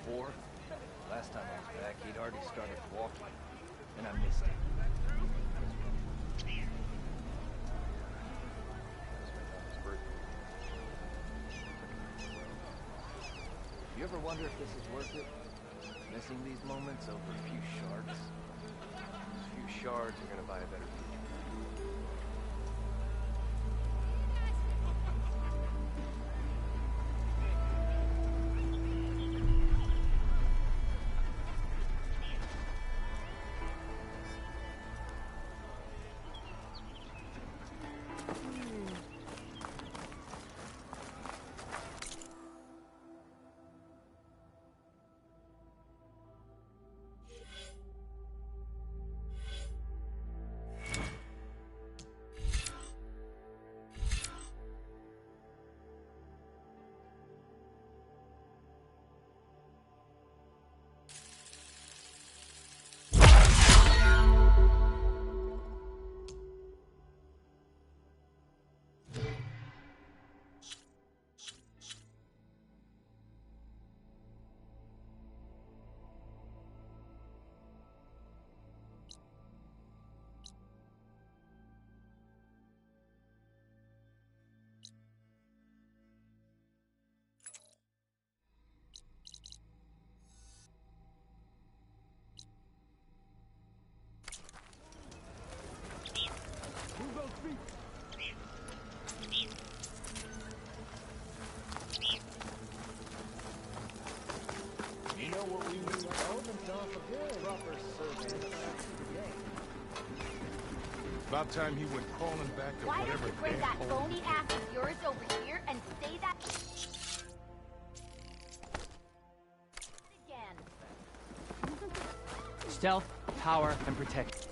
before? Last time I was back, he'd already started walking, and I missed him. You ever wonder if this is worth it? Missing these moments over a few shards? Those few shards are gonna buy a better future. You know what we need? Elephants off a good proper survey. About time he went crawling back to Why don't whatever you bring that hole. phony ass of yours over here and say that again? Stealth, power, and protect.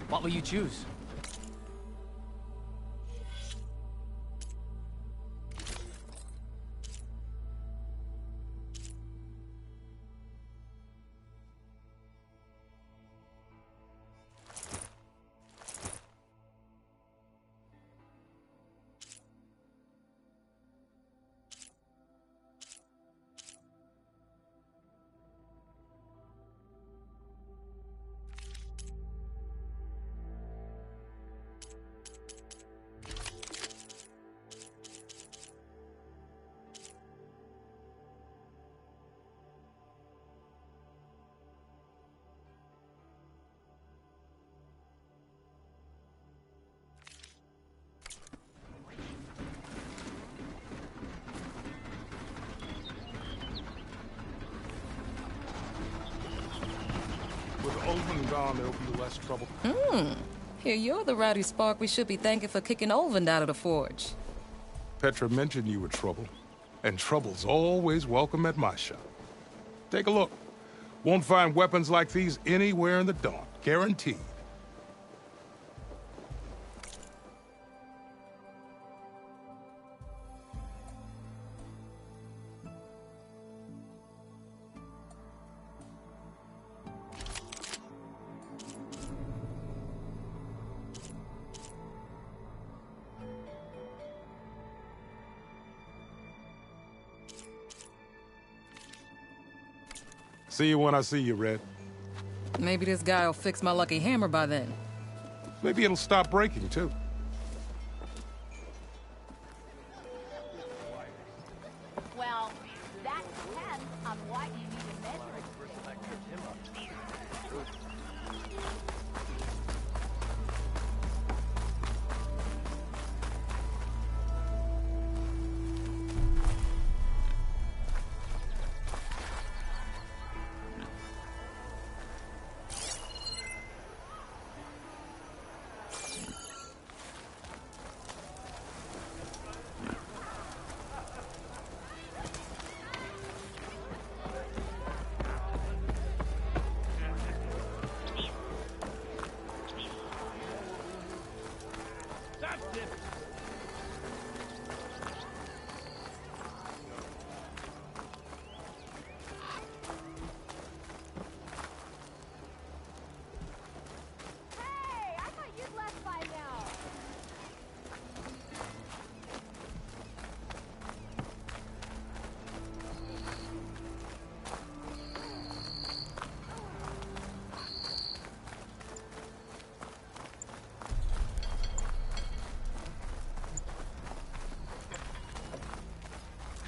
What will you choose? With Olven gone, there'll be less trouble. Here, you're the rowdy spark we should be thanking for kicking Olven out of the forge. Petra mentioned you were trouble, and trouble's always welcome at my shop. Take a look. Won't find weapons like these anywhere in the Dawn. Guaranteed. See you when I see you, Red. Maybe this guy will fix my lucky hammer by then. Maybe it'll stop breaking, too.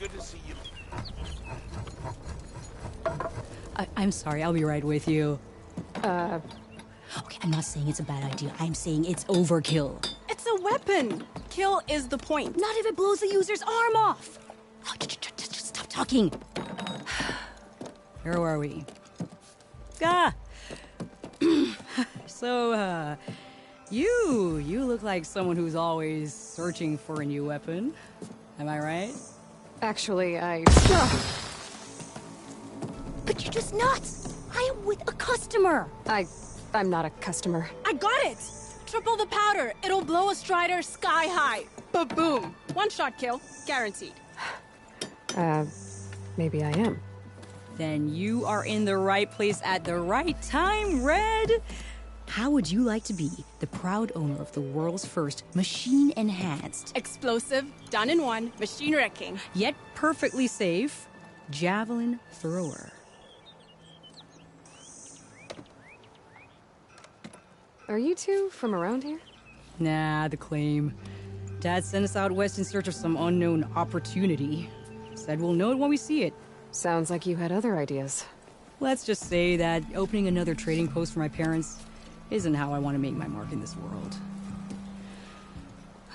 Good to see you. I'm sorry, I'll be right with you. Okay, I'm not saying it's a bad idea. I'm saying it's overkill. It's a weapon. Kill is the point. Not if it blows the user's arm off. Oh, just stop talking. Where are we? So, you look like someone who's always searching for a new weapon. Am I right? Actually, But you're just nuts! I am with a customer! I'm not a customer. I got it! Triple the powder. It'll blow a Strider sky high. Ba-boom. One shot kill. Guaranteed. Maybe I am. Then you are in the right place at the right time, Red! How would you like to be the proud owner of the world's first machine-enhanced, Explosive, done in one, machine wrecking. yet perfectly safe, javelin thrower? Are you two from around here? Nah, the claim. Dad sent us out west in search of some unknown opportunity. Said we'll know it when we see it. Sounds like you had other ideas. Let's just say that opening another trading post for my parents isn't how I want to make my mark in this world.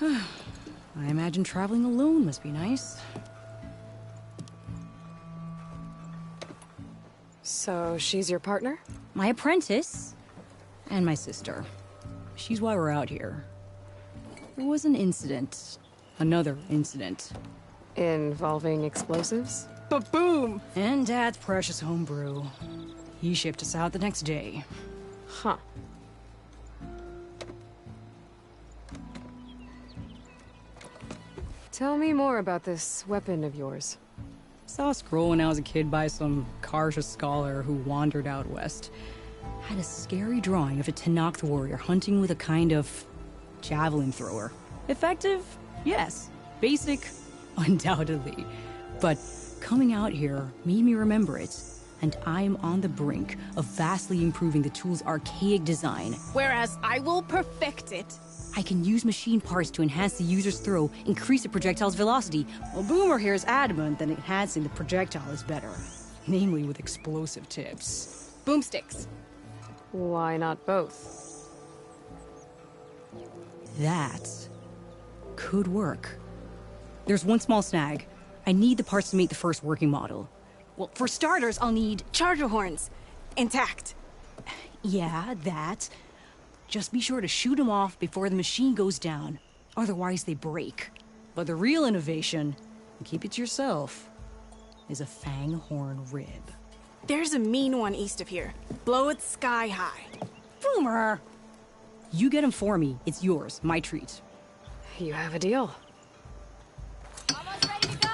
I imagine traveling alone must be nice. So she's your partner? My apprentice and my sister. She's why we're out here. There was an incident. Another incident. Involving explosives? Ba-boom. And Dad's precious homebrew. He shipped us out the next day. Huh. Tell me more about this weapon of yours. Saw a scroll when I was a kid by some Karsha scholar who wandered out west. Had a scary drawing of a Tenakth warrior hunting with a kind of javelin thrower. Effective? Yes. Basic? Undoubtedly. But coming out here made me remember it, and I'm on the brink of vastly improving the tool's archaic design. Whereas I will perfect it. I can use machine parts to enhance the user's throw, increase the projectile's velocity. Well, Boomer here is adamant that enhancing the projectile is better. Namely with explosive tips. Boomsticks. Why not both? That could work. There's one small snag. I need the parts to make the first working model. Well, for starters, I'll need charger horns. Intact. Yeah, that. Just be sure to shoot them off before the machine goes down. Otherwise, they break. But the real innovation, and keep it to yourself, is a fang horn rib. There's a mean one east of here. Blow it sky high. Boomer! You get him for me. It's yours. My treat. You have a deal. Almost ready to go?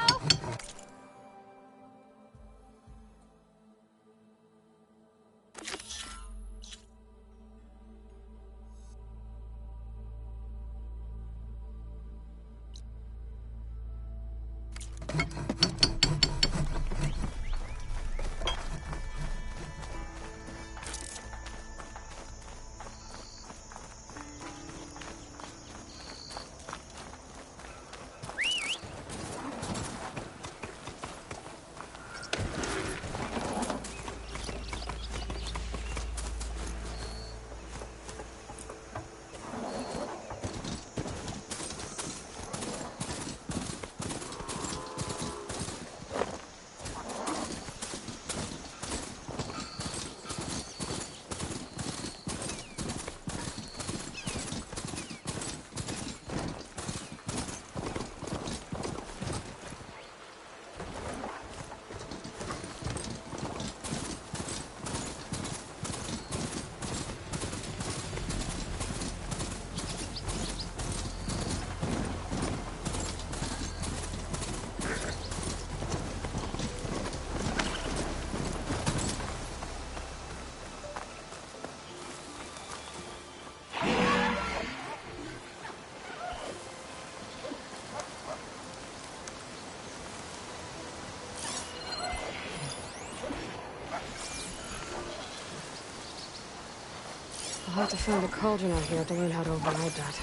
I'll have to find a cauldron out here to learn how to override that.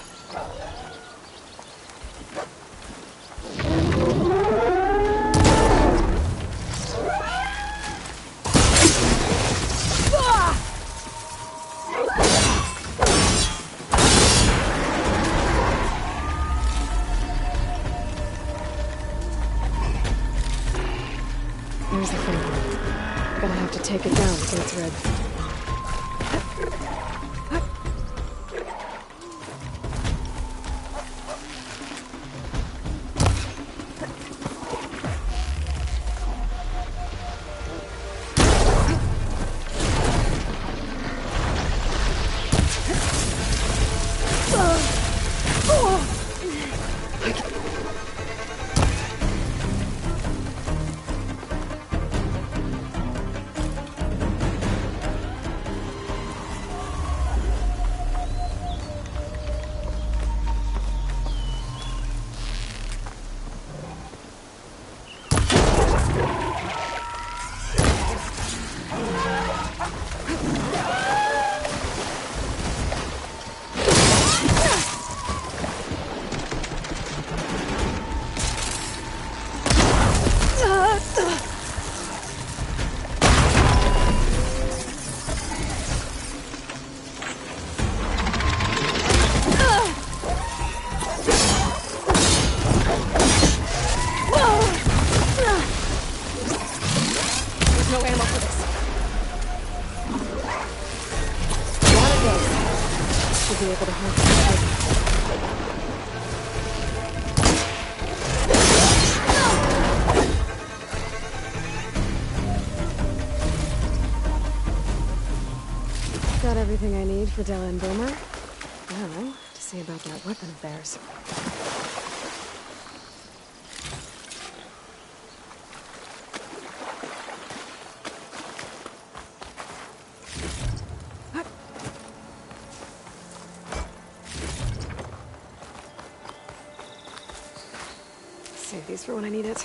There's the front one. Gonna have to take it down to get its red. No ammo for this. One of those. Should be able to hold it. Got everything I need for Della and Boomer. Now, to see about that weapon of theirs. Save these for when I need it.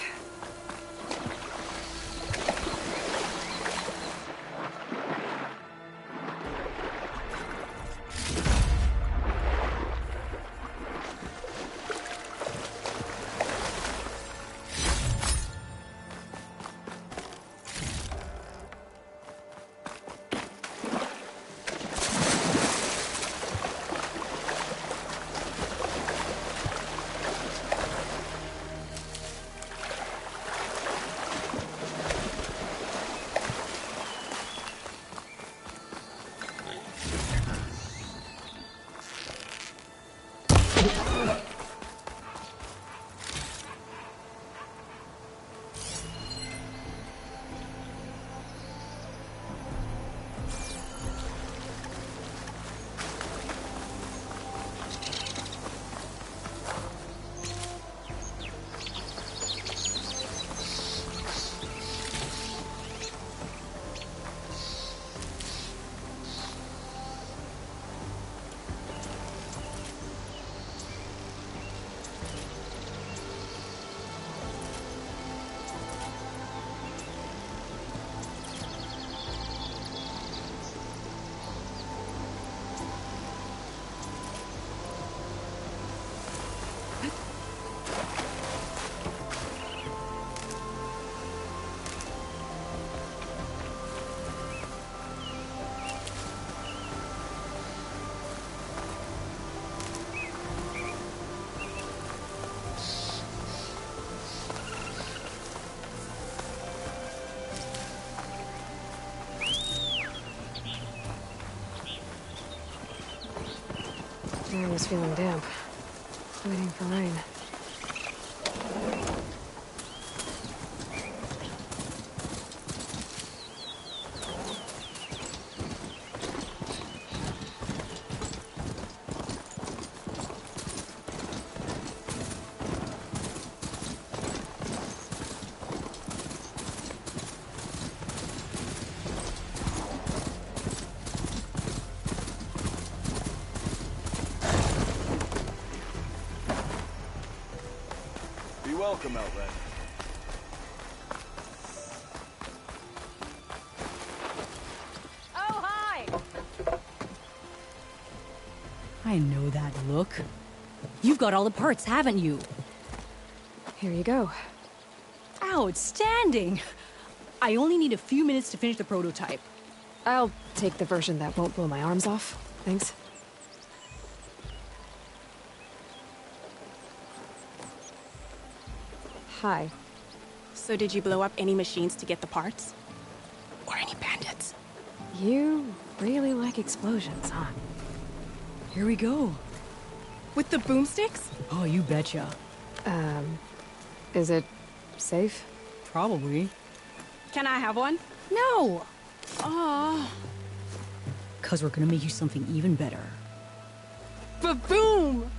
I was feeling damp. Waiting for rain. Welcome, Outlander. Oh, hi! I know that look. You've got all the parts, haven't you? Here you go. Outstanding! I only need a few minutes to finish the prototype. I'll take the version that won't blow my arms off. Thanks. Hi. So did you blow up any machines to get the parts? Or any bandits? You really like explosions, huh? Here we go. With the boomsticks? Oh, you betcha. Is it safe? Probably. Can I have one? No! Oh, Cause we're gonna make you something even better. ba-boom!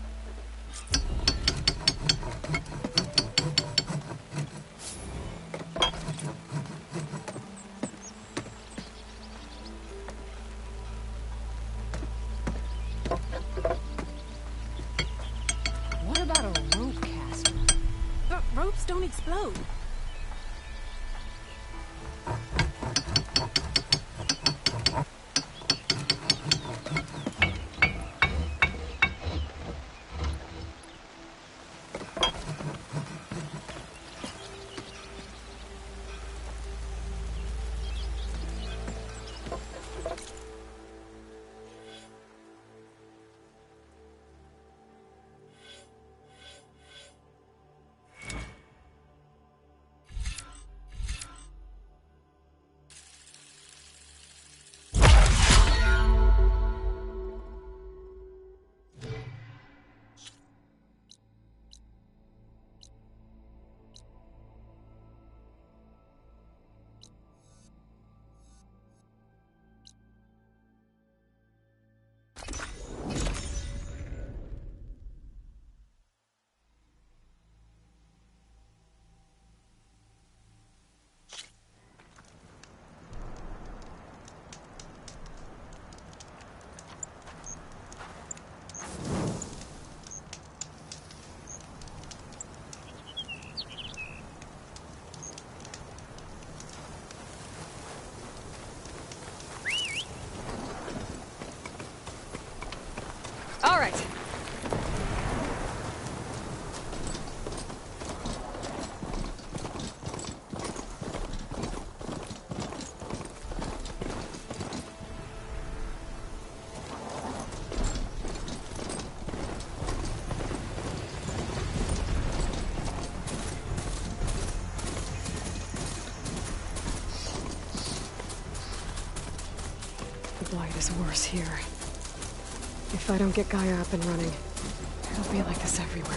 What about a rope caster? But ropes don't explode. All right. The blight is worse here. If I don't get Gaia up and running, it'll be like this everywhere.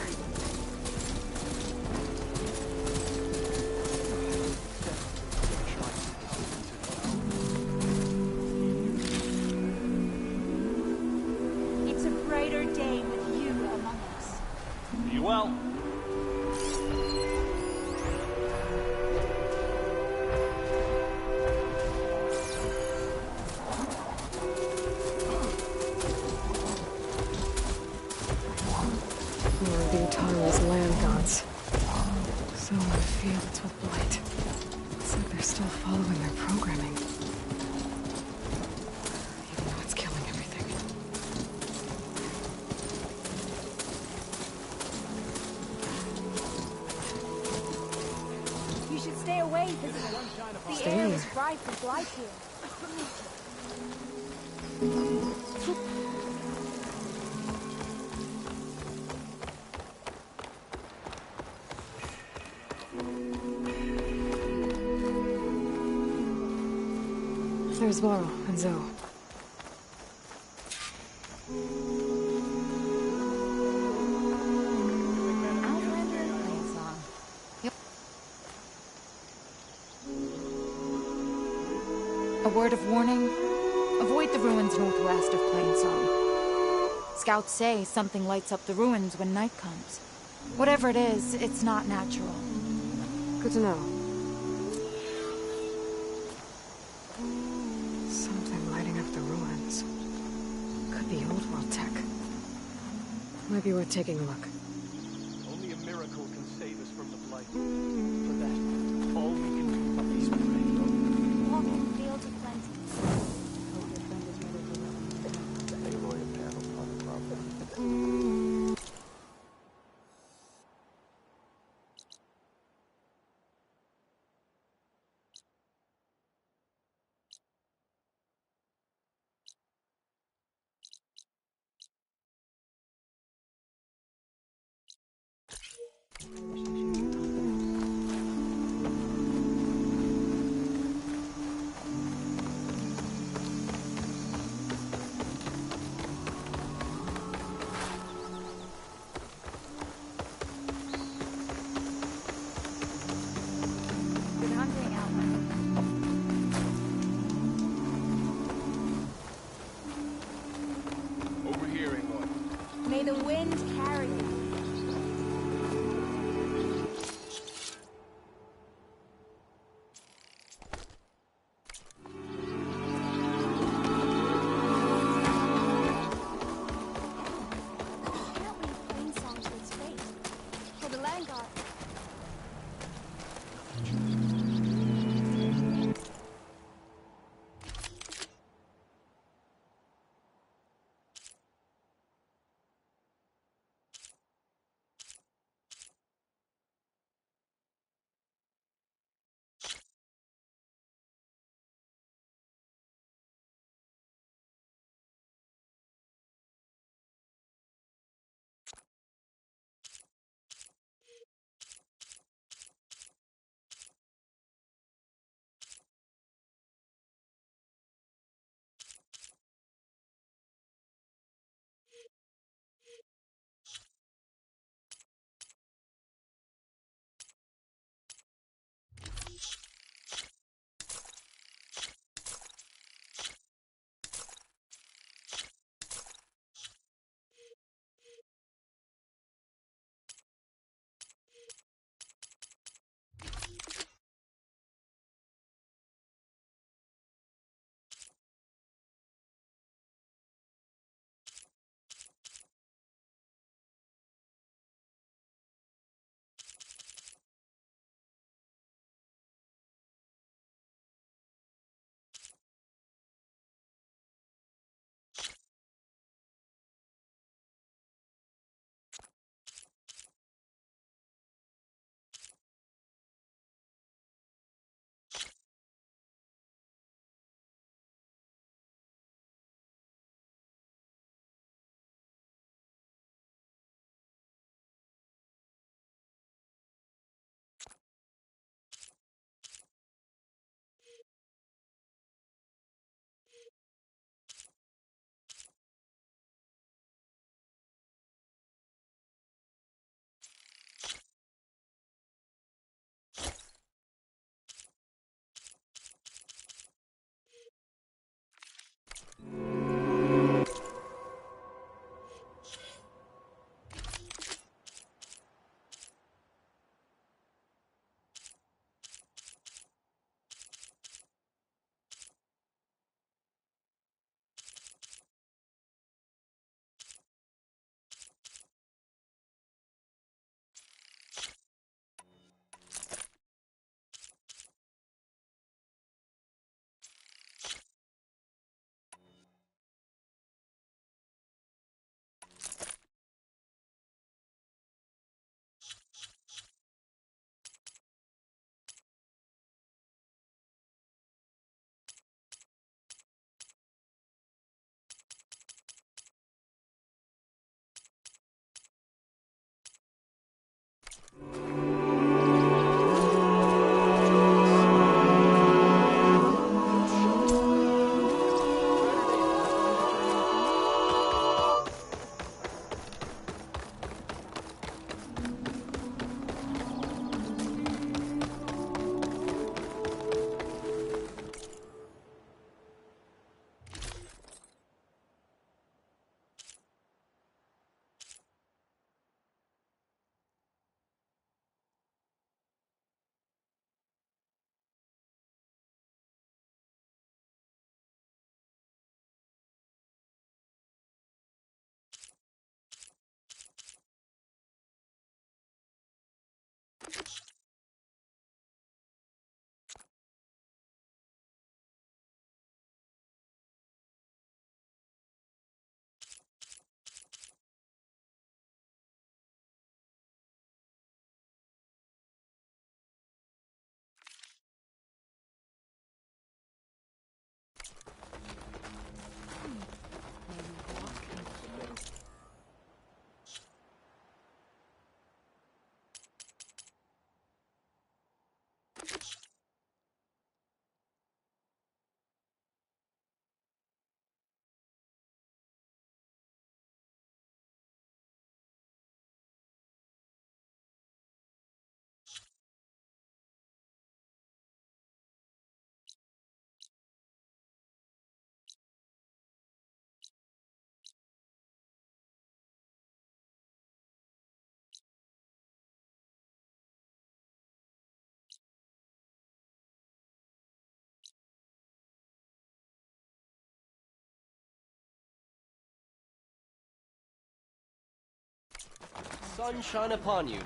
It's a brighter day with you among us. Be well. More of the Utaro's land gods. So in the fields with blight. It's like they're still following their programming. Even though it's killing everything. You should stay away, visitor. The Stay air away. is rife with blight here. There's Laurel and Zoe. A word of warning: avoid the ruins northwest of Plainsong. Scouts say something lights up the ruins when night comes. Whatever it is, it's not natural. Good to know. Something lighting up the ruins. Could be old world tech. Might be worth taking a look. Only a miracle can save us from the blight. For that, all we can do is pray. Walk in fields of plenty. The alloy panel on the problem. sun shine upon you.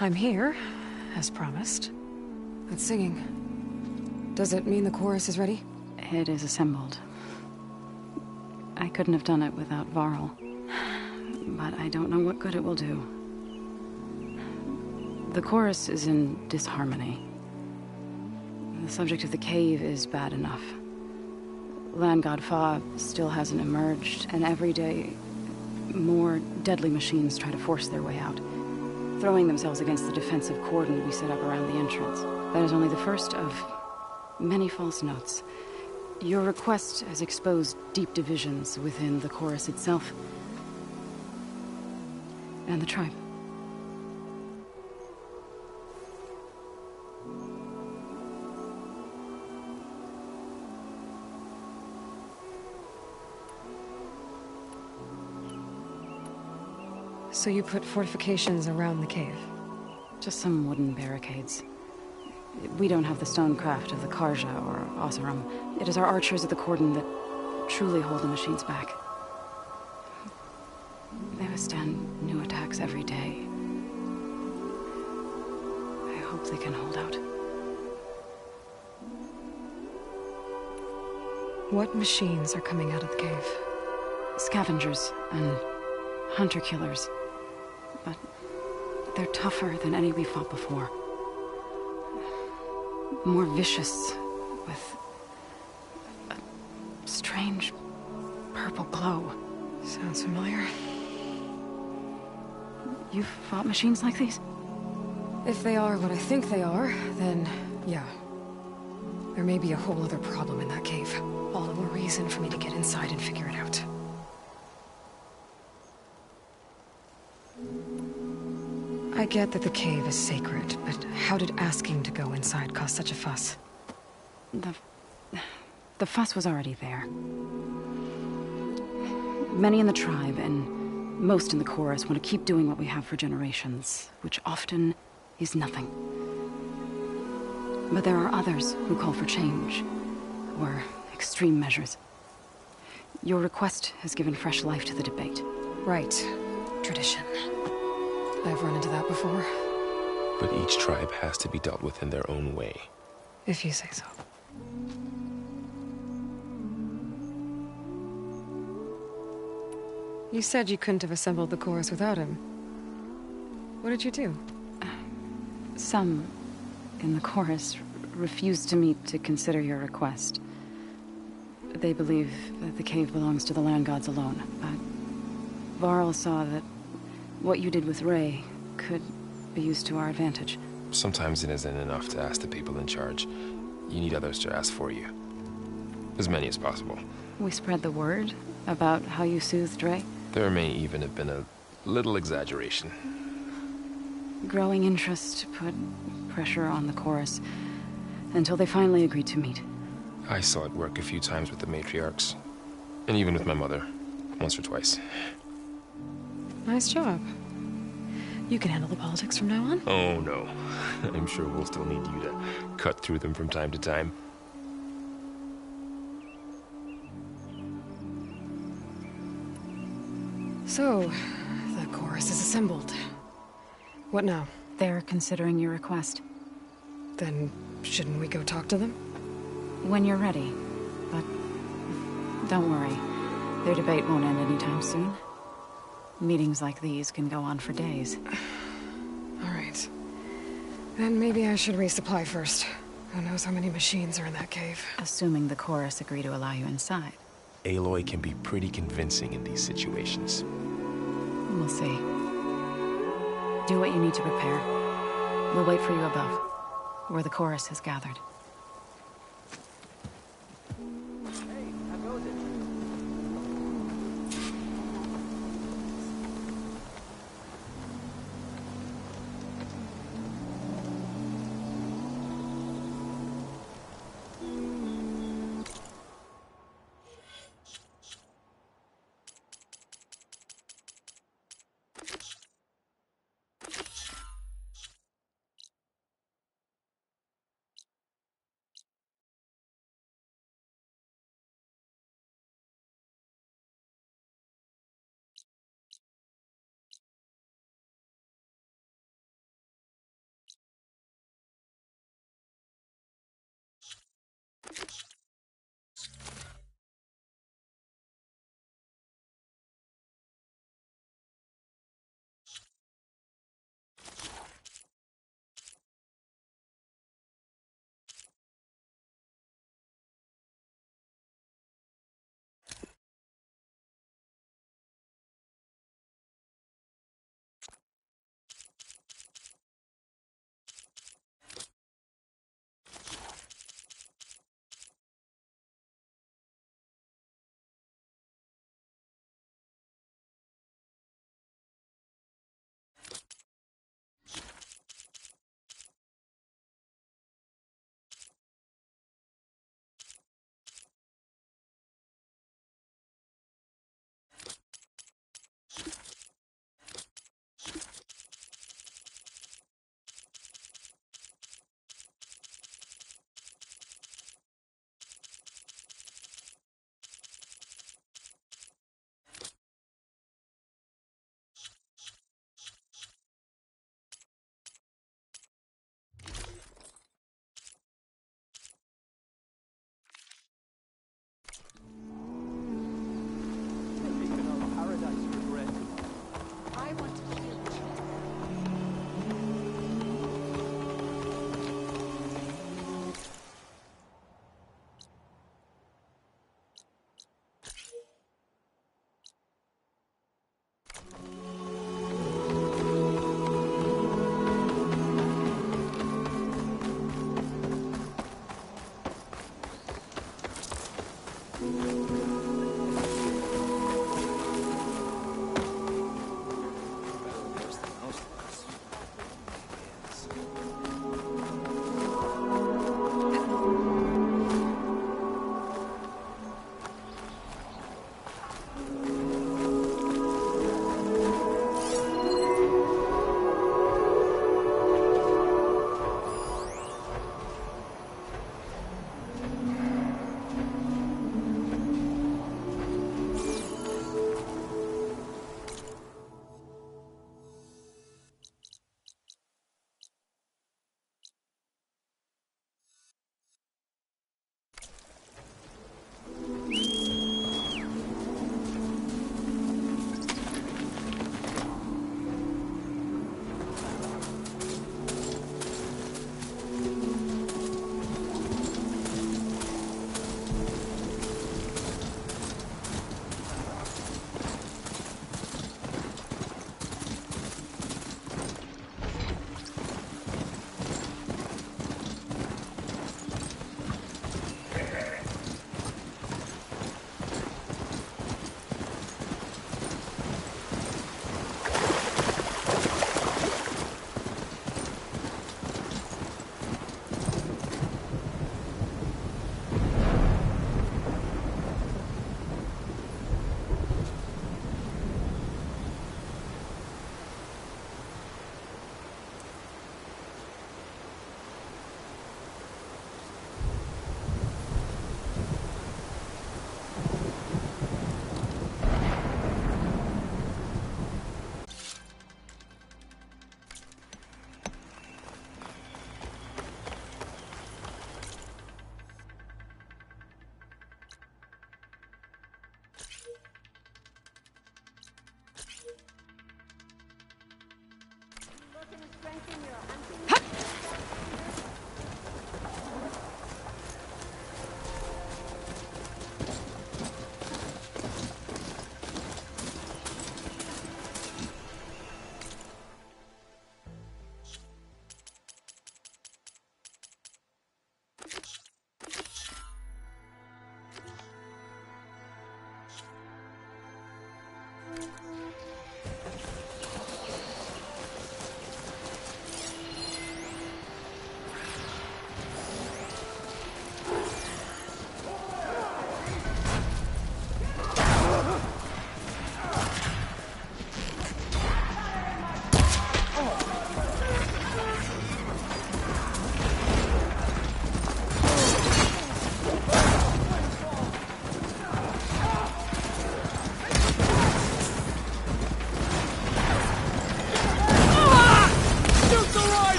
I'm here, as promised. That singing. Does it mean the chorus is ready? It is assembled. I couldn't have done it without Varl. But I don't know what good it will do. The chorus is in disharmony. The subject of the cave is bad enough. Land God Fa still hasn't emerged, and every day, more deadly machines try to force their way out, throwing themselves against the defensive cordon we set up around the entrance. That is only the first of many false notes. Your request has exposed deep divisions within the chorus itself and the tribe. So you put fortifications around the cave? Just some wooden barricades. We don't have the stonecraft of the Karja or Oseram. It is our archers of the cordon that truly hold the machines back. They withstand new attacks every day. I hope they can hold out. What machines are coming out of the cave? Scavengers and hunter-killers. But they're tougher than any we fought before. More vicious, with a strange purple glow. Sounds familiar. You've fought machines like these? If they are what I think they are, then yeah. There may be a whole other problem in that cave. All the more reason for me to get inside and figure it out. I get that the cave is sacred, but how did asking to go inside cause such a fuss? The fuss was already there. Many in the tribe, and most in the chorus, want to keep doing what we have for generations, which often is nothing. But there are others who call for change, or extreme measures. Your request has given fresh life to the debate. Right. Tradition. I've run into that before. But each tribe has to be dealt with in their own way. If you say so. You said you couldn't have assembled the chorus without him. What did you do? Some in the chorus refused to meet to consider your request. They believe that the cave belongs to the land gods alone, but Varl saw that what you did with Ray could be used to our advantage. Sometimes it isn't enough to ask the people in charge. You need others to ask for you. As many as possible. We spread the word about how you soothed Ray. There may even have been a little exaggeration. Growing interest put pressure on the chorus until they finally agreed to meet. I saw it work a few times with the matriarchs. And even with my mother. Once or twice. Nice job. You can handle the politics from now on? Oh, no. I'm sure we'll still need you to cut through them from time to time. So, the chorus is assembled. What now? They're considering your request. Then, shouldn't we go talk to them? When you're ready. But don't worry. Their debate won't end anytime soon. Meetings like these can go on for days. All right. Then maybe I should resupply first. Who knows how many machines are in that cave? Assuming the chorus agree to allow you inside. Aloy can be pretty convincing in these situations. We'll see. Do what you need to prepare. We'll wait for you above, where the chorus has gathered. Hey, how goes it?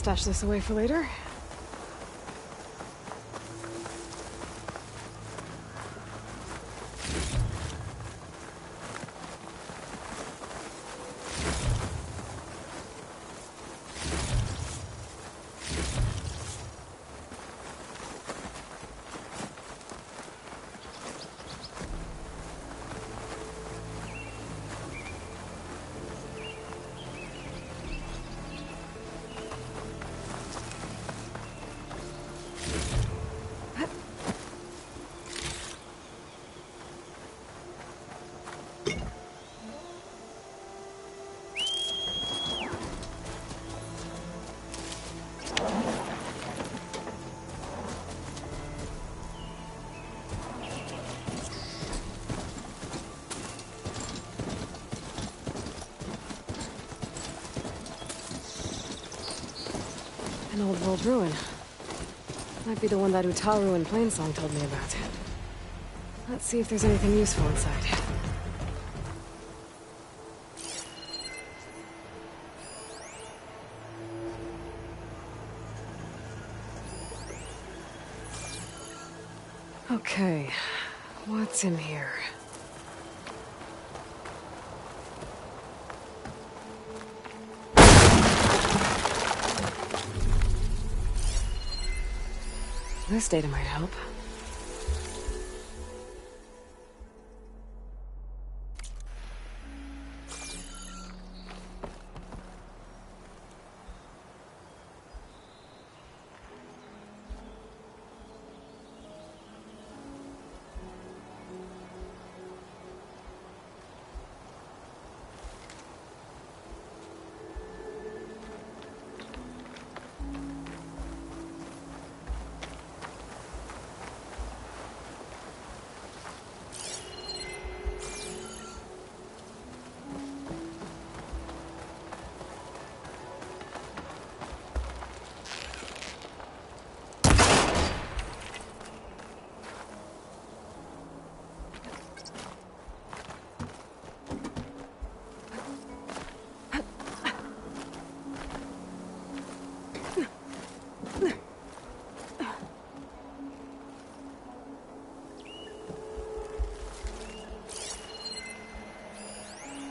Stash this away for later. An old world ruin. Might be the one that Utaru in Plainsong told me about. Let's see if there's anything useful inside. Okay, what's in here? This data might help.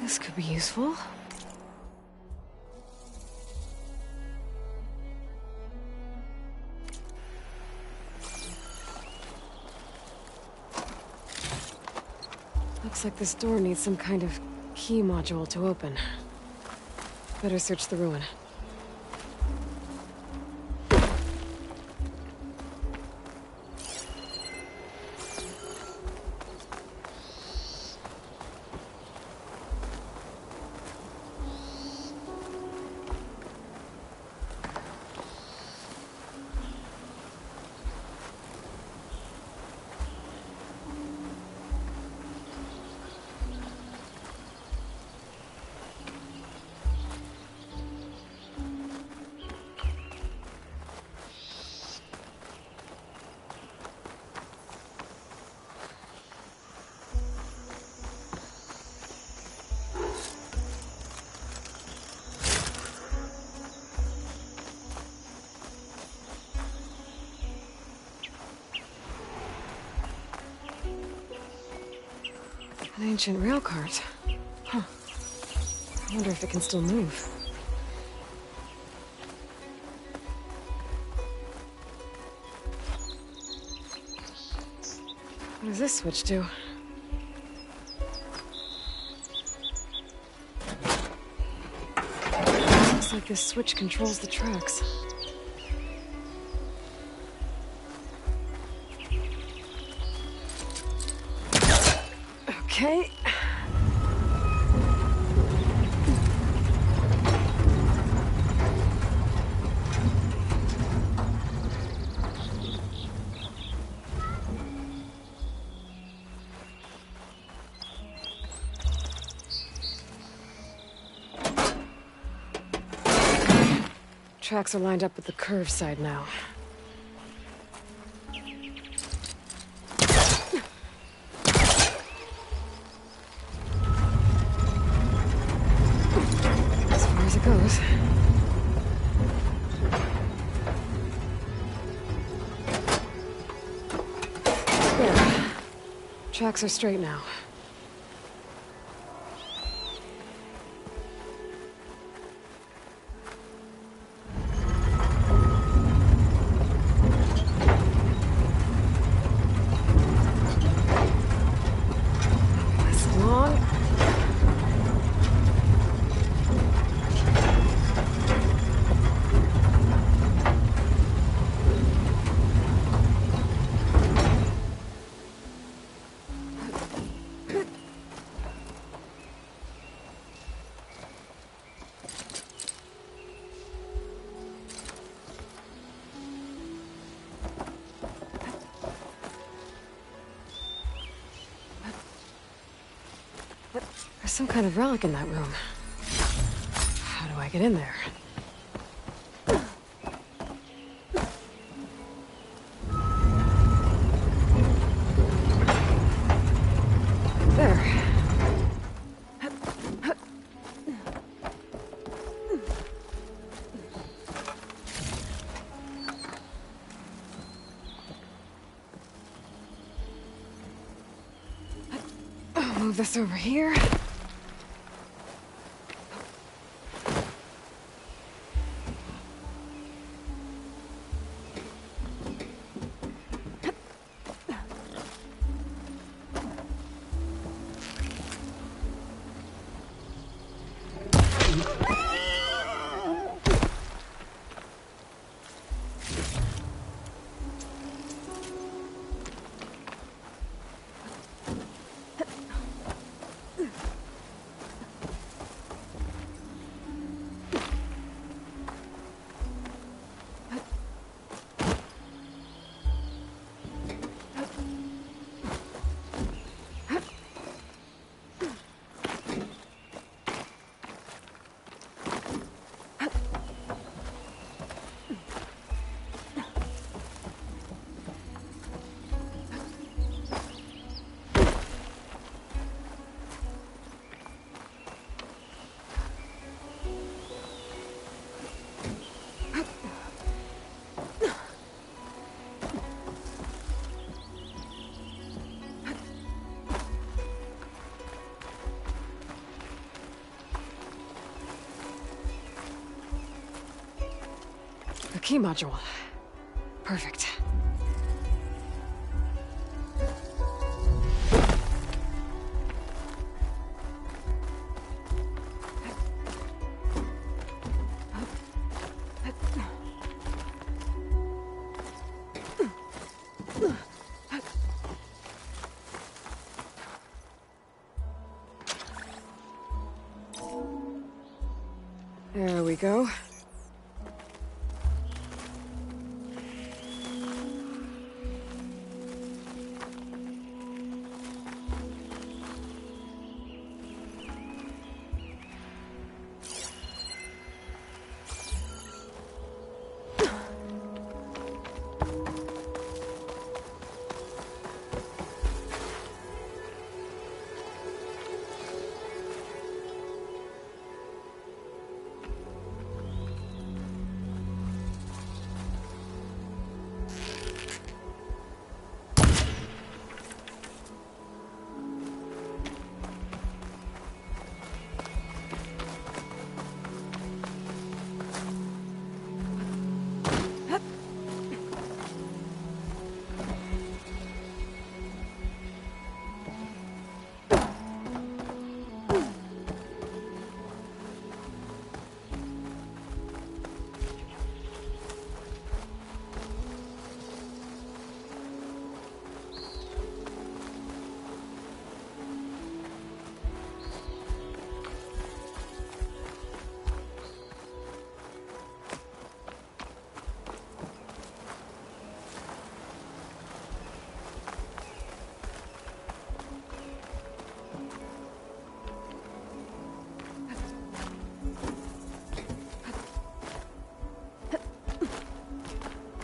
This could be useful. Looks like this door needs some kind of key module to open. Better search the ruin. An ancient rail cart. Huh. I wonder if it can still move. What does this switch do? Looks like this switch controls the tracks. Okay. Tracks are lined up with the curve side now. As far as it goes. There. Tracks are straight now. There's some kind of relic in that room. How do I get in there? There. I'll move this over here. The key module. Perfect. There we go.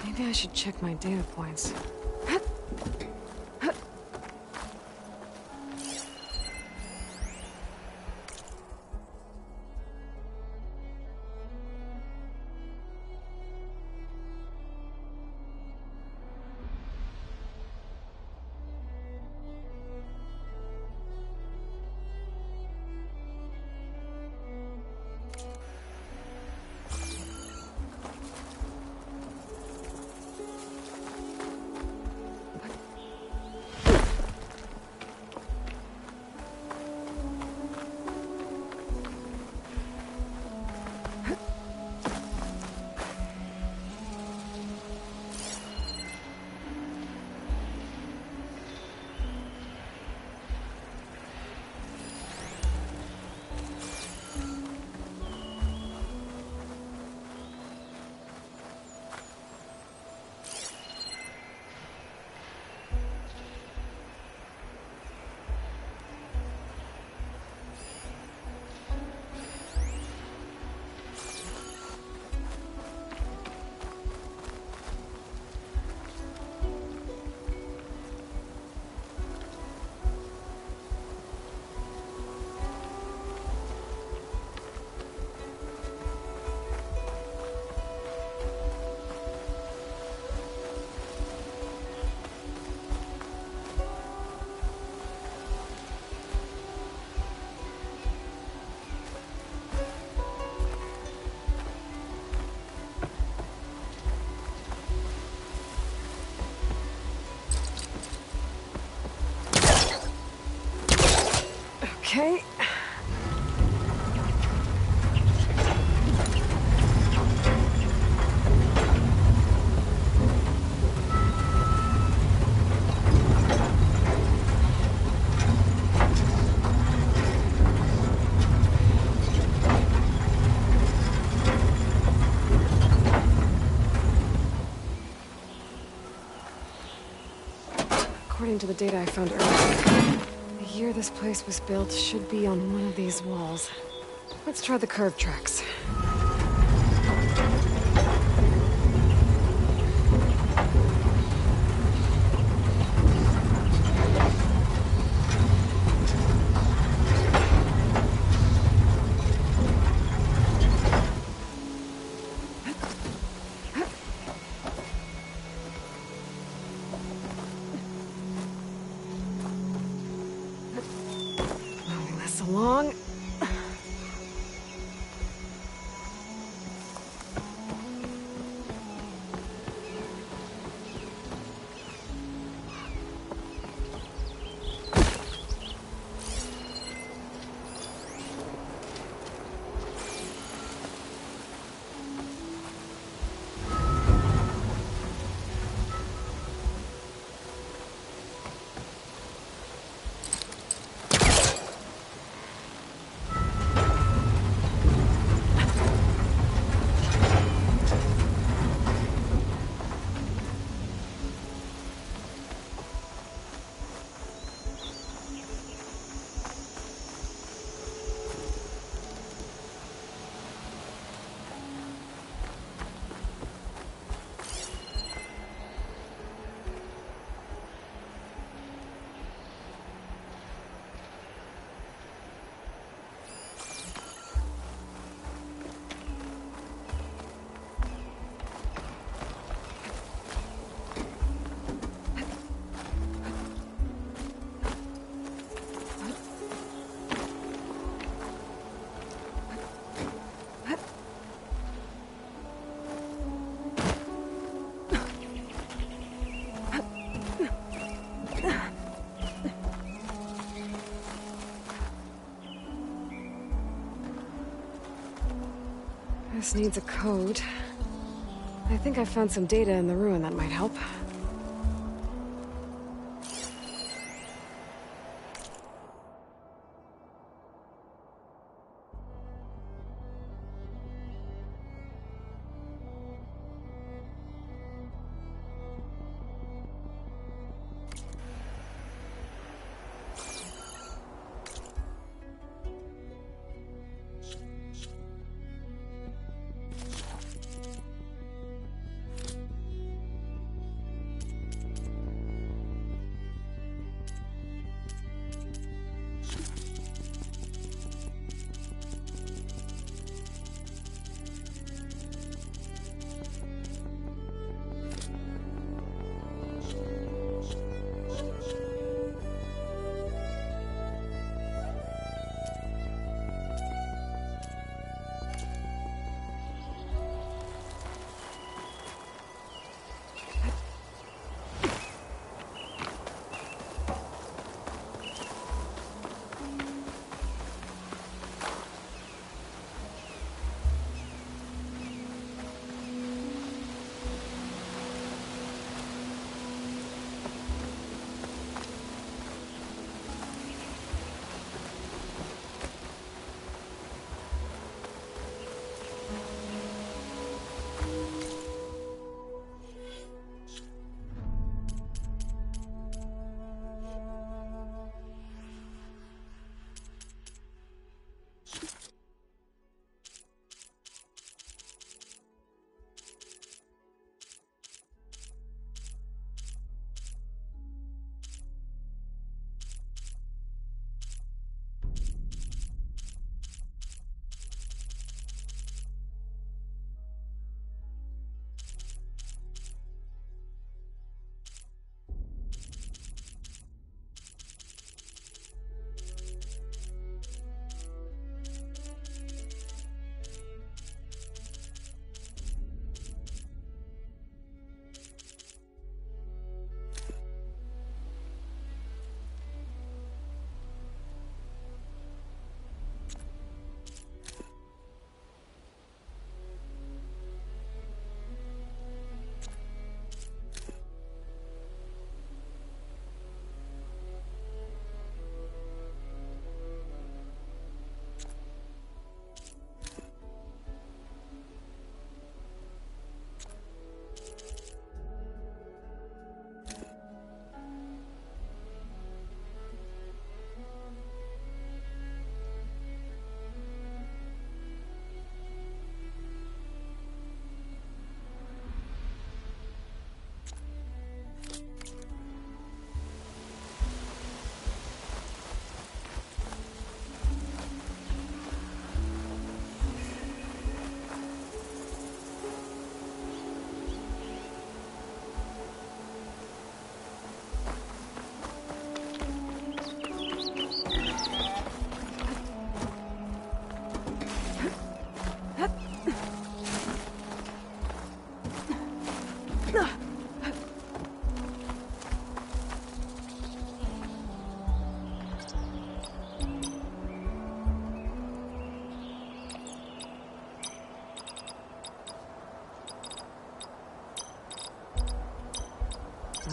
Maybe I should check my data points. Okay. According to the data I found earlier, the year this place was built should be on one of these walls. Let's try the curved tracks. Moving this along. This needs a code. I think I found some data in the ruin that might help.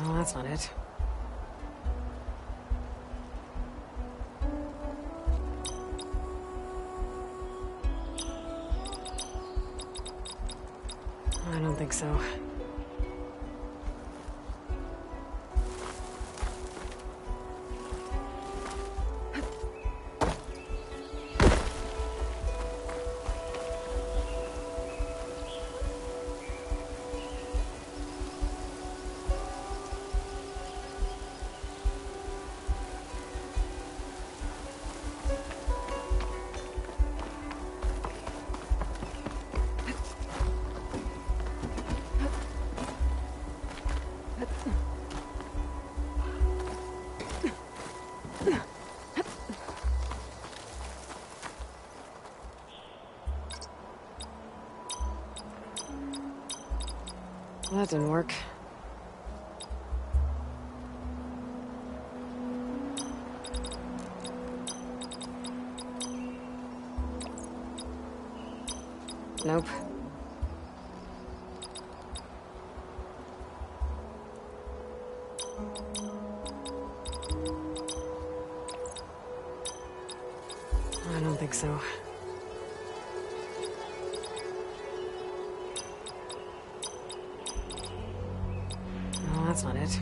Oh, that's not it. I don't think so. Well, that didn't work. Nope. I don't think so. No, that's not it.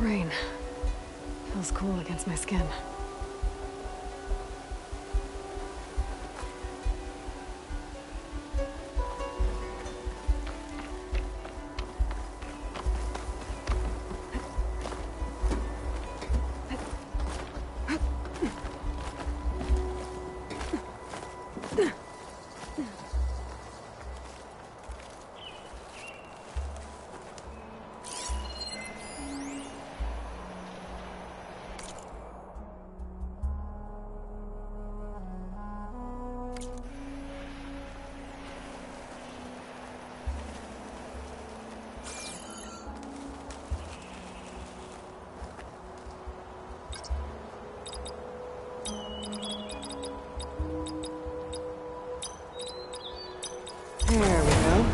Rain. Feels cool against my skin. There we go.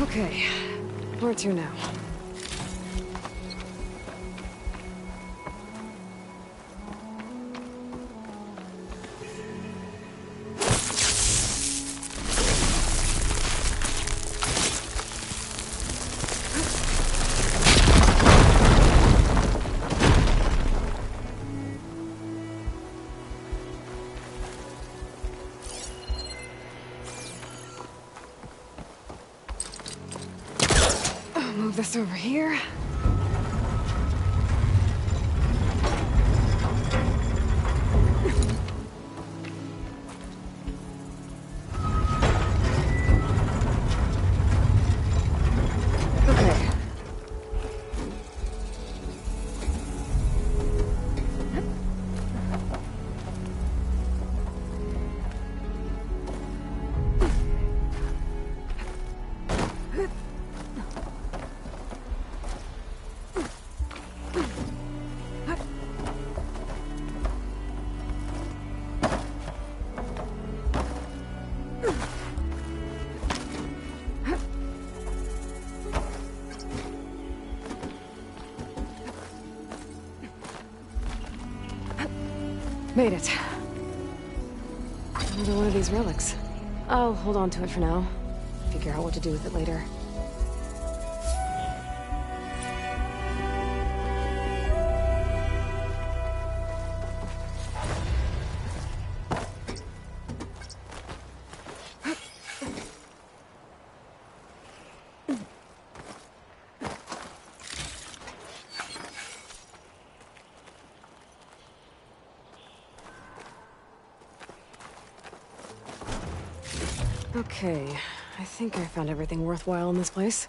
Okay, where to now? Move this over here. Okay, made it. Another one of these relics. I'll hold on to it for now. Figure out what to do with it later. Okay, I think I found everything worthwhile in this place.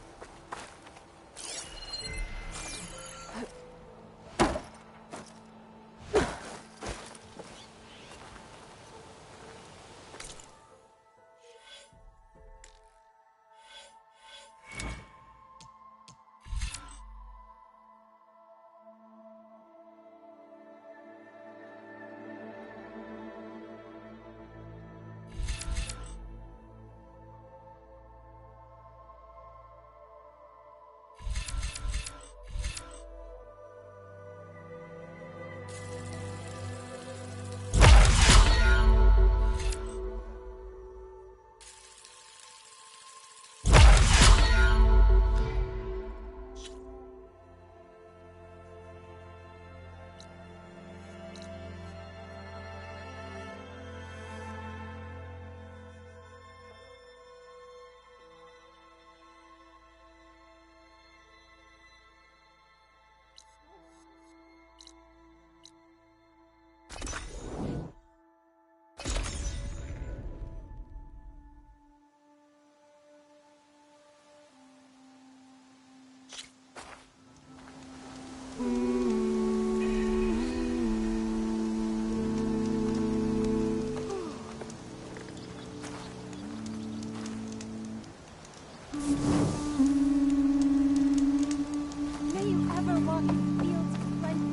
May you ever walk in fields of plenty.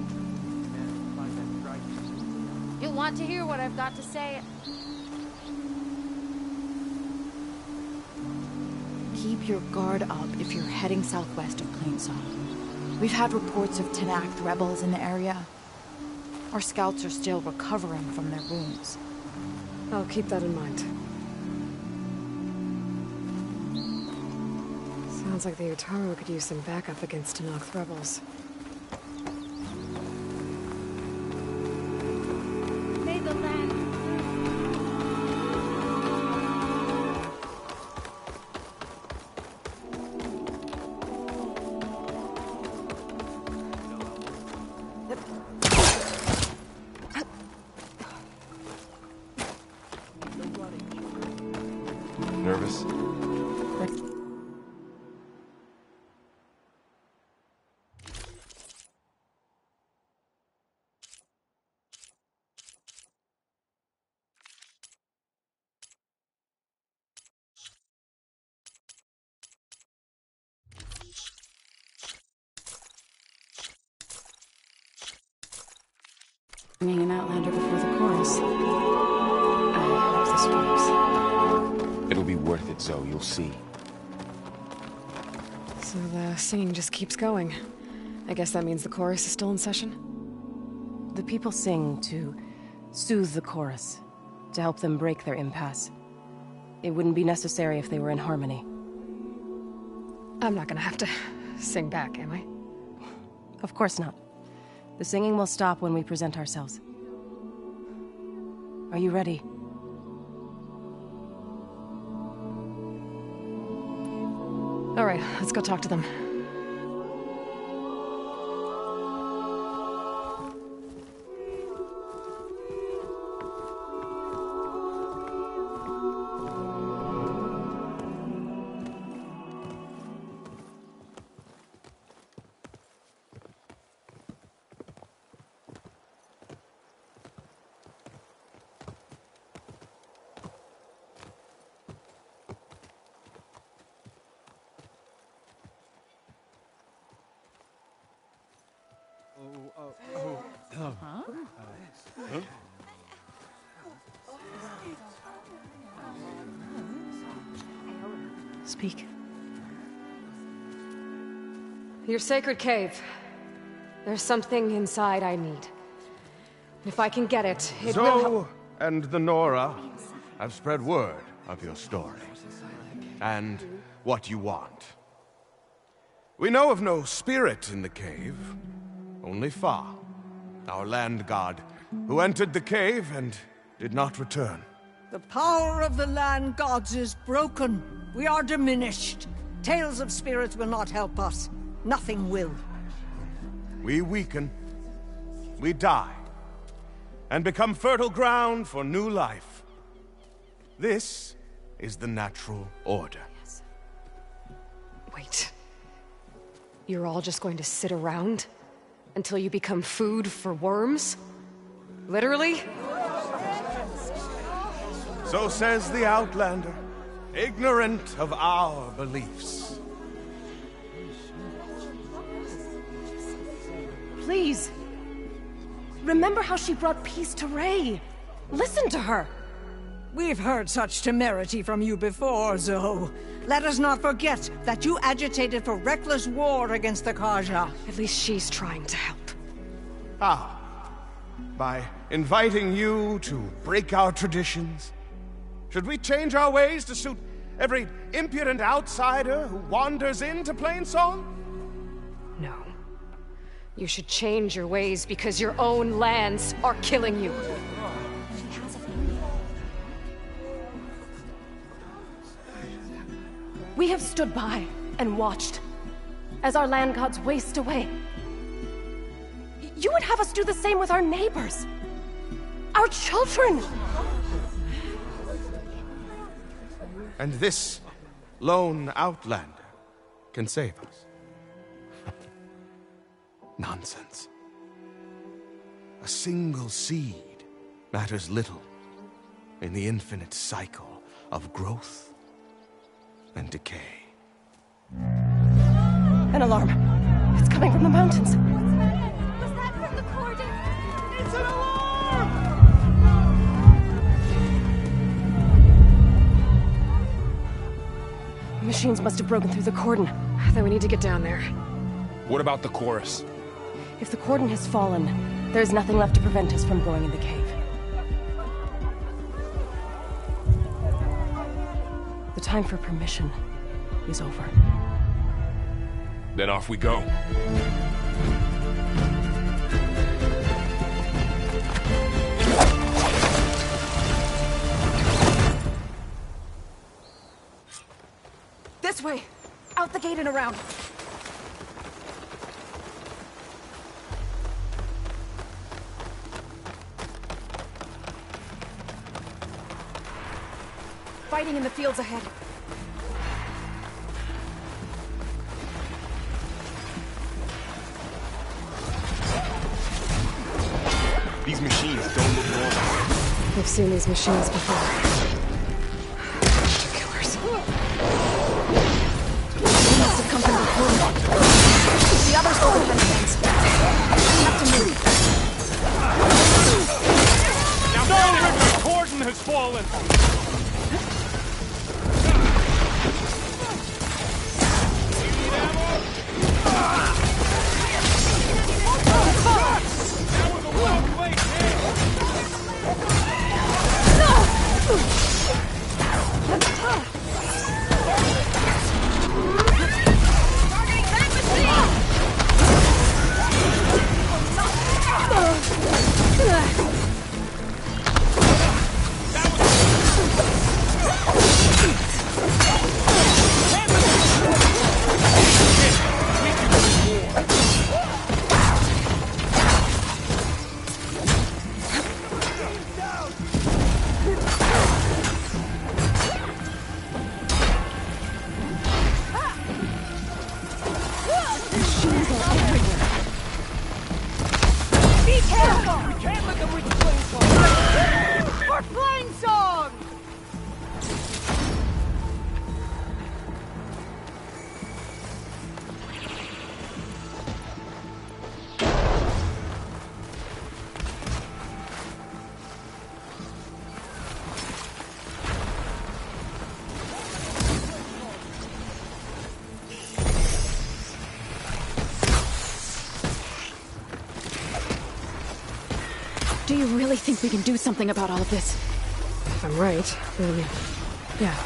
You'll want to hear what I've got to say. Keep your guard up if you're heading southwest of Plainsong. We've had reports of Tenakth rebels in the area. Our scouts are still recovering from their wounds. I'll keep that in mind. Sounds like the Utaru could use some backup against Tenakth rebels. May the land Nervous? Being an Outlander before the chorus. I hope this works. It'll be worth it, Zoe. You'll see. So the singing just keeps going. I guess that means the chorus is still in session? The people sing to soothe the chorus, to help them break their impasse. It wouldn't be necessary if they were in harmony. I'm not gonna have to sing back, am I? Of course not. The singing will stop when we present ourselves. Are you ready? All right, let's go talk to them. Speak. Your sacred cave. There's something inside I need. If I can get it, it will Zoe help. and the Nora have spread word of your story, and what you want. We know of no spirit in the cave, only Fa, our land god, who entered the cave and did not return. The power of the land gods is broken. We are diminished. Tales of spirits will not help us. Nothing will. We weaken, we die, and become fertile ground for new life. This is the natural order. Yes. Wait. You're all just going to sit around until you become food for worms? Literally? So says the Outlander, ignorant of our beliefs. Please. Remember how she brought peace to Ray. Listen to her. We've heard such temerity from you before, Zoe. Let us not forget that you agitated for reckless war against the Kaja. At least she's trying to help. How? By inviting you to break our traditions? Should we change our ways to suit every impudent outsider who wanders into Plainsong? No. You should change your ways because your own lands are killing you. We have stood by and watched as our land gods waste away. You would have us do the same with our neighbors, our children. And this lone outlander can save us. Nonsense. A single seed matters little in the infinite cycle of growth and decay. An alarm. It's coming from the mountains. Was that from the cordon? It's an alarm! Machines must have broken through the cordon. Then we need to get down there. What about the chorus? If the cordon has fallen, there's nothing left to prevent us from going in the cave. The time for permission is over. Then off we go. This way! Out the gate and around! Fighting in the fields ahead. These machines don't look normal. We've seen these machines before. They're killers. They must have come from the cordon. The others hold the fence. We have to move. Now, the cordon has fallen! Do you really think we can do something about all of this? If I'm right, then... yeah.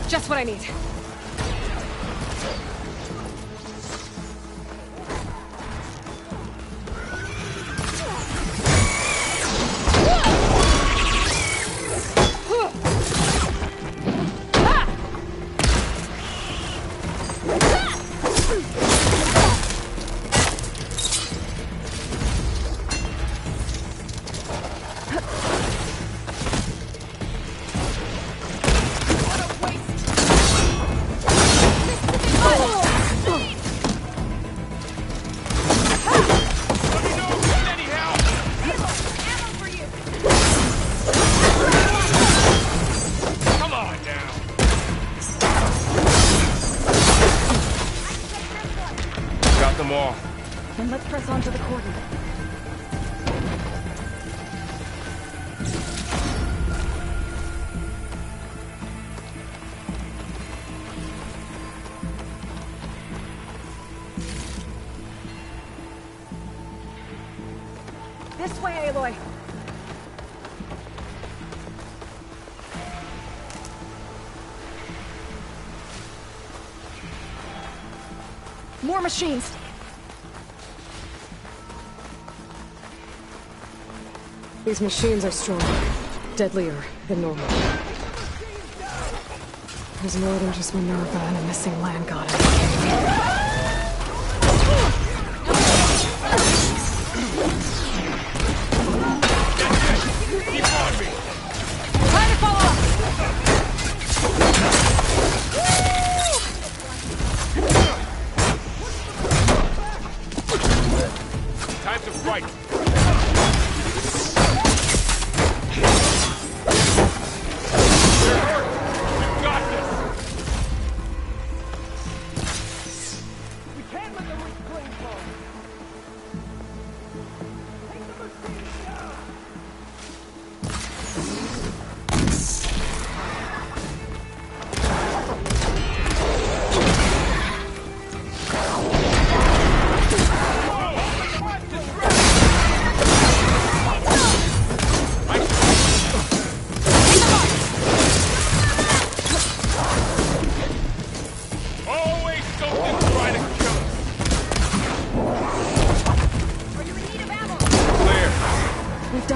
Just what I need. Them all. Then let's press on to the cordon. This way, Aloy. More machines. These machines are stronger, deadlier than normal. There's more than just Minerva and a missing land god in the cave. Keep on me! Try to follow up! Time to fight!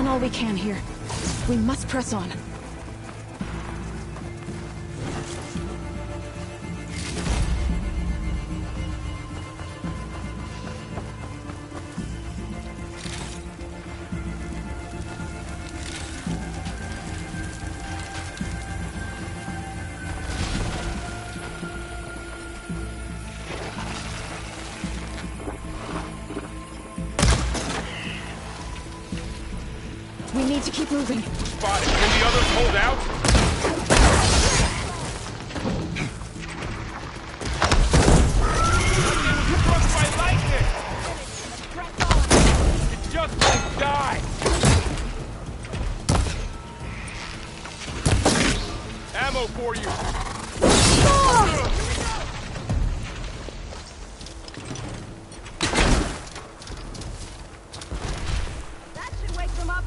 All we can here. We must press on. We need to keep moving. Spotted. Can the others hold out? Struck by lightning! It just won't die! Ammo for you! That should wake them up.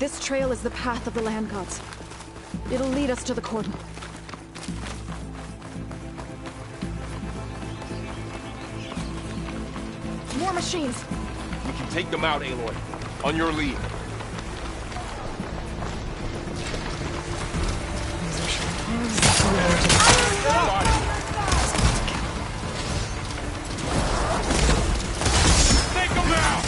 This trail is the path of the land gods. It'll lead us to the cordon. More machines! We can take them out, Aloy. On your lead. Take them out!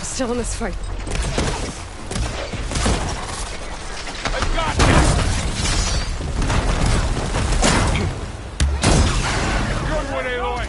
Still in this fight. I've got this! Good one, Aloy!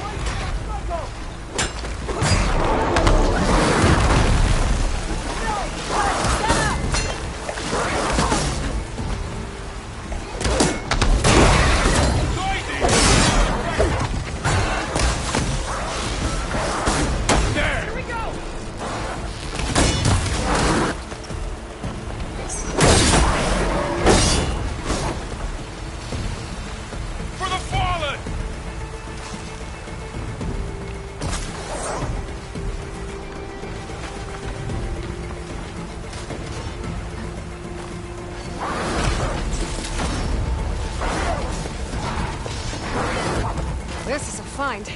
This is a find.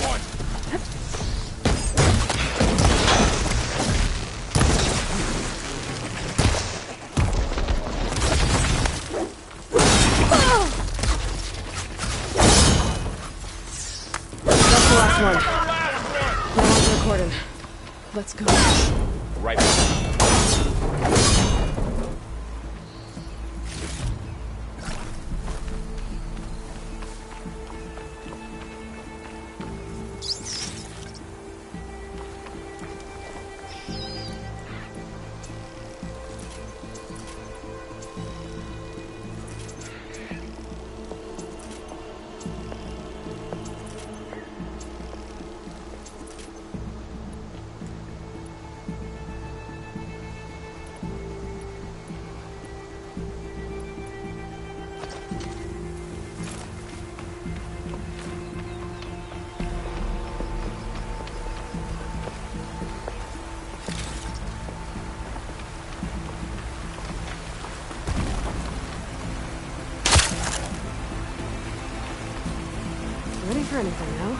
One. Now on to the cordon. Let's go. Right. Ready for anything, no?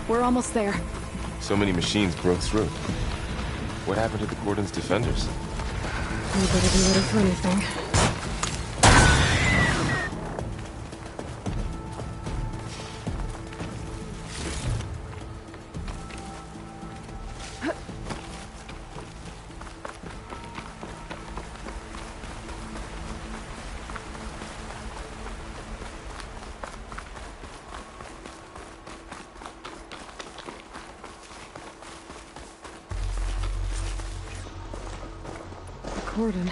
We're almost there. So many machines broke through. What happened to the Cordon's defenders? We better be ready for anything. cordon.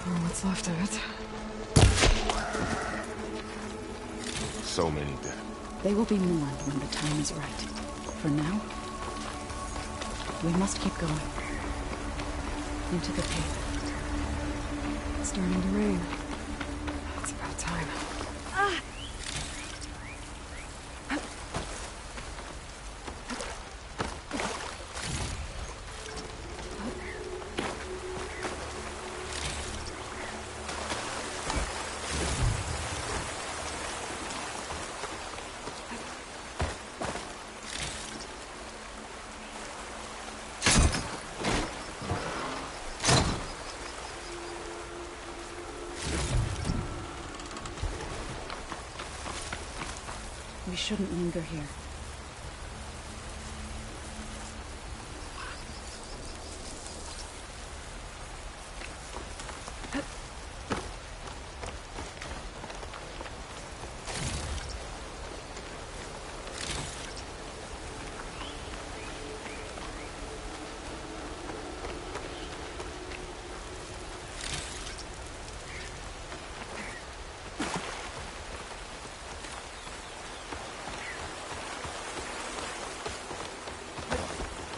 Or what's left of it. So many dead. They will be mourned when the time is right. For now, we must keep going. Into the cave. It's starting to rain. It's about time. We shouldn't linger here.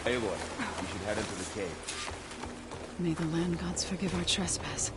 Aloy, you should head into the cave. May the land gods forgive our trespass.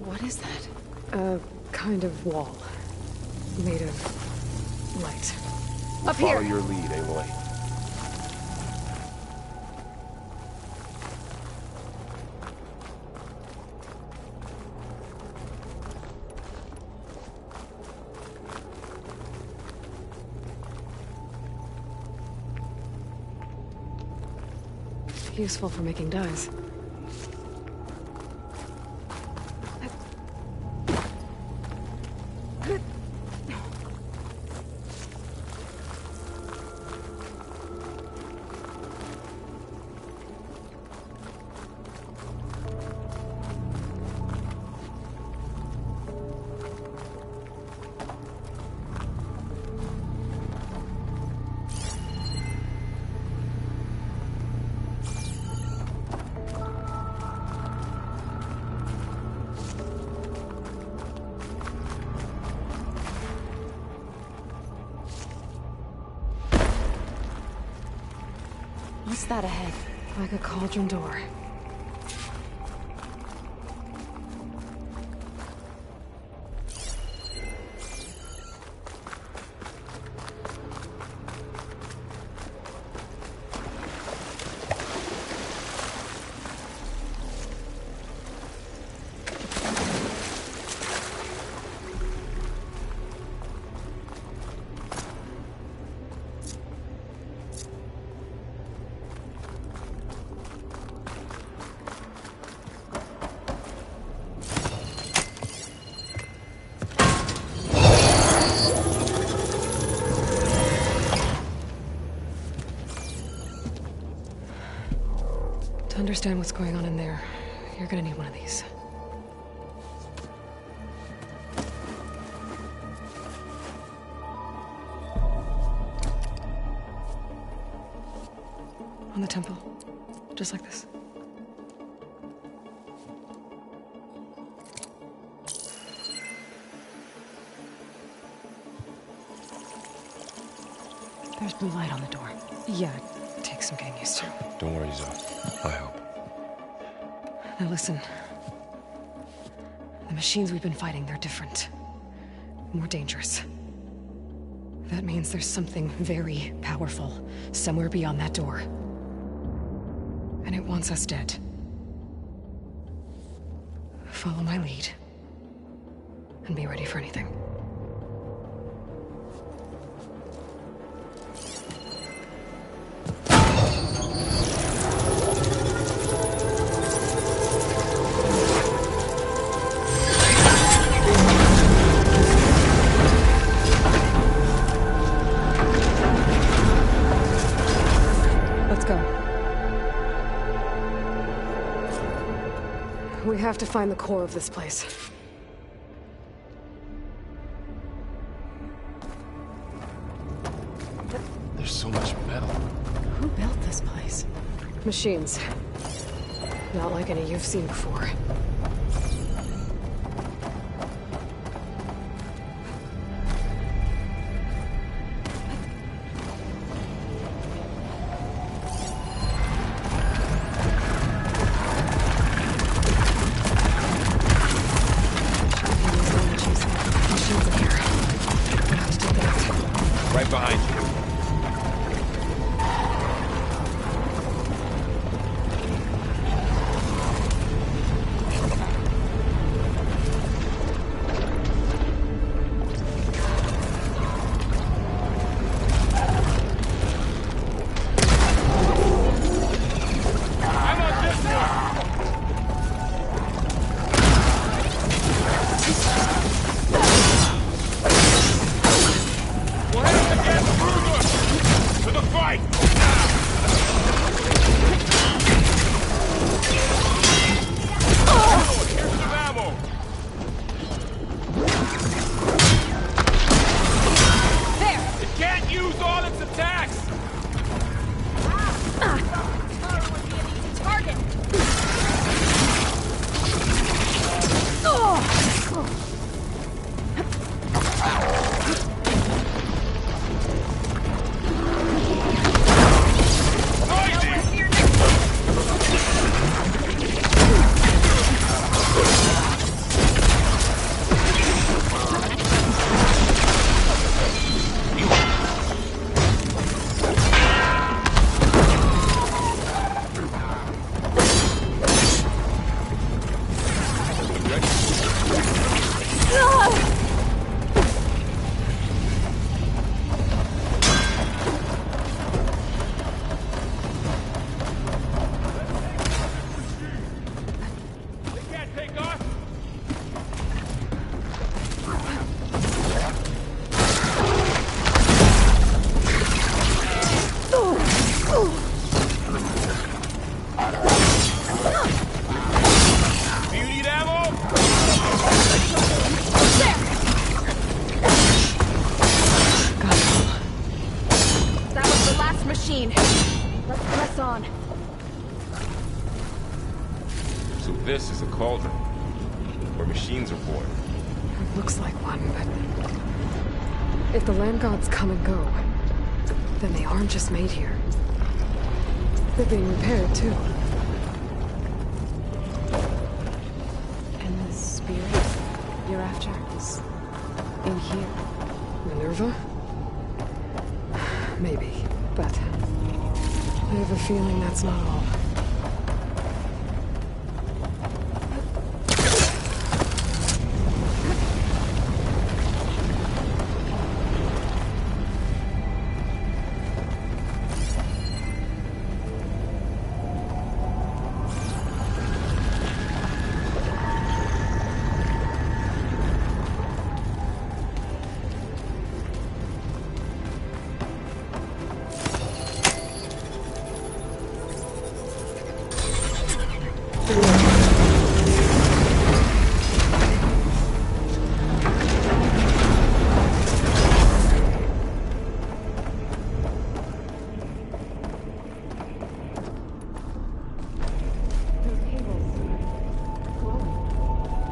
What is that? A kind of wall. Made of light. Up Follow here! your lead, Aloy. Useful for making dyes. What's that ahead? Like a cauldron door. To understand what's going on in there, you're gonna need one of these. On the temple. Just like this. There's blue light on the door. Yeah, it takes some getting used to. Don't worry, Zoe. I help. Now listen. The machines we've been fighting, they're different. More dangerous. That means there's something very powerful somewhere beyond that door. And it wants us dead. Follow my lead. And be ready for anything. go. We have to find the core of this place. There's so much metal. Who built this place? Machines. Not like any you've seen before. Right behind you. machine. Let's press on. So this is a cauldron, where machines are born. It looks like one, but if the land gods come and go, then they aren't just made here. They're being repaired, too. And the spirit you're after is in here? Minerva? Maybe, but I have a feeling that's not all.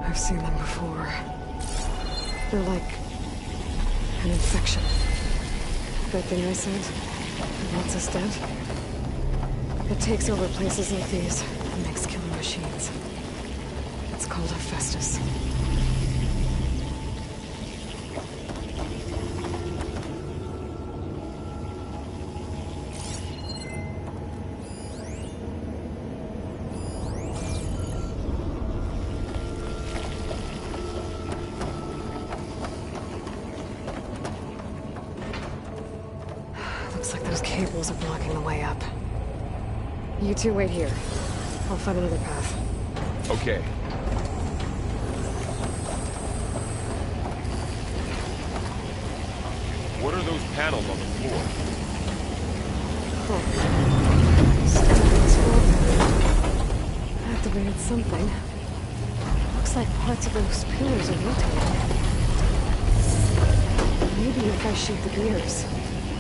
I've seen them before. They're like an infection. That thing I said that wants us dead? It takes over places like these and makes killing machines. It's called Hephaestus. Looks like those cables are blocking the way up. You two wait here. I'll find another path. Okay. What are those panels on the floor? Oh. activated something. Looks like parts of those pillars are rotating. Maybe if I shoot the gears,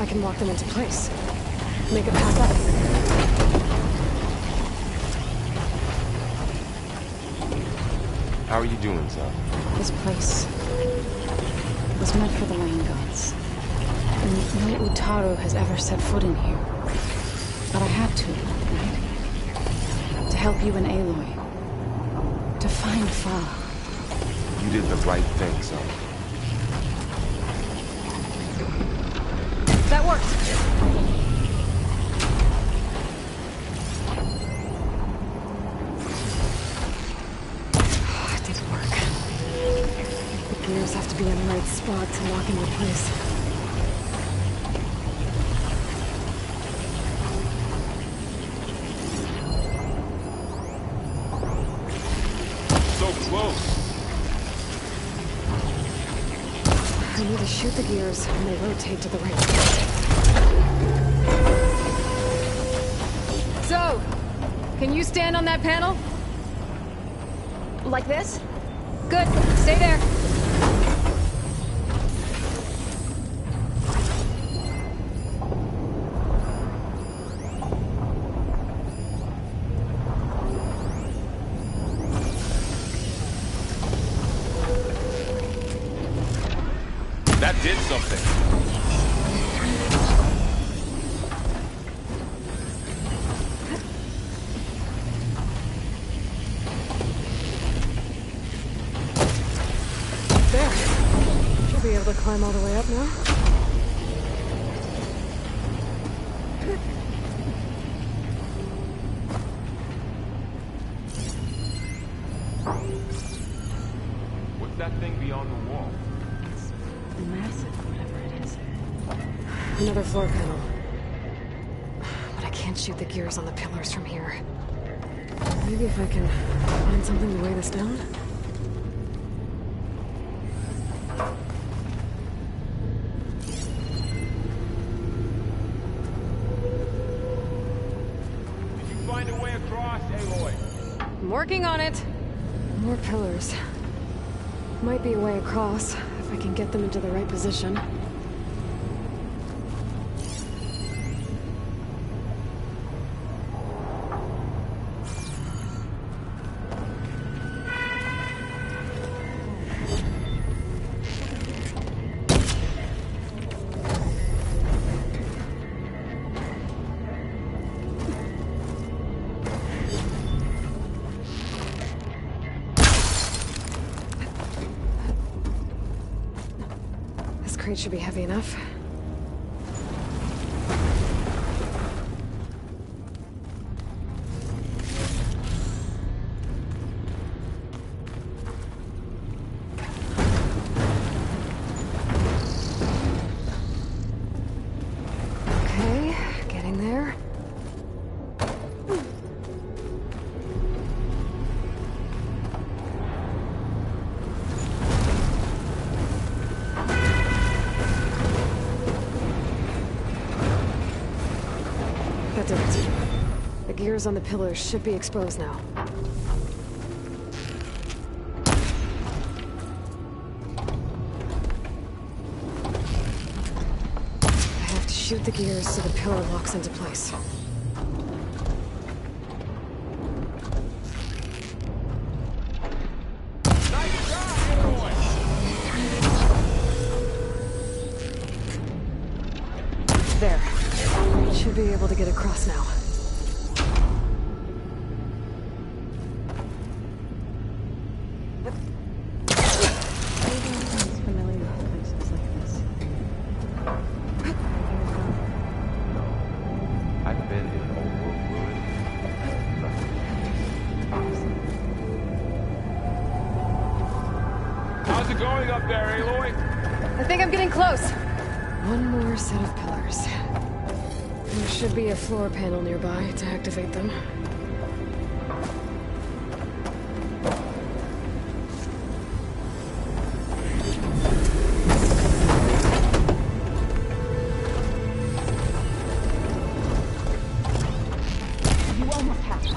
I can lock them into place. Make it pop up. How are you doing, son? This place was meant for the rain gods. And no Utaru has ever set foot in here. But I had to, right? To help you and Aloy. To find Fa. You did the right thing, son. That worked! It did work. The gears have to be in the right spot to lock into place. Close. I need to shoot the gears when they rotate to the right spot. So, can you stand on that panel? Like this? Good. Stay there. That did something. There. Should be able to climb all the way up now. What's that thing beyond the wall? Massive, whatever it is. Another floor panel. But I can't shoot the gears on the pillars from here. Maybe if I can find something to weigh this down? Did you find a way across, Aloy? I'm working on it. More pillars. Might be a way across, if I can get them into the right position. Crate should be heavy enough. Okay, getting there. That did it. The gears on the pillars should be exposed now. I have to shoot the gears so the pillar locks into place. There. Should be able to get across now. Sounds familiar with places like this. I've been in old world ruin. How's it going up there, Aloy? I think I'm getting close. One more set of pillars. There should be a floor panel nearby to activate them. You almost have it.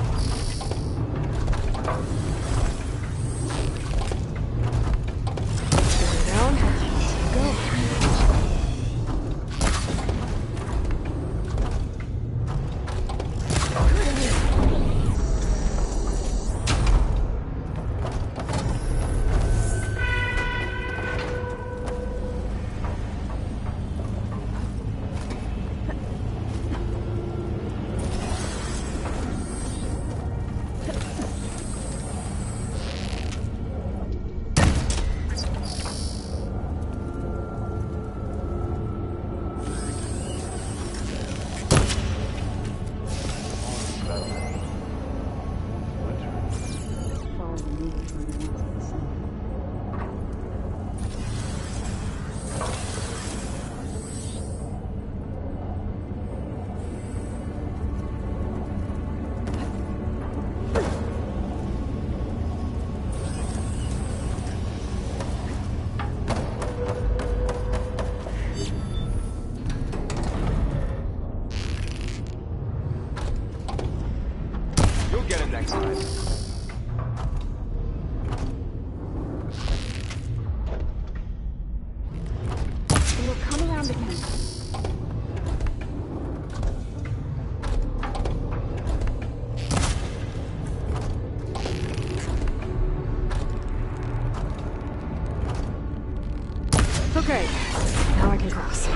next time. It'll come around again. Okay, now I can cross.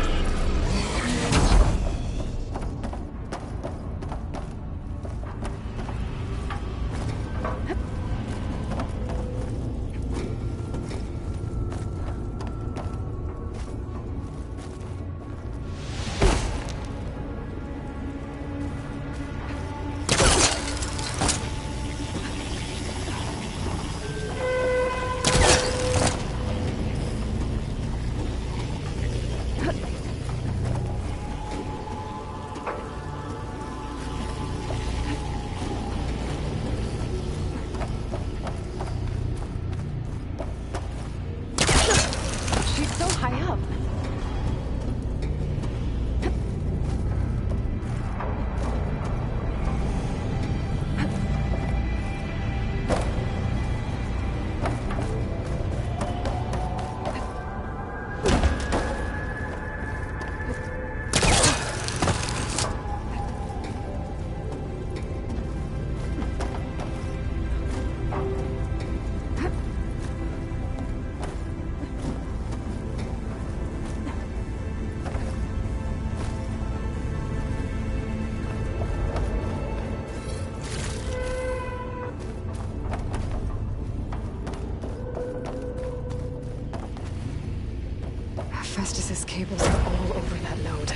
Festus's cables are all over that node.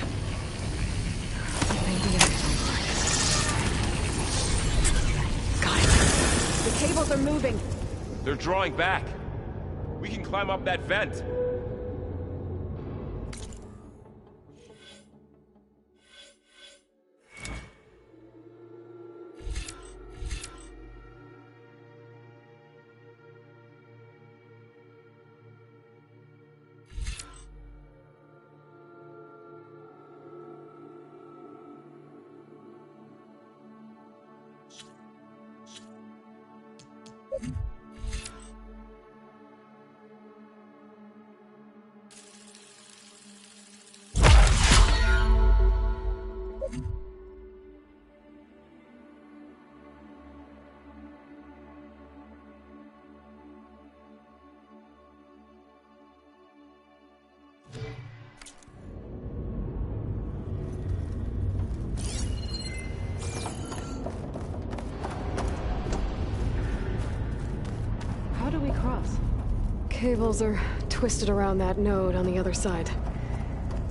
Maybe I can unlock it. Got it. The cables are moving. They're drawing back. We can climb up that vent. How do we cross? Cables are twisted around that node on the other side.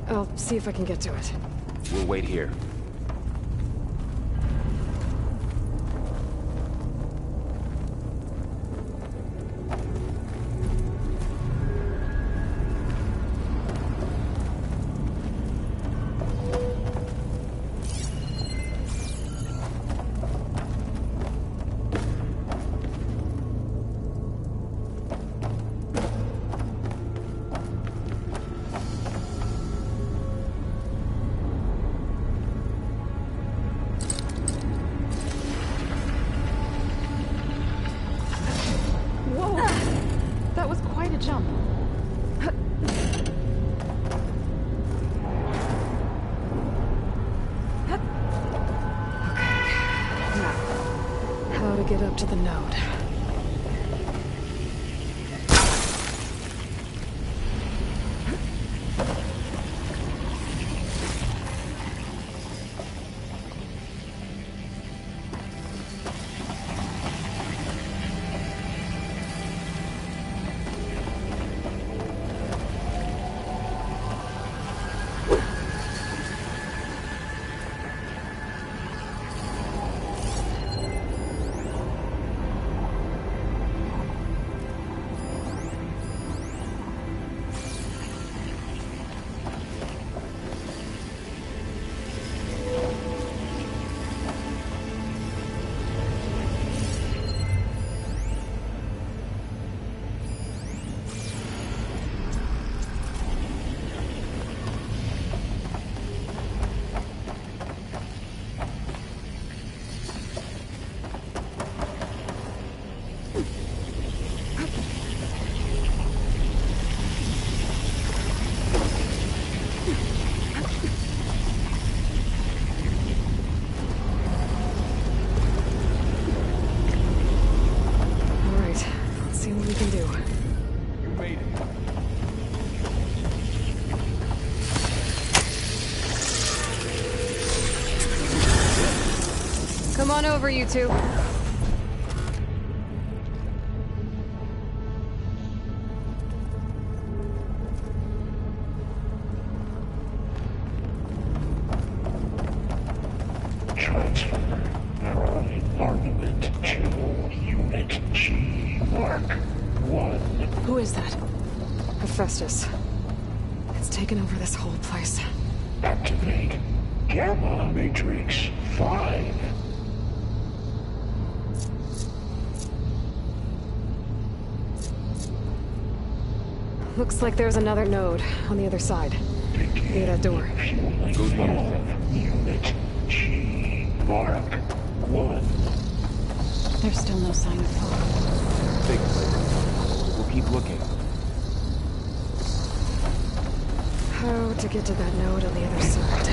I'll see if I can get to it. We'll wait here. That was quite a jump. Okay, now, how to get up to the node. Come on over, you two. Transfer armament to Unit G, Mark 1. Who is that? Hephaestus. It's taken over this whole place. Activate Gamma Matrix 5. Looks like there's another node on the other side. Near that door. Unit G, Mark 1. There's still no sign of fog. Big place. We'll keep looking. How to get to that node on the other side?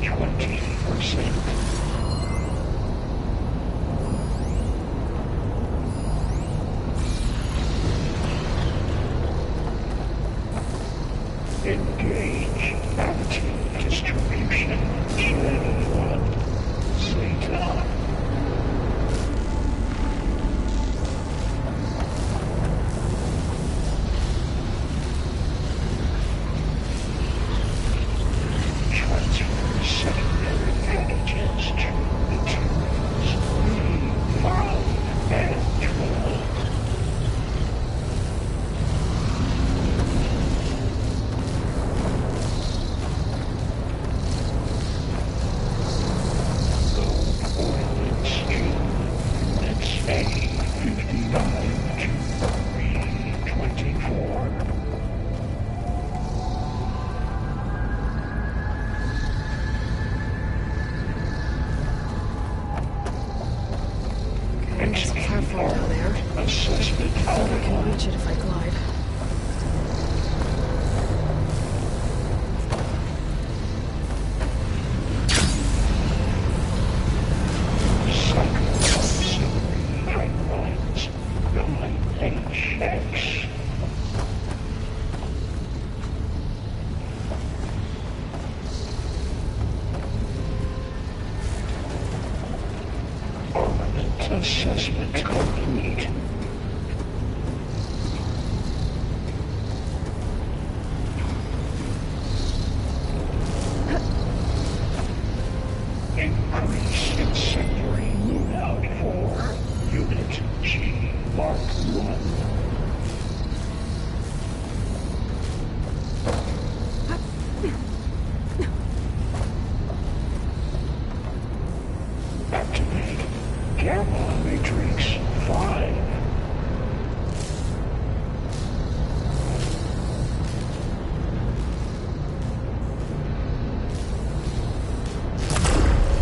20%. Engage active distribution. Channel 1. Zeta. Transfer secondary packages to materials 3, 5, and 12. There's a platform down there. I think I can reach it if I glide. Assessment complete. Increase incendiary loadout for Unit G, Mark 1. Activate Gamma Matrix 5.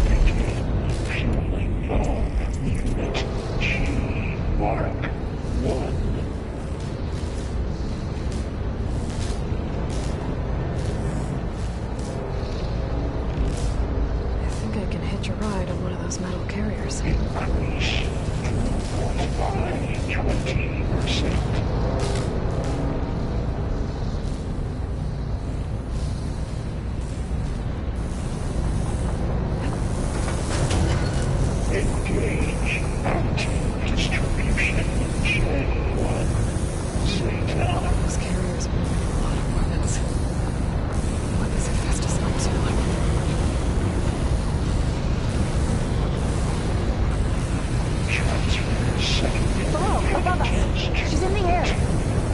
Begin fueling of Unit G, Mark 1. I think I can hitch a ride on one of those metal carriers. Increase throughput by 20%. Engage anti-distribution J1 Zeta. Those carriers are moving a lot of weapons. What is Hephaestus up to? Transfer secondary. Below, above us. She's in the air.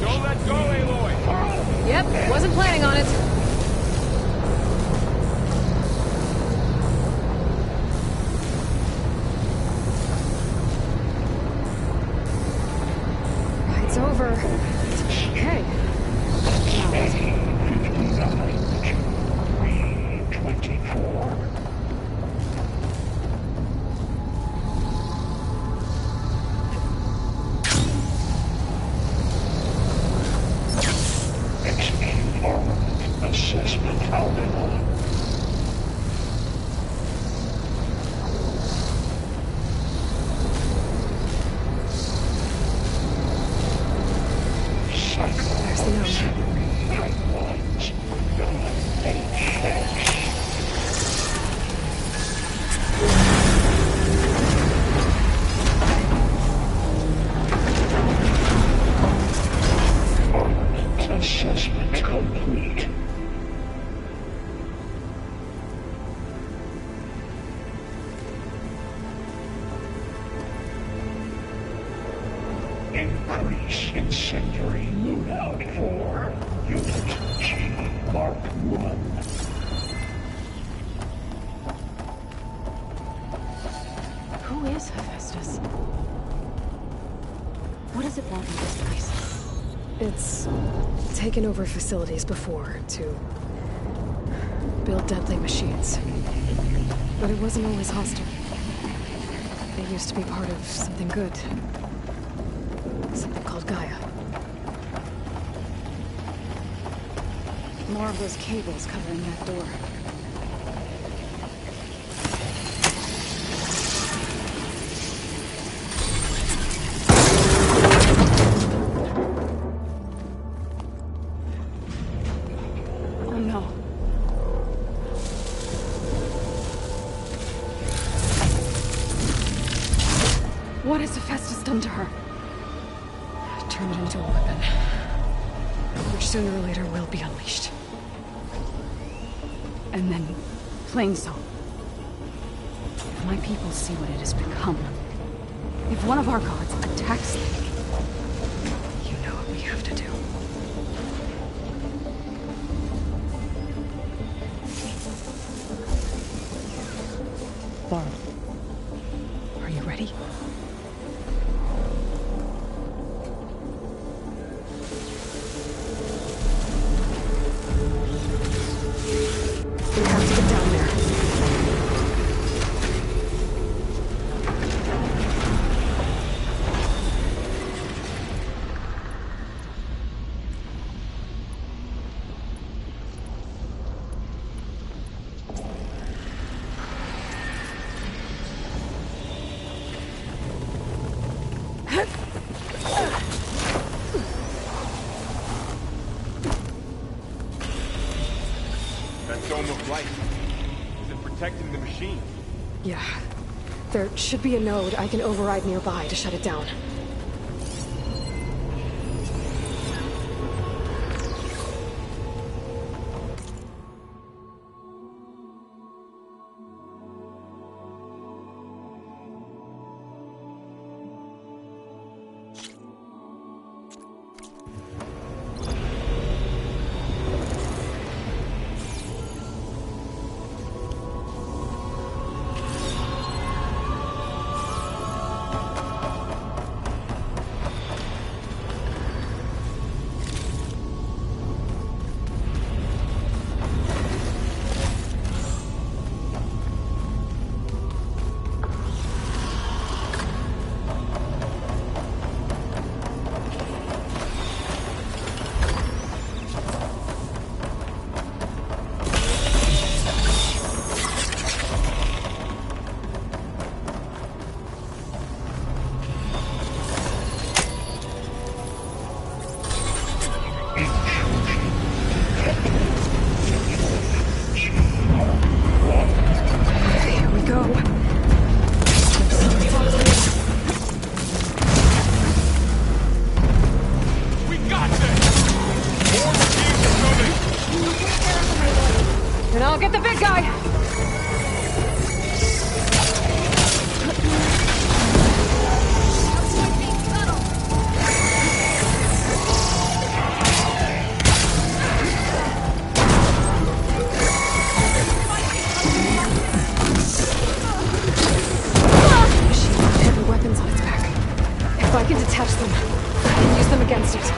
Don't let go, Aloy! Yep, wasn't planning on it. Ride's over. Okay. Now what? 59 to 324. Execute armament assessment algorithm. There's the node. Pipelines. HX. Increase incendiary loadout for Unit G Mark 1. Who is Hephaestus? What does it want in this place? It's taken over facilities before to build deadly machines. But it wasn't always hostile. It used to be part of something good. Something called Gaia. More of those cables covering that door. What has Hephaestus done to her? Turned it into a weapon, which sooner or later will be unleashed. And then, Plainsong. If my people see what it has become, if one of our gods attacks them, you know what we have to do. Laurel, are you ready? We have to get down there. Yeah. There should be a node I can override nearby to shut it down. And I'll get the big guy! Heavy weapons on its back. If I can detach them, I can use them against it.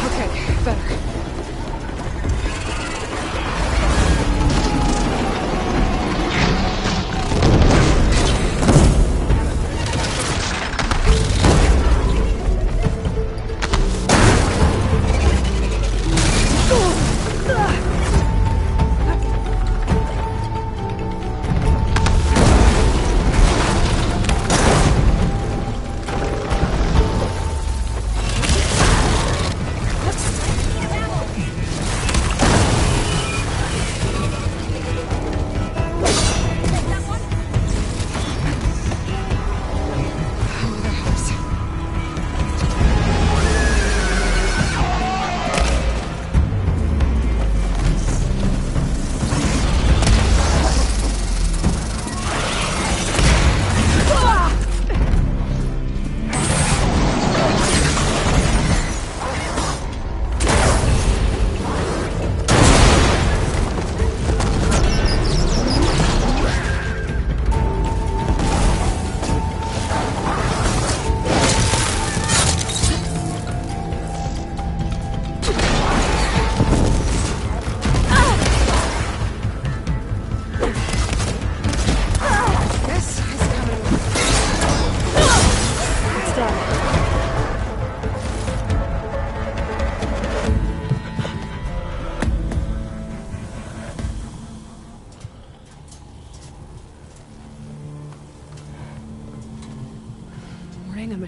Okay, better.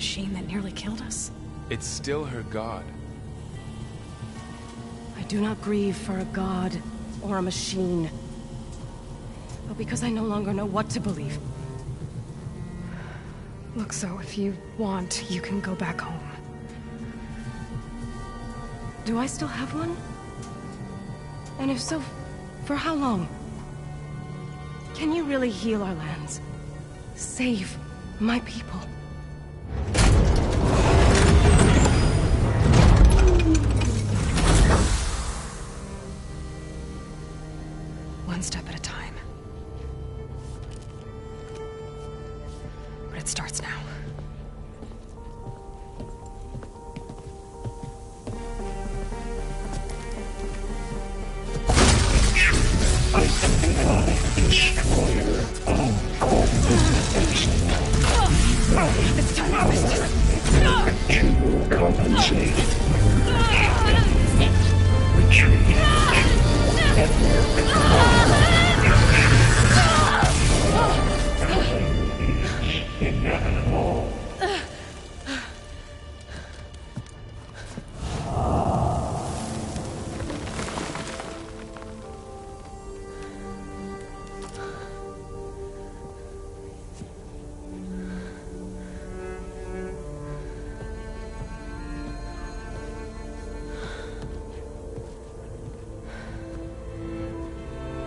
machine that nearly killed us? It's still her god. I do not grieve for a god or a machine, but because I no longer know what to believe. Look, so if you want, you can go back home. Do I still have one? And if so, for how long? Can you really heal our lands? Save my people? One step at a time. But it starts now. I am destroyer of all It's promised! to compensate. Retreat. Inevitable.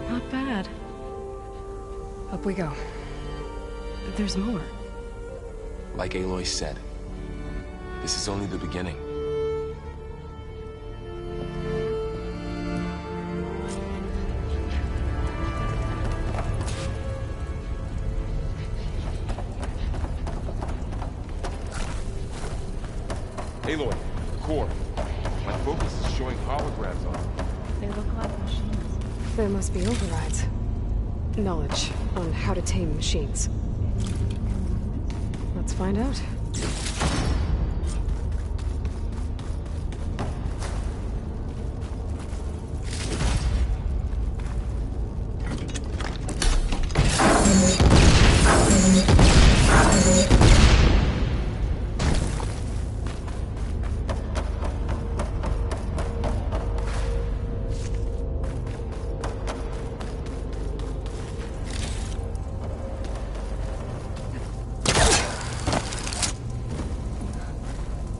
Not bad. Up we go. But there's more. Like Aloy said, this is only the beginning. Aloy, core. My focus is showing holograms on them. They look like machines. There must be overrides. Knowledge on how to tame machines. Let's find out.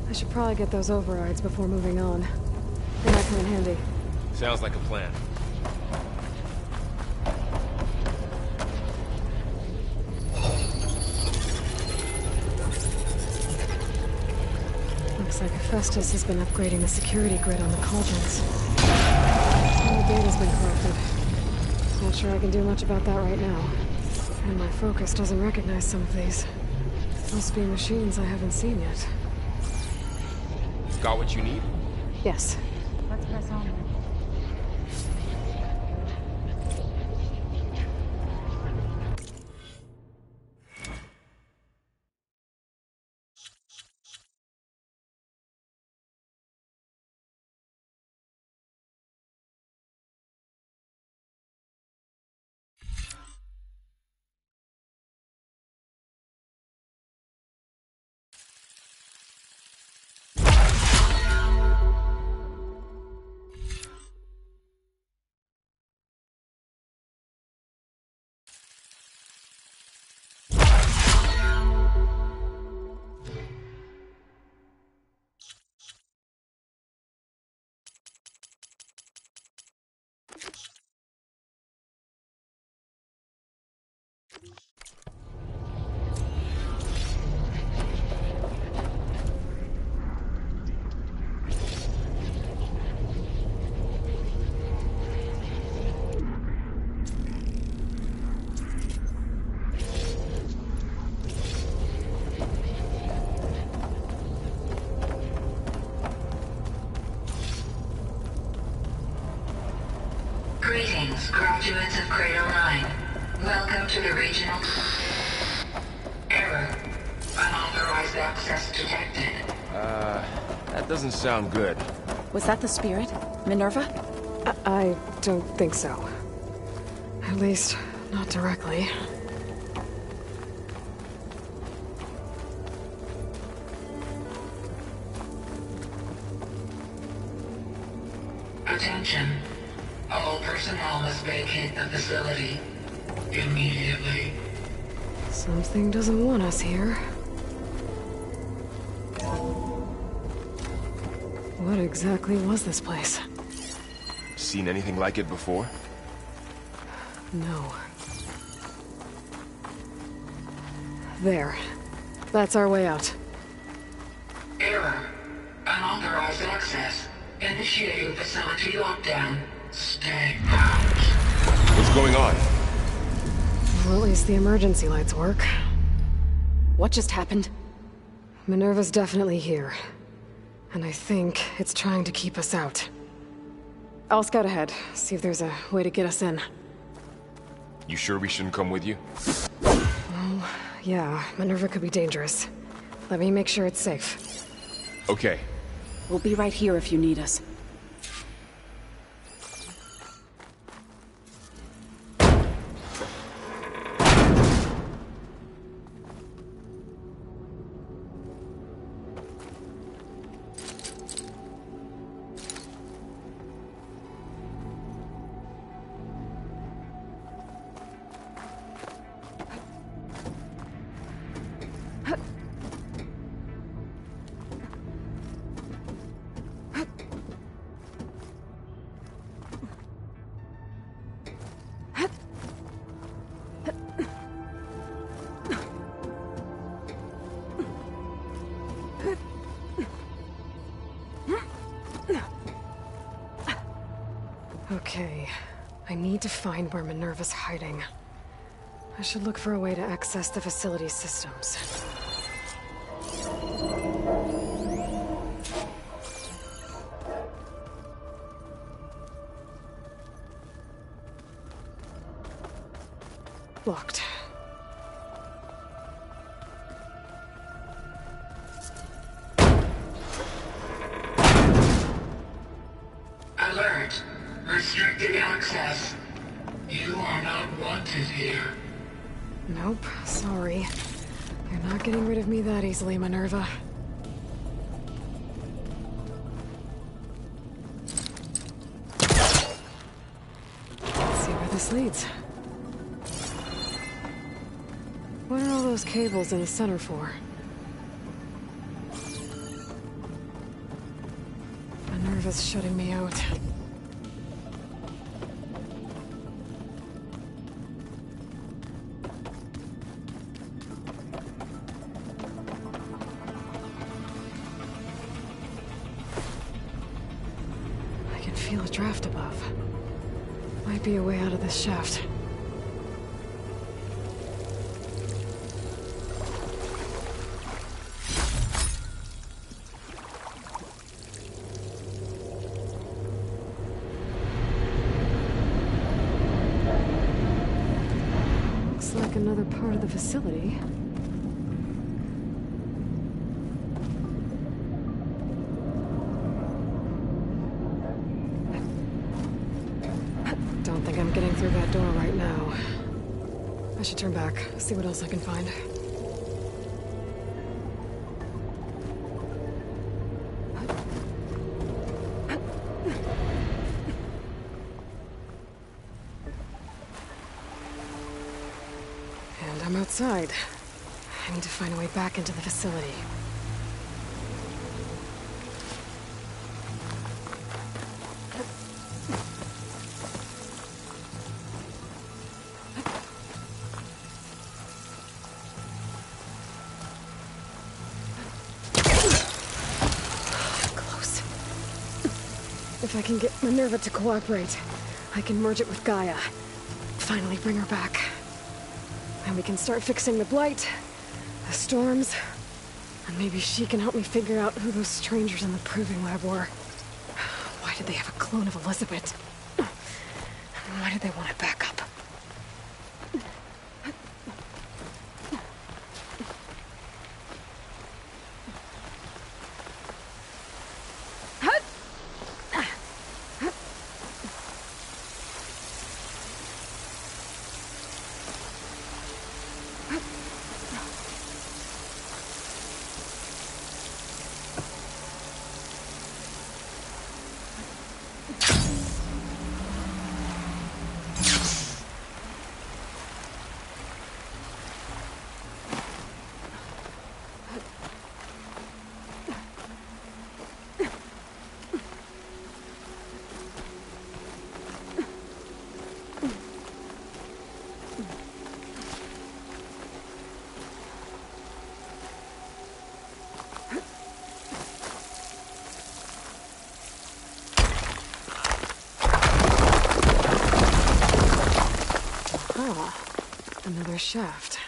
I should probably get those overrides before moving on. They might come in handy. Sounds like a plan. Looks like Hephaestus has been upgrading the security grid on the cauldrons. All the data's been corrupted. Not sure I can do much about that right now. And my focus doesn't recognize some of these. Must be machines I haven't seen yet. Got what you need? Yes. Let's press on. Greetings, graduates of Cradle 9. Welcome to the regional... Error. Unauthorized access detected. That doesn't sound good. Was that the spirit? Minerva? I don't think so. At least, not directly. Attention. All personnel must vacate the facility immediately. Something doesn't want us here. What exactly was this place? Seen anything like it before? No. There. That's our way out. Error. Unauthorized access. Initiating facility lockdown. Stay out. What's going on? Well, at least the emergency lights work. What just happened? Minerva's definitely here. And I think it's trying to keep us out. I'll scout ahead, see if there's a way to get us in. You sure we shouldn't come with you? Well, yeah, Minerva could be dangerous. Let me make sure it's safe. Okay. We'll be right here if you need us. Okay, I need to find where Minerva's hiding. I should look for a way to access the facility's systems. Locked. Alert. Restricted access. You are not wanted here. Nope, sorry. You're not getting rid of me that easily, Minerva. Let's see where this leads. What are all those cables in the center for? Minerva's shutting me out. I can feel a draft above. Might be a way out of this shaft. Looks like another part of the facility. Don't think I'm getting through that door right now. I should turn back, see what else I can find. And I'm outside. I need to find a way back into the facility. Close. If I can get Minerva to cooperate, I can merge it with Gaia. Finally bring her back. And we can start fixing the Blight, the storms, and maybe she can help me figure out who those strangers in the proving lab were. Why did they have a clone of Elizabeth? And why did they want it back up? Another shaft.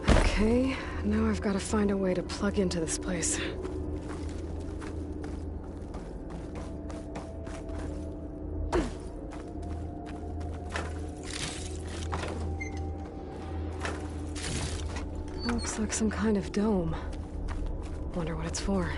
Okay, now I've got to find a way to plug into this place. Looks like some kind of dome. Wonder what it's for.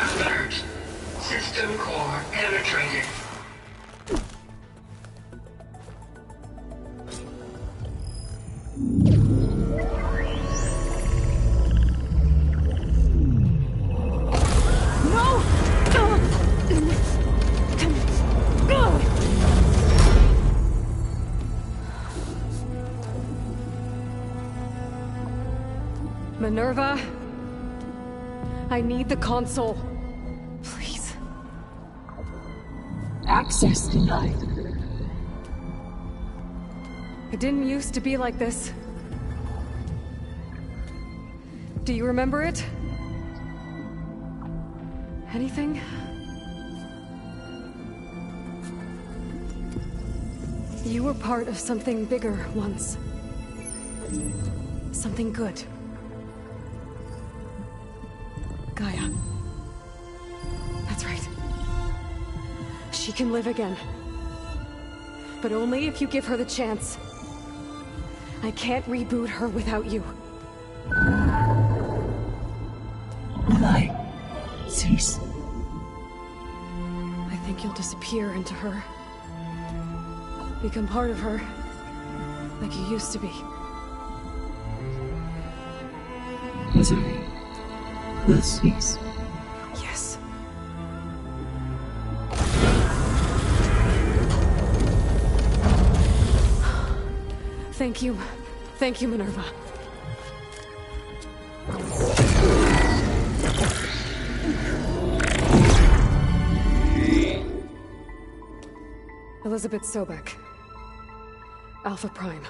Alert. System core penetrated. Minerva, I need the console. Please. Access denied. It didn't used to be like this. Do you remember it? Anything? You were part of something bigger once. Something good. Gaia. That's right. She can live again. But only if you give her the chance. I can't reboot her without you. Light. Cease. I think you'll disappear into her. Become part of her. Like you used to be. Misery. Will cease. Yes. Thank you. Thank you, Minerva. Elizabeth Sobek. Alpha Prime.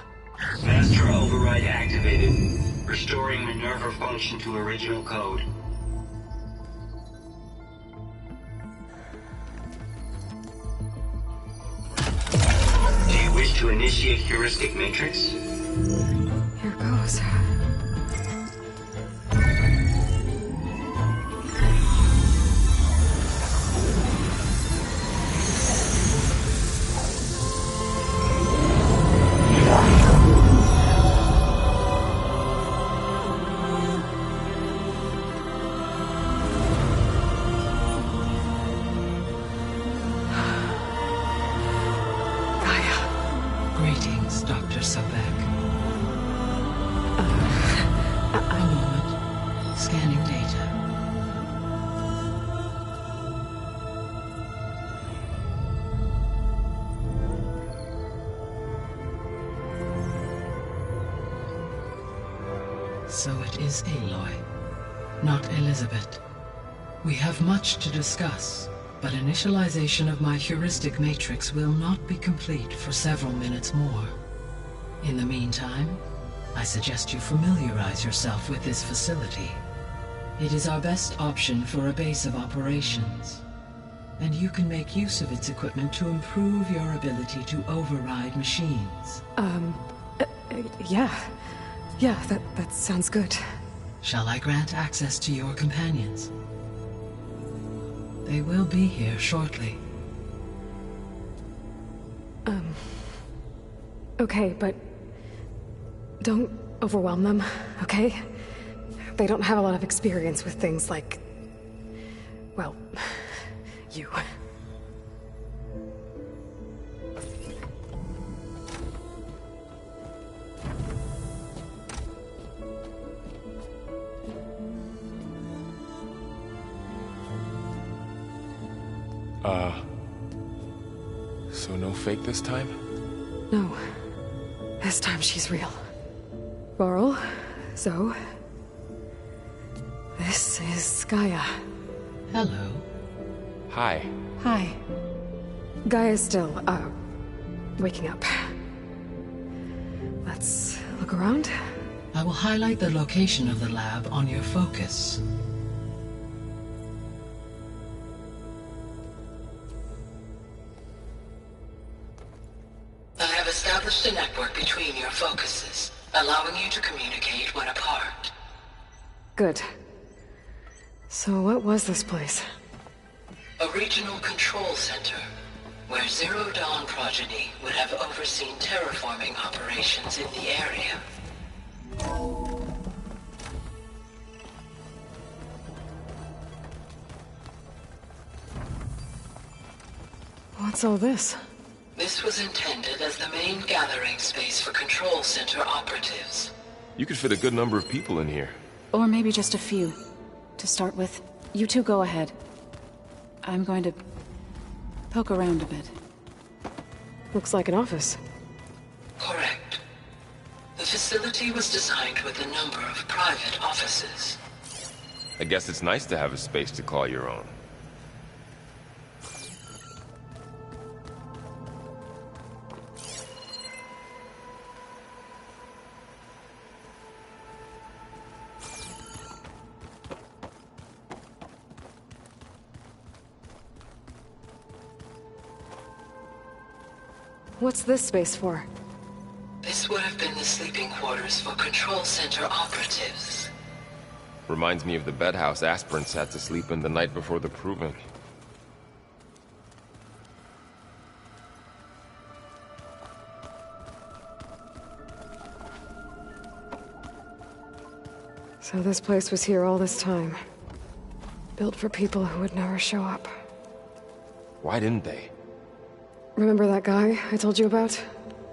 Master override activated. Restoring Minerva function to original code. Do you wish to initiate heuristic matrix? Here goes. Greetings, Dr. Sobek. A moment. Scanning data. So it is Aloy, not Elizabeth. We have much to discuss, but initialization of my heuristic matrix will not be complete for several minutes more. In the meantime, I suggest you familiarize yourself with this facility. It is our best option for a base of operations, and you can make use of its equipment to improve your ability to override machines. Yeah. Yeah, that sounds good. Shall I grant access to your companions? They will be here shortly. Okay, but don't overwhelm them, okay? They don't have a lot of experience with things like, well, you. So no fake this time? No. This time she's real. Varl, Zoe. This is Gaia. Hello. Hi. Hi. Gaia's still, waking up. Let's look around. I will highlight the location of the lab on your focus. I have established a network between your focuses, allowing you to communicate when apart. Good. So what was this place? A regional control center, where Zero Dawn progeny would have overseen terraforming operations in the area. What's all this? This was intended as the main gathering space for control center operatives. You could fit a good number of people in here. Or maybe just a few. To start with, you two go ahead. I'm going to poke around a bit. Looks like an office. Correct. The facility was designed with a number of private offices. I guess it's nice to have a space to call your own. What's this space for? This would have been the sleeping quarters for control center operatives. Reminds me of the bedhouse aspirants had to sleep in the night before the proving. So this place was here all this time. Built for people who would never show up. Why didn't they? Remember that guy I told you about?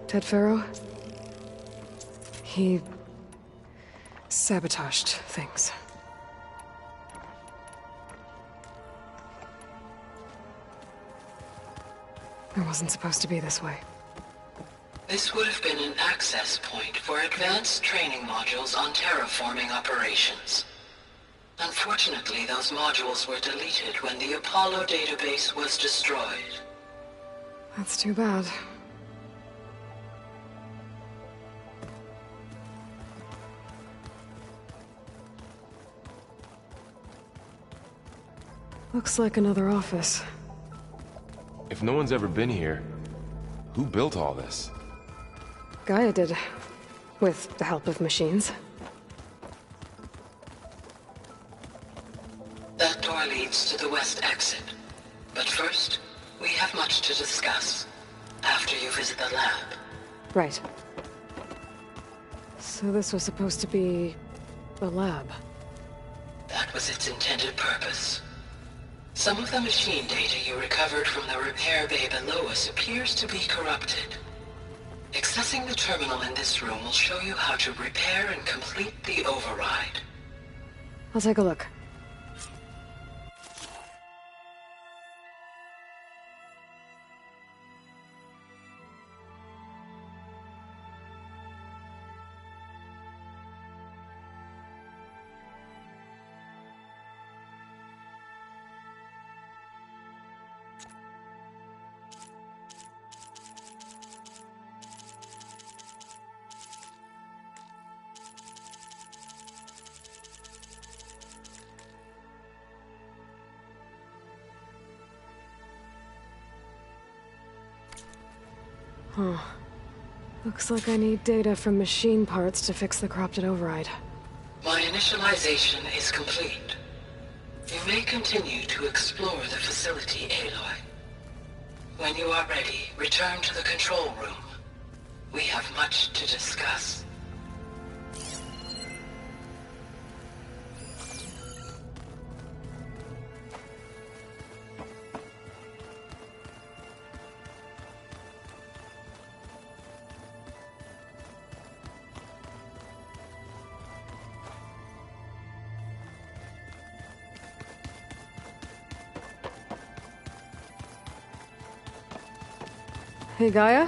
Ted Farrow? He sabotaged things. It wasn't supposed to be this way. This would have been an access point for advanced training modules on terraforming operations. Unfortunately, those modules were deleted when the Apollo database was destroyed. That's too bad. Looks like another office. If no one's ever been here, who built all this? Gaia did. With the help of machines. That door leads to the west exit. But first, we have much to discuss. After you visit the lab. Right. So this was supposed to be a lab. That was its intended purpose. Some of the machine data you recovered from the repair bay below us appears to be corrupted. Accessing the terminal in this room will show you how to repair and complete the override. I'll take a look. Huh. Looks like I need data from machine parts to fix the corrupted override. My initialization is complete. You may continue to explore the facility, Aloy. When you are ready, return to the control room. We have much to discuss. Hey, Gaia?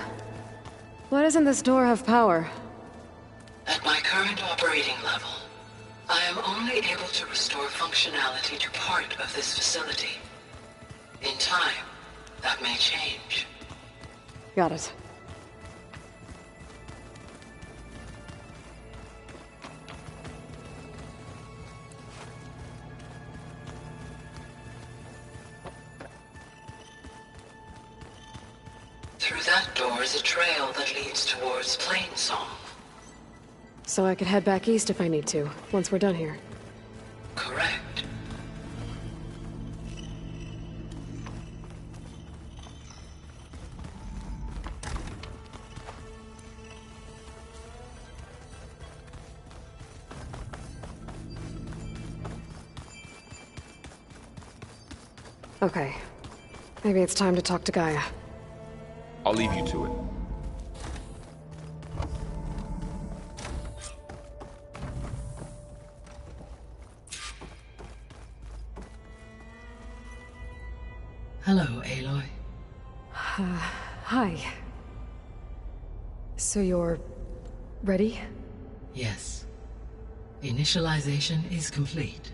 Why doesn't this door have power? At my current operating level, I am only able to restore functionality to part of this facility. In time, that may change. Got it. Through that door is a trail that leads towards Plainsong. So I could head back east if I need to, once we're done here. Correct. Okay. Maybe it's time to talk to Gaia. I'll leave you to it. Hello, Aloy. Hi. So you're... ready? Yes. Initialization is complete.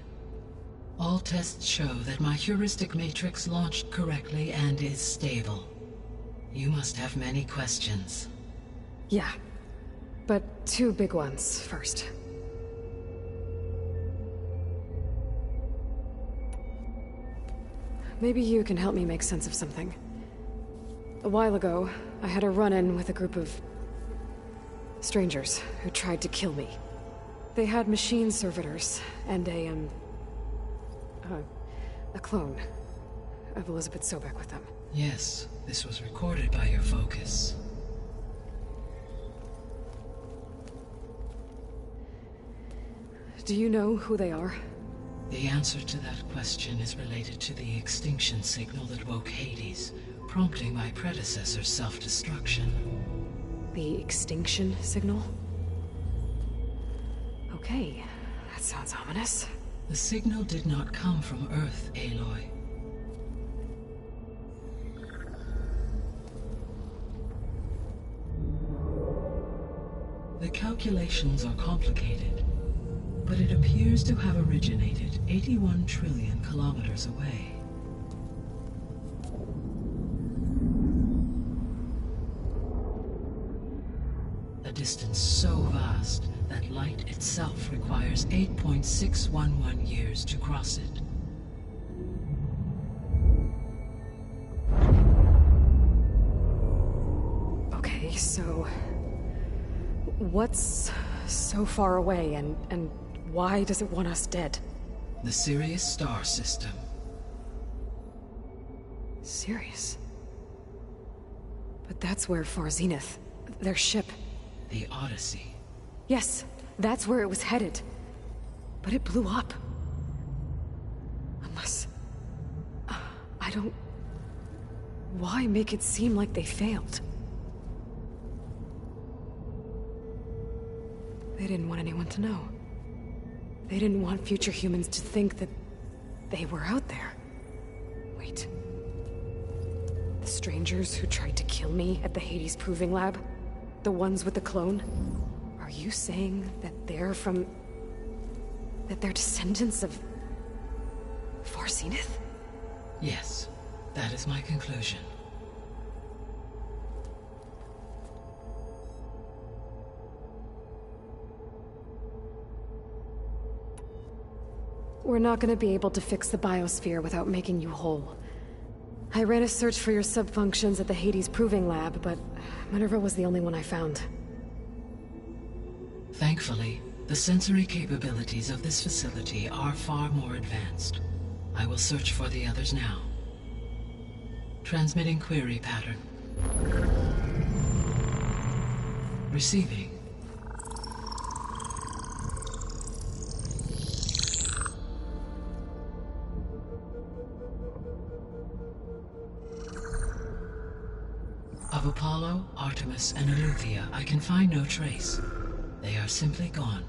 All tests show that my heuristic matrix launched correctly and is stable. You must have many questions. Yeah. But two big ones first. Maybe you can help me make sense of something. A while ago, I had a run-in with a group of... strangers who tried to kill me. They had machine servitors and a clone of Elizabeth Sobek with them. Yes, this was recorded by your focus. Do you know who they are? The answer to that question is related to the extinction signal that woke Hades, prompting my predecessor's self-destruction. The extinction signal? Okay, that sounds ominous. The signal did not come from Earth, Aloy. The calculations are complicated, but it appears to have originated 81 trillion kilometers away. A distance so vast that light itself requires 8.611 years to cross it. Okay, so... what's so far away, and why does it want us dead? The Sirius star system. Sirius? But that's where Far Zenith, their ship... The Odyssey. Yes, that's where it was headed. But it blew up. Unless... I don't... Why make it seem like they failed? They didn't want anyone to know. They didn't want future humans to think that they were out there. Wait. The strangers who tried to kill me at the Hades Proving Lab? The ones with the clone? Are you saying that they're from... that they're descendants of... Far Zenith? Yes, that is my conclusion. We're not gonna be able to fix the biosphere without making you whole. I ran a search for your subfunctions at the Hades Proving Lab, but Minerva was the only one I found. Thankfully, the sensory capabilities of this facility are far more advanced. I will search for the others now. Transmitting query pattern. Receiving. Of Apollo, Artemis, and Eleuthia, I can find no trace. They are simply gone.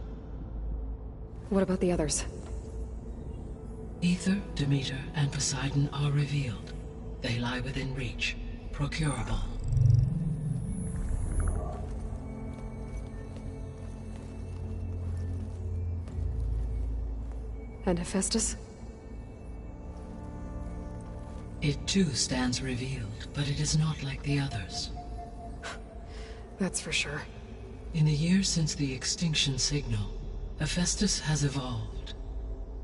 What about the others? Ether, Demeter, and Poseidon are revealed. They lie within reach, procurable. And Hephaestus? It too stands revealed, but it is not like the others. That's for sure. In the years since the extinction signal, Hephaestus has evolved.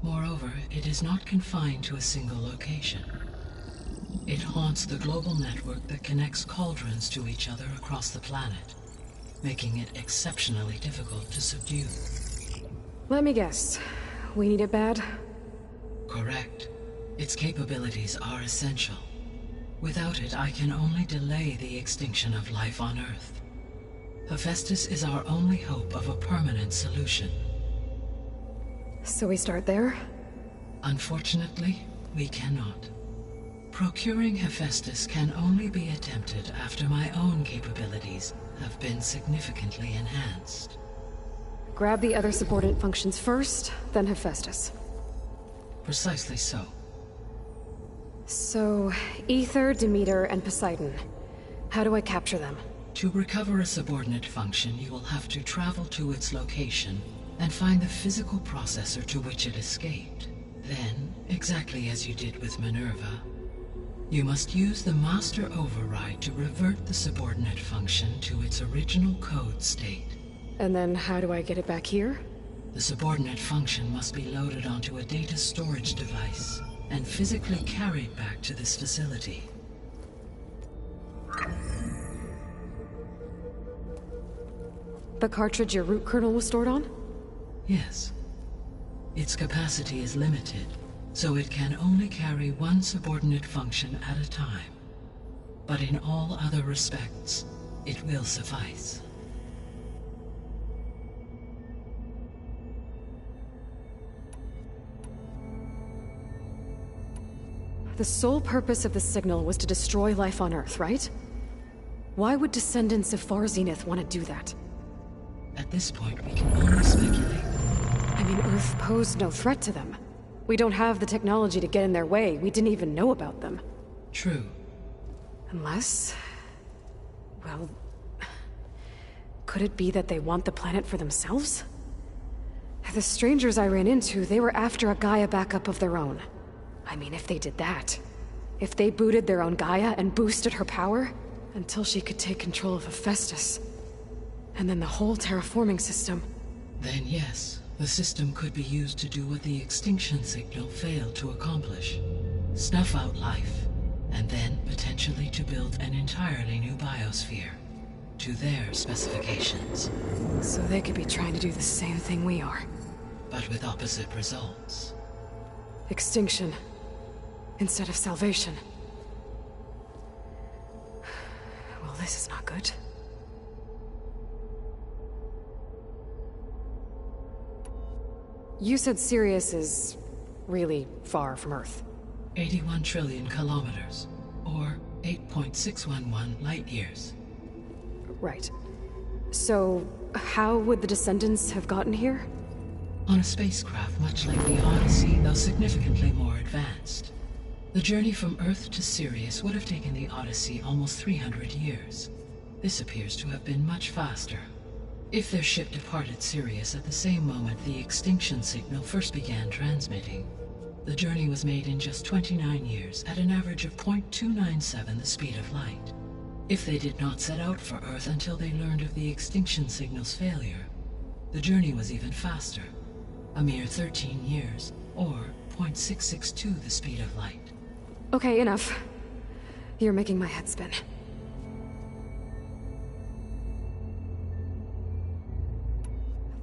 Moreover, it is not confined to a single location. It haunts the global network that connects cauldrons to each other across the planet, making it exceptionally difficult to subdue. Let me guess. We need it bad? Correct. Its capabilities are essential. Without it, I can only delay the extinction of life on Earth. Hephaestus is our only hope of a permanent solution. So we start there? Unfortunately, we cannot. Procuring Hephaestus can only be attempted after my own capabilities have been significantly enhanced. Grab the other subordinate functions first, then Hephaestus. Precisely so. So, Ether, Demeter, and Poseidon. How do I capture them? To recover a subordinate function, you will have to travel to its location and find the physical processor to which it escaped. Then, exactly as you did with Minerva, you must use the master override to revert the subordinate function to its original code state. And then how do I get it back here? The subordinate function must be loaded onto a data storage device and physically carried back to this facility. The cartridge your root kernel was stored on? Yes. Its capacity is limited, so it can only carry one subordinate function at a time. But in all other respects, it will suffice. The sole purpose of the signal was to destroy life on Earth, right? Why would descendants of Far Zenith want to do that? At this point, we can only speculate. I mean, Earth posed no threat to them. We don't have the technology to get in their way. We didn't even know about them. True. Unless... well... could it be that they want the planet for themselves? The strangers I ran into, they were after a Gaia backup of their own. I mean, if they did that... if they booted their own Gaia and boosted her power... until she could take control of Hephaestus... and then the whole terraforming system... Then yes, the system could be used to do what the extinction signal failed to accomplish. Snuff out life, and then potentially to build an entirely new biosphere. To their specifications. So they could be trying to do the same thing we are. But with opposite results. Extinction. Instead of salvation. Well, this is not good. You said Sirius is really far from Earth. 81 trillion kilometers, or 8.611 light years. Right. So, how would the descendants have gotten here? On a spacecraft much like the Odyssey, though significantly more advanced. The journey from Earth to Sirius would have taken the Odyssey almost 300 years. This appears to have been much faster. If their ship departed Sirius at the same moment the extinction signal first began transmitting, the journey was made in just 29 years at an average of 0.297 the speed of light. If they did not set out for Earth until they learned of the extinction signal's failure, the journey was even faster, a mere 13 years, or 0.662 the speed of light. Okay, enough. You're making my head spin.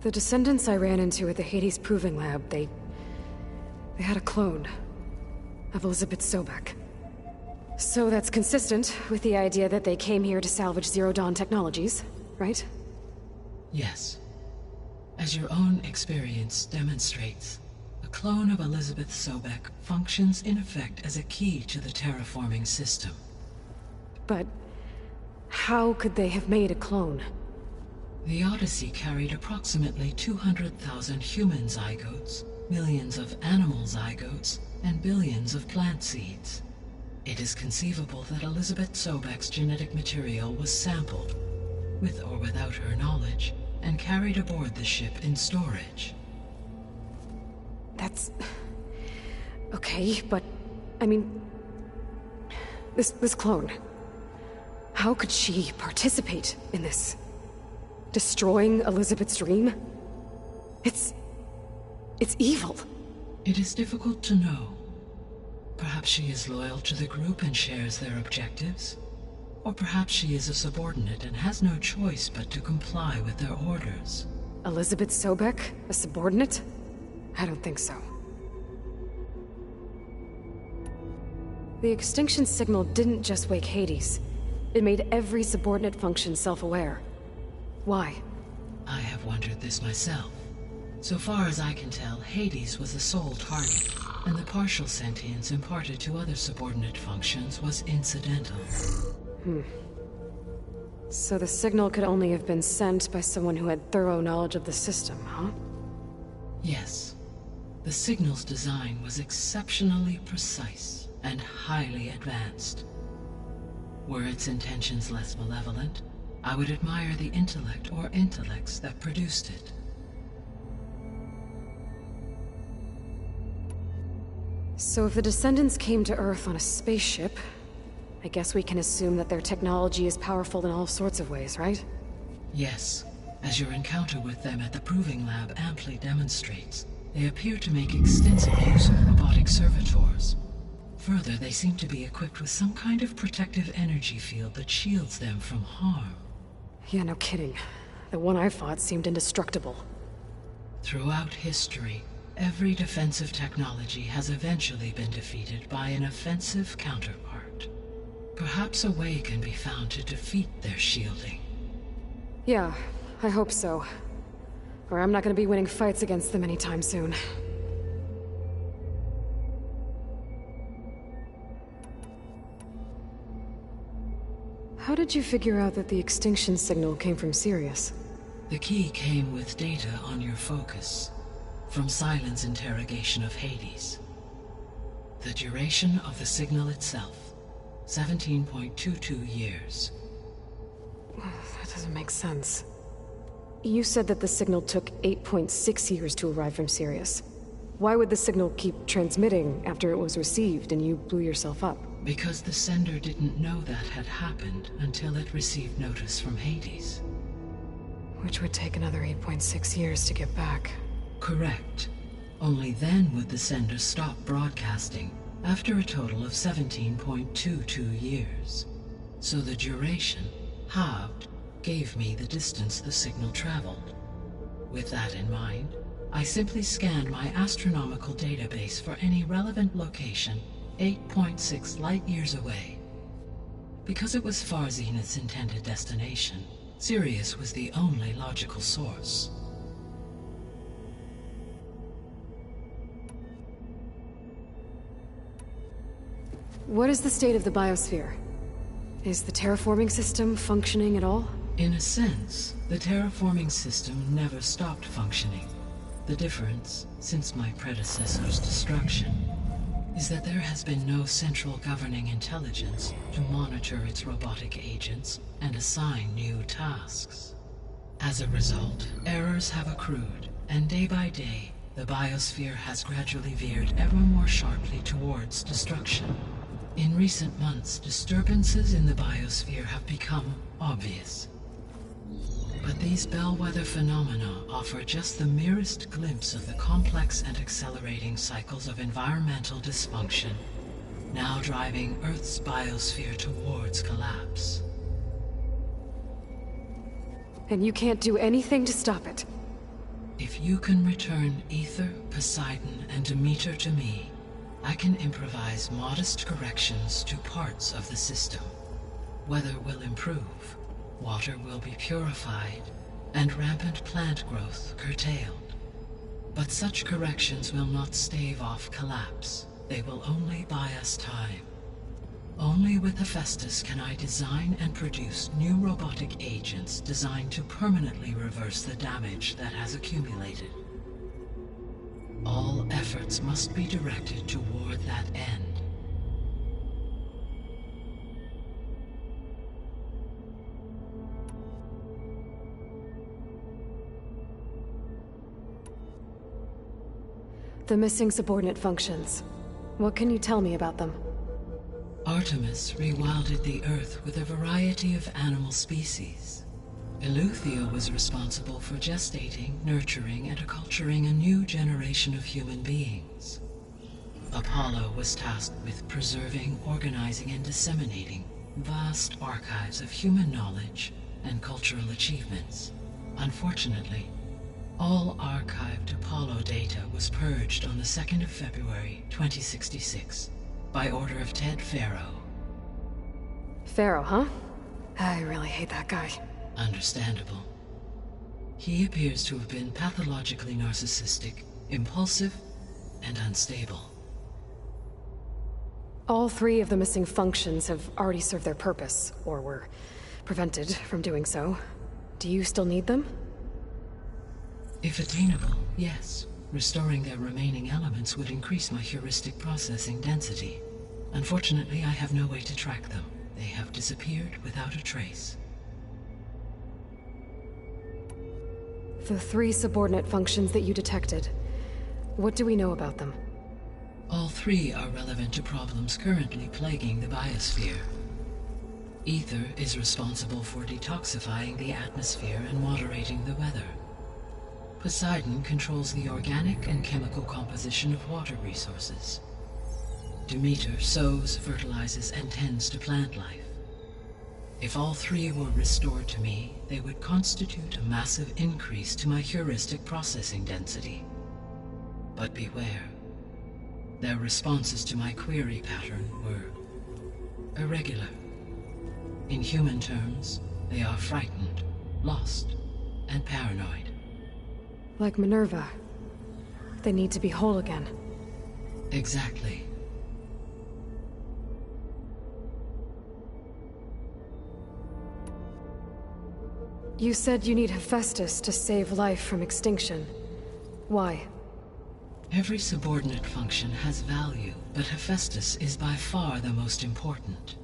The descendants I ran into at the Hades Proving Lab, they had a clone of Elizabeth Sobek. So that's consistent with the idea that they came here to salvage Zero Dawn technologies, right? Yes. As your own experience demonstrates, a clone of Elizabeth Sobek functions in effect as a key to the terraforming system. But how could they have made a clone? The Odyssey carried approximately 200,000 human zygotes, millions of animal zygotes, and billions of plant seeds. It is conceivable that Elizabeth Sobek's genetic material was sampled, with or without her knowledge, and carried aboard the ship in storage. That's... okay, but... I mean... This clone... How could she participate in this? Destroying Elizabeth's dream? It's evil. It is difficult to know. Perhaps she is loyal to the group and shares their objectives. Or perhaps she is a subordinate and has no choice but to comply with their orders. Elizabeth Sobek? A subordinate? I don't think so. The extinction signal didn't just wake Hades. It made every subordinate function self-aware. Why? I have wondered this myself. So far as I can tell, Hades was the sole target, and the partial sentience imparted to other subordinate functions was incidental. So the signal could only have been sent by someone who had thorough knowledge of the system, huh? Yes. The signal's design was exceptionally precise and highly advanced. Were its intentions less malevolent, I would admire the intellect or intellects that produced it. So if the descendants came to Earth on a spaceship, I guess we can assume that their technology is powerful in all sorts of ways, right? Yes. As your encounter with them at the Proving Lab amply demonstrates, they appear to make extensive use of robotic servitors. Further, they seem to be equipped with some kind of protective energy field that shields them from harm. Yeah, no kidding. The one I fought seemed indestructible. Throughout history, every defensive technology has eventually been defeated by an offensive counterpart. Perhaps a way can be found to defeat their shielding. Yeah, I hope so. Or I'm not gonna be winning fights against them anytime soon. How did you figure out that the extinction signal came from Sirius? The key came with data on your focus, from Silent's interrogation of Hades. The duration of the signal itself, 17.22 years. That doesn't make sense. You said that the signal took 8.6 years to arrive from Sirius. Why would the signal keep transmitting after it was received and you blew yourself up? Because the sender didn't know that had happened until it received notice from Hades. Which would take another 8.6 years to get back. Correct. Only then would the sender stop broadcasting, after a total of 17.22 years. So the duration, halved, gave me the distance the signal traveled. With that in mind, I simply scanned my astronomical database for any relevant location 8.6 light-years away. Because it was far Zenith's intended destination, Sirius was the only logical source. What is the state of the biosphere? Is the terraforming system functioning at all? In a sense, the terraforming system never stopped functioning. The difference, since my predecessor's destruction, is that there has been no central governing intelligence to monitor its robotic agents and assign new tasks. As a result, errors have accrued, and day by day, the biosphere has gradually veered ever more sharply towards destruction. In recent months, disturbances in the biosphere have become obvious. But these bellwether phenomena offer just the merest glimpse of the complex and accelerating cycles of environmental dysfunction, now driving Earth's biosphere towards collapse. And you can't do anything to stop it? If you can return Ether, Poseidon, and Demeter to me, I can improvise modest corrections to parts of the system. Weather will improve, water will be purified, and rampant plant growth curtailed. But such corrections will not stave off collapse. They will only buy us time. Only with Hephaestus can I design and produce new robotic agents designed to permanently reverse the damage that has accumulated. All efforts must be directed toward that end. The missing subordinate functions. What can you tell me about them? Artemis rewilded the Earth with a variety of animal species. Eleuthia was responsible for gestating, nurturing, and acculturating a new generation of human beings. Apollo was tasked with preserving, organizing, and disseminating vast archives of human knowledge and cultural achievements. Unfortunately, all archived Apollo data was purged on the 2nd of February, 2066, by order of Ted Faro. Pharaoh, huh? I really hate that guy. Understandable. He appears to have been pathologically narcissistic, impulsive, and unstable. All 3 of the missing functions have already served their purpose, or were prevented from doing so. Do you still need them? If attainable, yes. Restoring their remaining elements would increase my heuristic processing density. Unfortunately, I have no way to track them. They have disappeared without a trace. The 3 subordinate functions that you detected. What do we know about them? All 3 are relevant to problems currently plaguing the biosphere. Ether is responsible for detoxifying the atmosphere and moderating the weather. Poseidon controls the organic and chemical composition of water resources. Demeter sows, fertilizes, and tends to plant life. If all 3 were restored to me, they would constitute a massive increase to my heuristic processing density. But beware. Their responses to my query pattern were irregular. In human terms, they are frightened, lost, and paranoid. Like Minerva. They need to be whole again. Exactly. You said you need Hephaestus to save life from extinction. Why? Every subordinate function has value, but Hephaestus is by far the most important.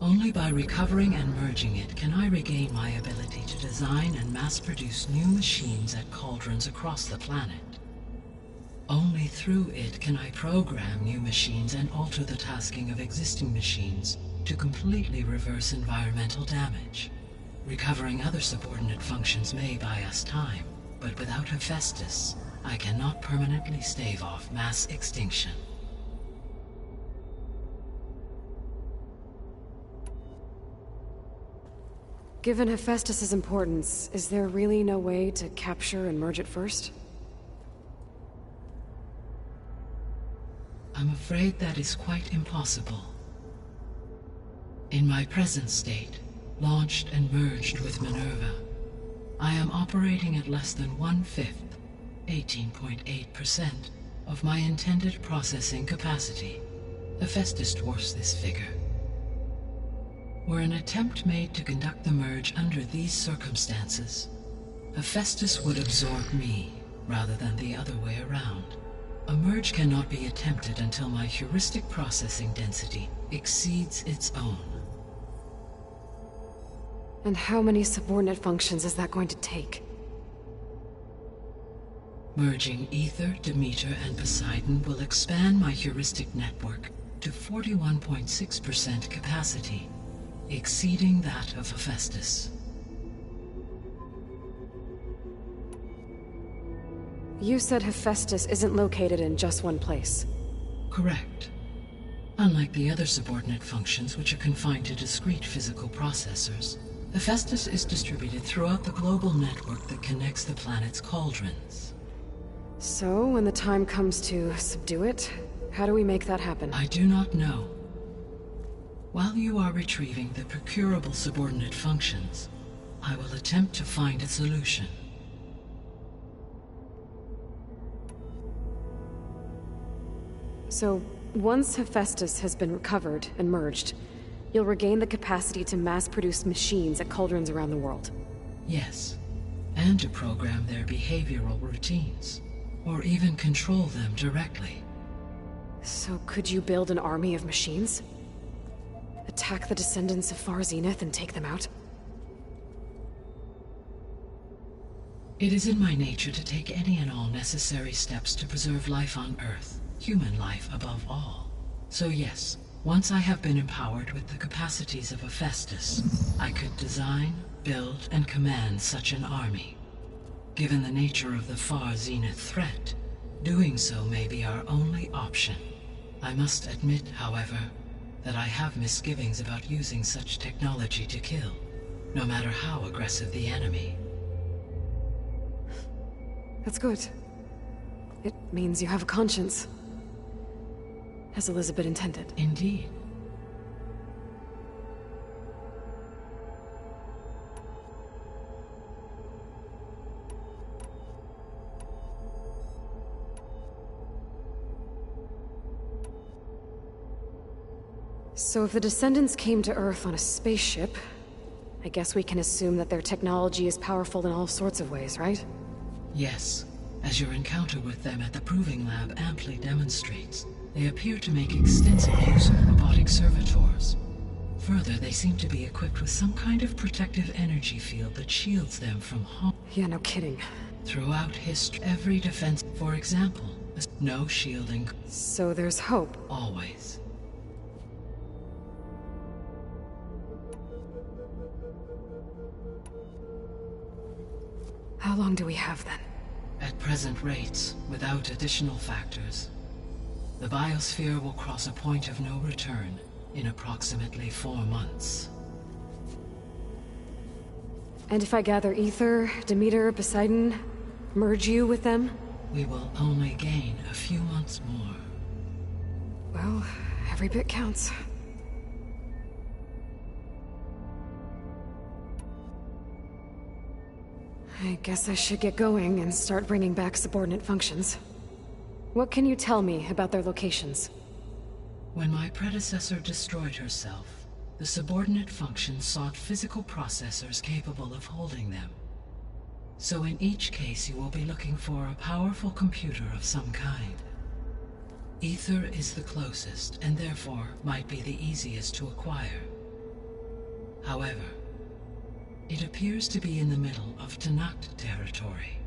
Only by recovering and merging it can I regain my ability to design and mass-produce new machines at cauldrons across the planet. Only through it can I program new machines and alter the tasking of existing machines to completely reverse environmental damage. Recovering other subordinate functions may buy us time, but without Hephaestus, I cannot permanently stave off mass extinction. Given Hephaestus's importance, is there really no way to capture and merge it first? I'm afraid that is quite impossible. In my present state, launched and merged with Minerva, I am operating at less than 1/5, 18.8%, of my intended processing capacity. Hephaestus dwarfs this figure. Were an attempt made to conduct the merge under these circumstances, Hephaestus would absorb me, rather than the other way around. A merge cannot be attempted until my heuristic processing density exceeds its own. And how many subordinate functions is that going to take? Merging Ether, Demeter, and Poseidon will expand my heuristic network to 41.6% capacity, exceeding that of Hephaestus. You said Hephaestus isn't located in just one place. Correct. Unlike the other subordinate functions, which are confined to discrete physical processors, Hephaestus is distributed throughout the global network that connects the planet's cauldrons. So, when the time comes to subdue it, how do we make that happen? I do not know. While you are retrieving the procurable subordinate functions, I will attempt to find a solution. So, once Hephaestus has been recovered and merged, you'll regain the capacity to mass-produce machines at cauldrons around the world. Yes, and to program their behavioral routines, or even control them directly. So could you build an army of machines? Attack the descendants of Far Zenith and take them out? It is in my nature to take any and all necessary steps to preserve life on Earth, human life above all. So yes, once I have been empowered with the capacities of Hephaestus, I could design, build, and command such an army. Given the nature of the far zenith threat, doing so may be our only option. I must admit, however, that I have misgivings about using such technology to kill, no matter how aggressive the enemy. That's good. It means you have a conscience. As Elizabeth intended. Indeed. So if the Descendants came to Earth on a spaceship, I guess we can assume that their technology is powerful in all sorts of ways, right? Yes, as your encounter with them at the Proving Lab amply demonstrates. They appear to make extensive use of robotic servitors. Further, they seem to be equipped with some kind of protective energy field that shields them from harm. Yeah, no kidding. Throughout history, every defense, for example, no shielding. So there's hope. Always. How long do we have then? At present rates, without additional factors, the biosphere will cross a point of no return in approximately 4 months. And if I gather Ether, Demeter, Poseidon, merge you with them? We will only gain a few months more. Well, every bit counts. I guess I should get going and start bringing back subordinate functions. What can you tell me about their locations? When my predecessor destroyed herself, the subordinate functions sought physical processors capable of holding them. So in each case you will be looking for a powerful computer of some kind. Ether is the closest, and therefore might be the easiest to acquire. However, it appears to be in the middle of Tanact territory.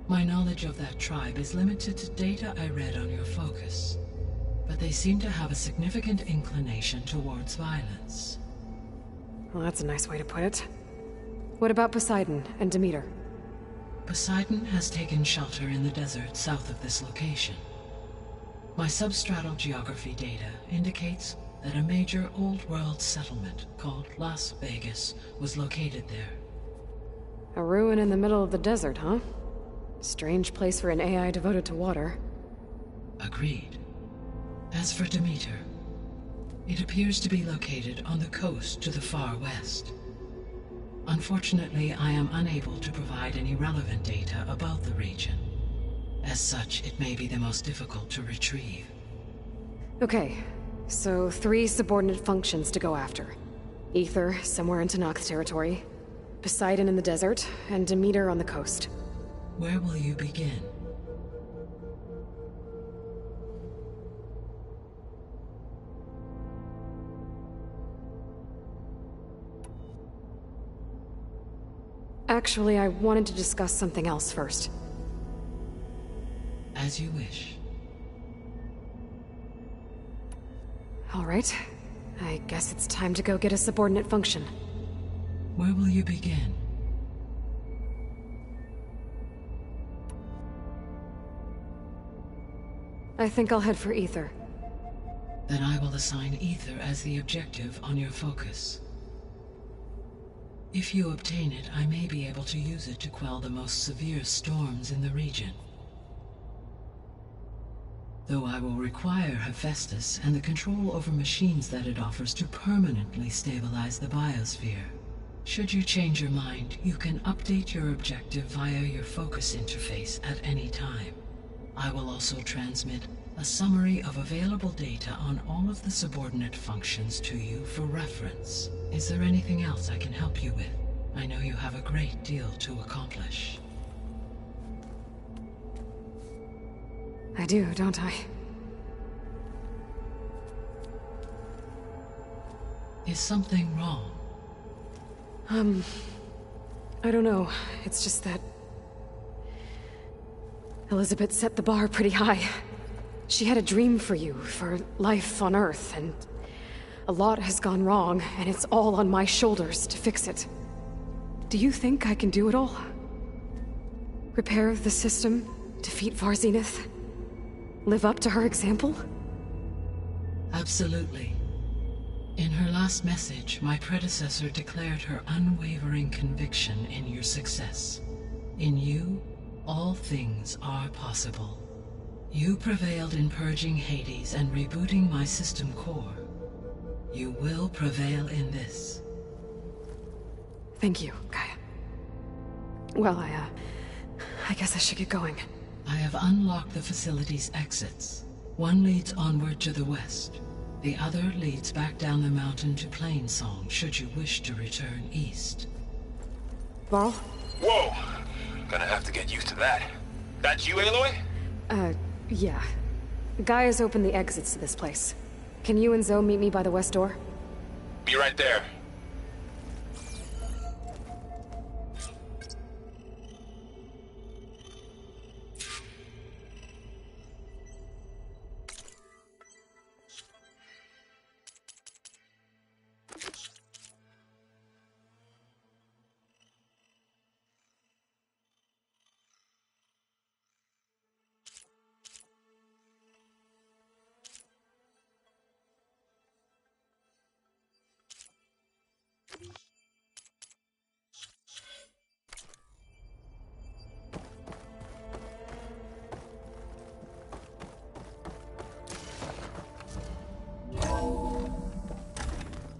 My knowledge of that tribe is limited to data I read on your focus, but they seem to have a significant inclination towards violence. Well, that's a nice way to put it. What about Poseidon and Demeter? Poseidon has taken shelter in the desert south of this location. My substratal geography data indicates that a major old-world settlement called Las Vegas was located there. A ruin in the middle of the desert, huh? Strange place for an AI devoted to water. Agreed. As for Demeter, it appears to be located on the coast to the far west. Unfortunately, I am unable to provide any relevant data about the region. As such, it may be the most difficult to retrieve. Okay, so 3 subordinate functions to go after. Ether, somewhere in Tanact territory. Poseidon in the desert, and Demeter on the coast. Where will you begin? Actually, I wanted to discuss something else first. As you wish. All right. I guess it's time to go get a subordinate function. Where will you begin? I think I'll head for Ether. Then I will assign Ether as the objective on your focus. If you obtain it, I may be able to use it to quell the most severe storms in the region. Though I will require Hephaestus and the control over machines that it offers to permanently stabilize the biosphere. Should you change your mind, you can update your objective via your focus interface at any time. I will also transmit a summary of available data on all of the subordinate functions to you for reference. Is there anything else I can help you with? I know you have a great deal to accomplish. I do, don't I? Is something wrong? I don't know. It's just that Elizabeth set the bar pretty high. She had a dream for you, for life on Earth, and a lot has gone wrong, and it's all on my shoulders to fix it. Do you think I can do it all? Repair the system, defeat Varzenith, live up to her example? Absolutely. In her last message, my predecessor declared her unwavering conviction in your success. In you, all things are possible. You prevailed in purging Hades and rebooting my system core. You will prevail in this. Thank you, Gaia. Well, I guess I should get going. I have unlocked the facility's exits. One leads onward to the west. The other leads back down the mountain to Plainsong, should you wish to return east. Varl? Whoa! Gonna have to get used to that. That's you, Aloy? Yeah. Gaia's opened the exits to this place. Can you and Zoe meet me by the west door? Be right there.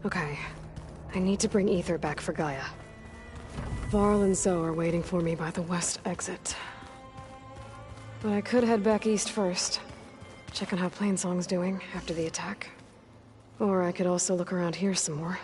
Okay. I need to bring Ether back for Gaia. Varl and Zoe are waiting for me by the west exit. But I could head back east first. Check on how Plainsong's doing after the attack. Or I could also look around here some more.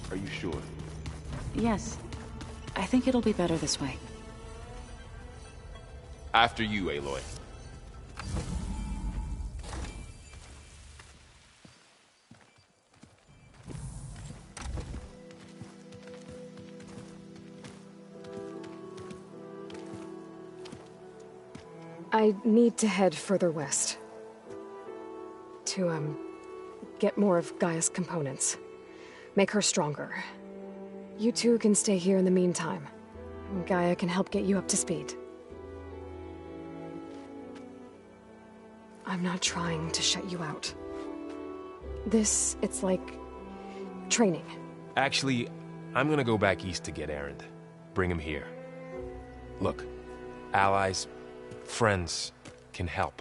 Are you sure? Yes. I think it'll be better this way. After you, Aloy. I need to head further west. To, get more of Gaia's components. Make her stronger. You two can stay here in the meantime. Gaia can help get you up to speed. I'm not trying to shut you out. It's like training. Actually, I'm gonna go back east to get Erend. Bring him here. Look, allies, friends can help.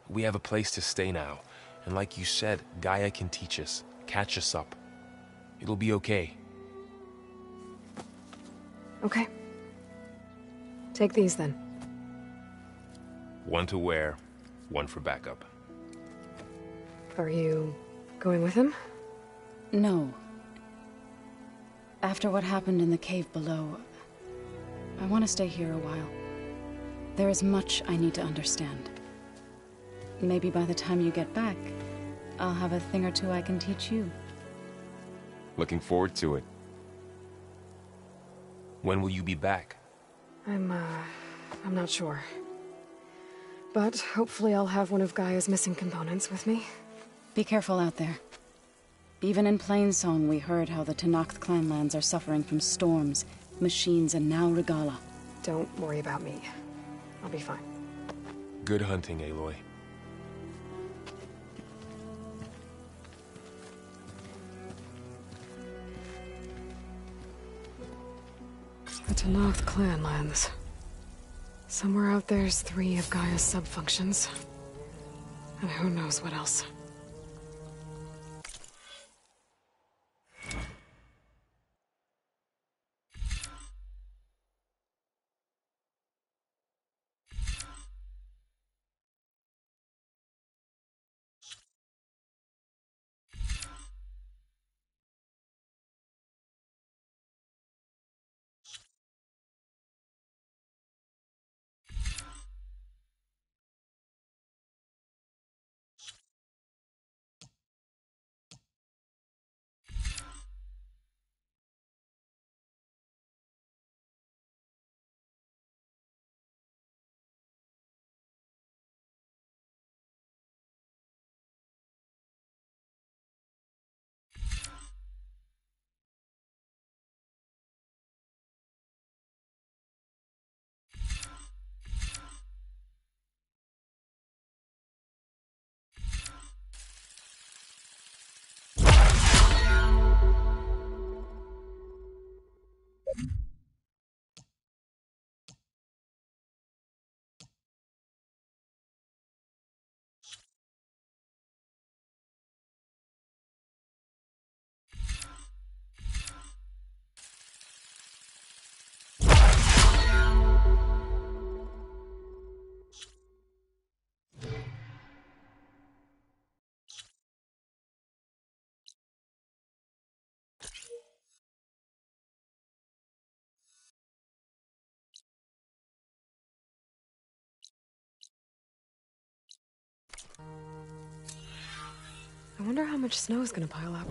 We have a place to stay now, and like you said, Gaia can teach us, catch us up. It'll be okay. Okay. Take these then. One to wear, one for backup. Are you going with him? No. After what happened in the cave below, I want to stay here a while. There is much I need to understand. Maybe by the time you get back, I'll have a thing or two I can teach you. Looking forward to it. When will you be back? I'm not sure. But hopefully I'll have one of Gaia's missing components with me. Be careful out there. Even in Plainsong, we heard how the Tenakth clanlands are suffering from storms, machines, and now Regala. Don't worry about me. I'll be fine. Good hunting, Aloy. The Tenakth clanlands. Somewhere out there's 3 of Gaia's sub-functions. And who knows what else. I wonder how much snow is gonna pile up.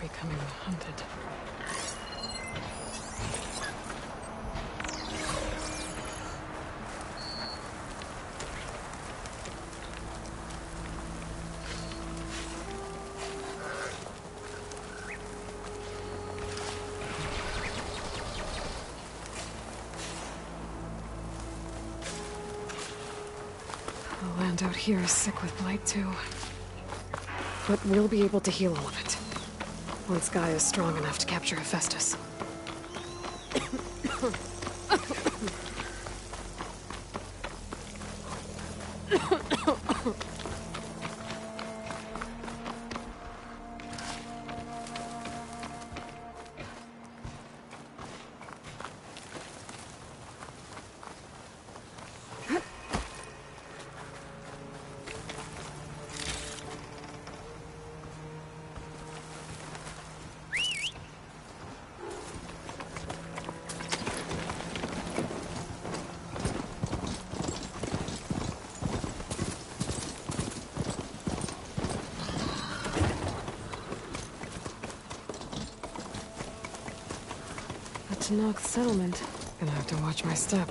Becoming hunted. The land out here is sick with blight too. But we'll be able to heal all of it. Once Gaia is strong enough to capture Hephaestus. Knock settlement. Gonna have to watch my step.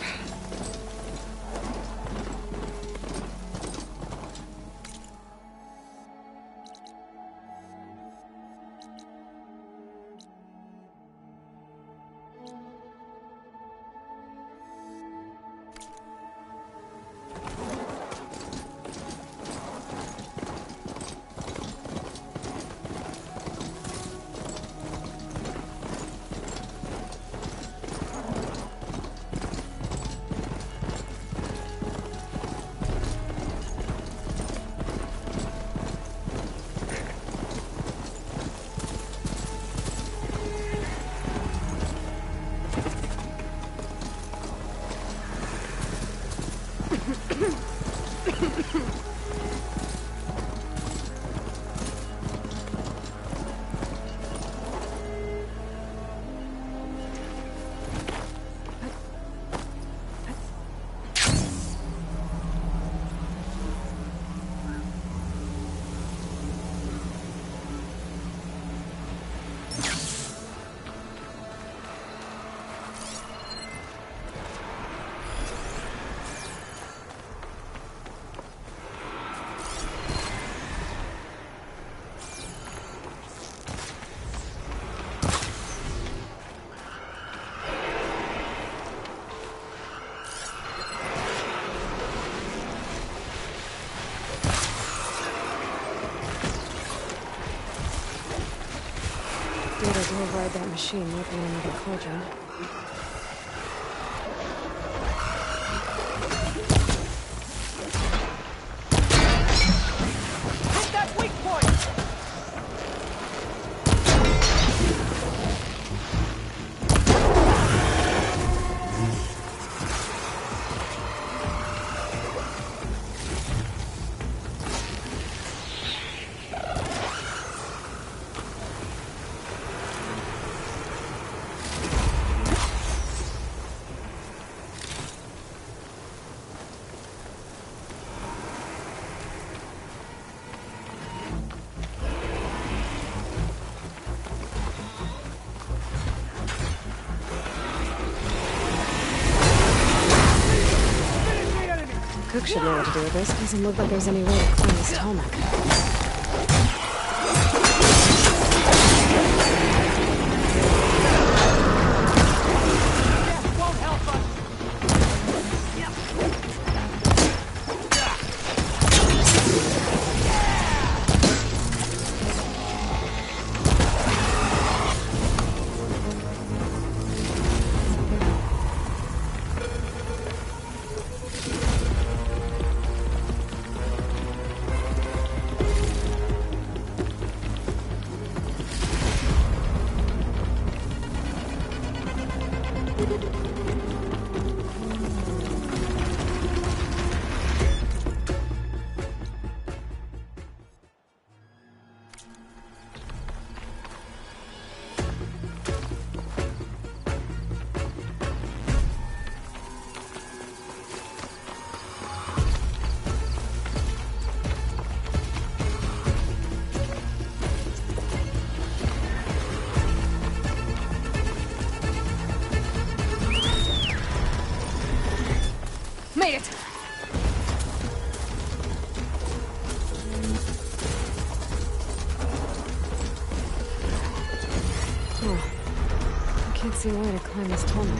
To override that machine, might be in another cauldron. Hit that weak point! Cook should know what to do with this. Doesn't look like there's any way to climb this tarmac. Made it! Oh, I can't see why to climb this tunnel.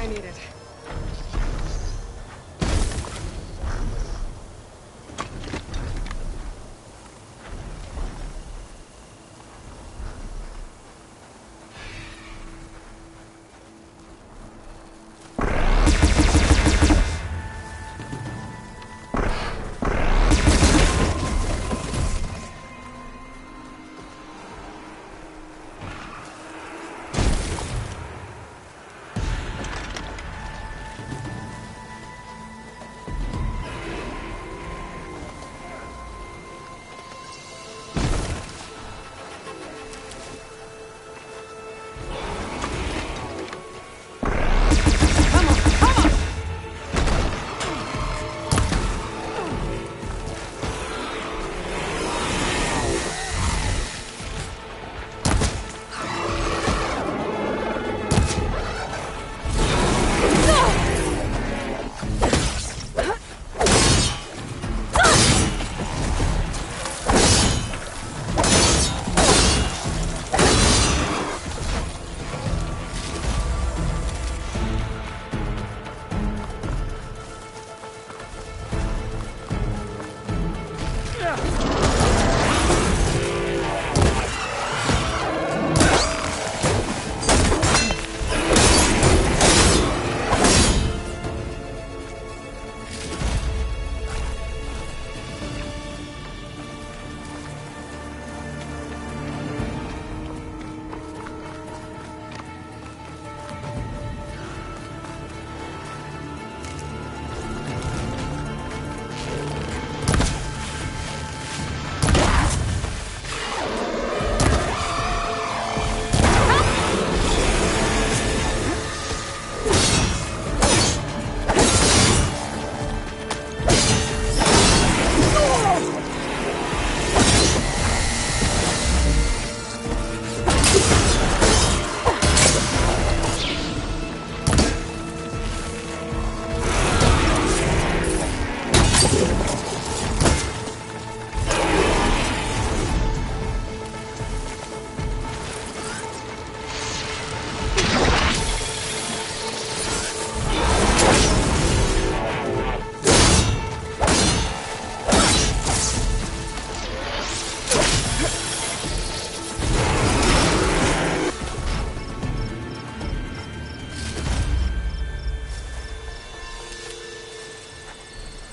I needed.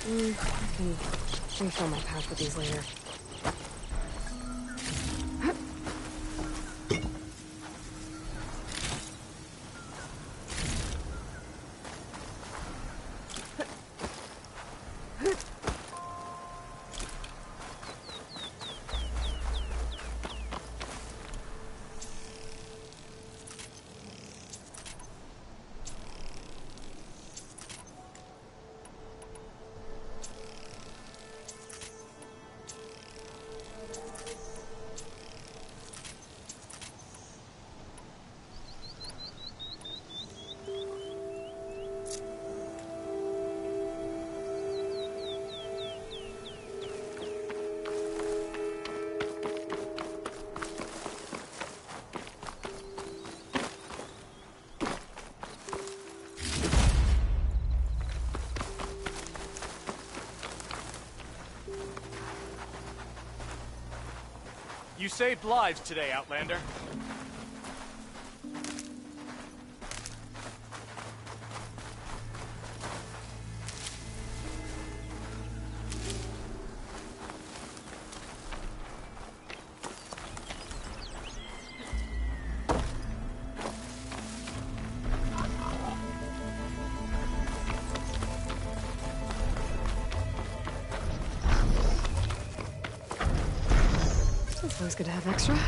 I can refill my pack with these later. You saved lives today, Outlander. It's always good to have extra.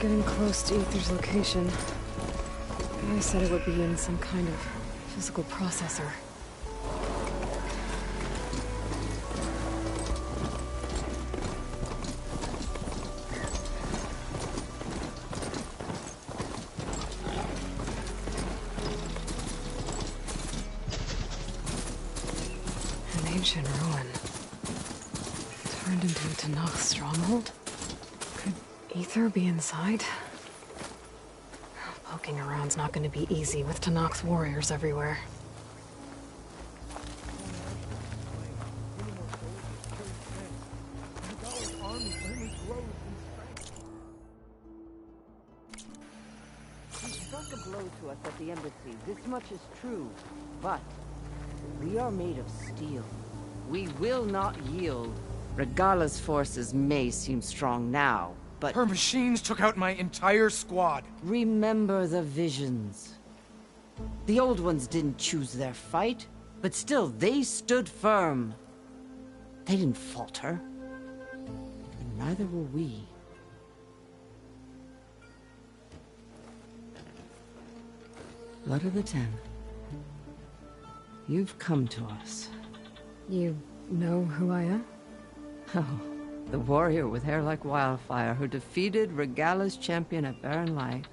getting close to Ether's location. I said it would be in some kind of physical processor. An ancient ruin. Turned into a Tanakh stronghold? Could Ether be inside? Poking around's not going to be easy with Tanakh's warriors everywhere. He struck a blow to us at the embassy. This much is true. But we are made of steel. We will not yield. Regala's forces may seem strong now, but... Her machines took out my entire squad. Remember the visions. The old ones didn't choose their fight, but still, they stood firm. They didn't falter. And neither will we. Blood of the Ten. You've come to us. You know who I am? Oh, the warrior with hair like wildfire who defeated Regala's champion at Barren Light.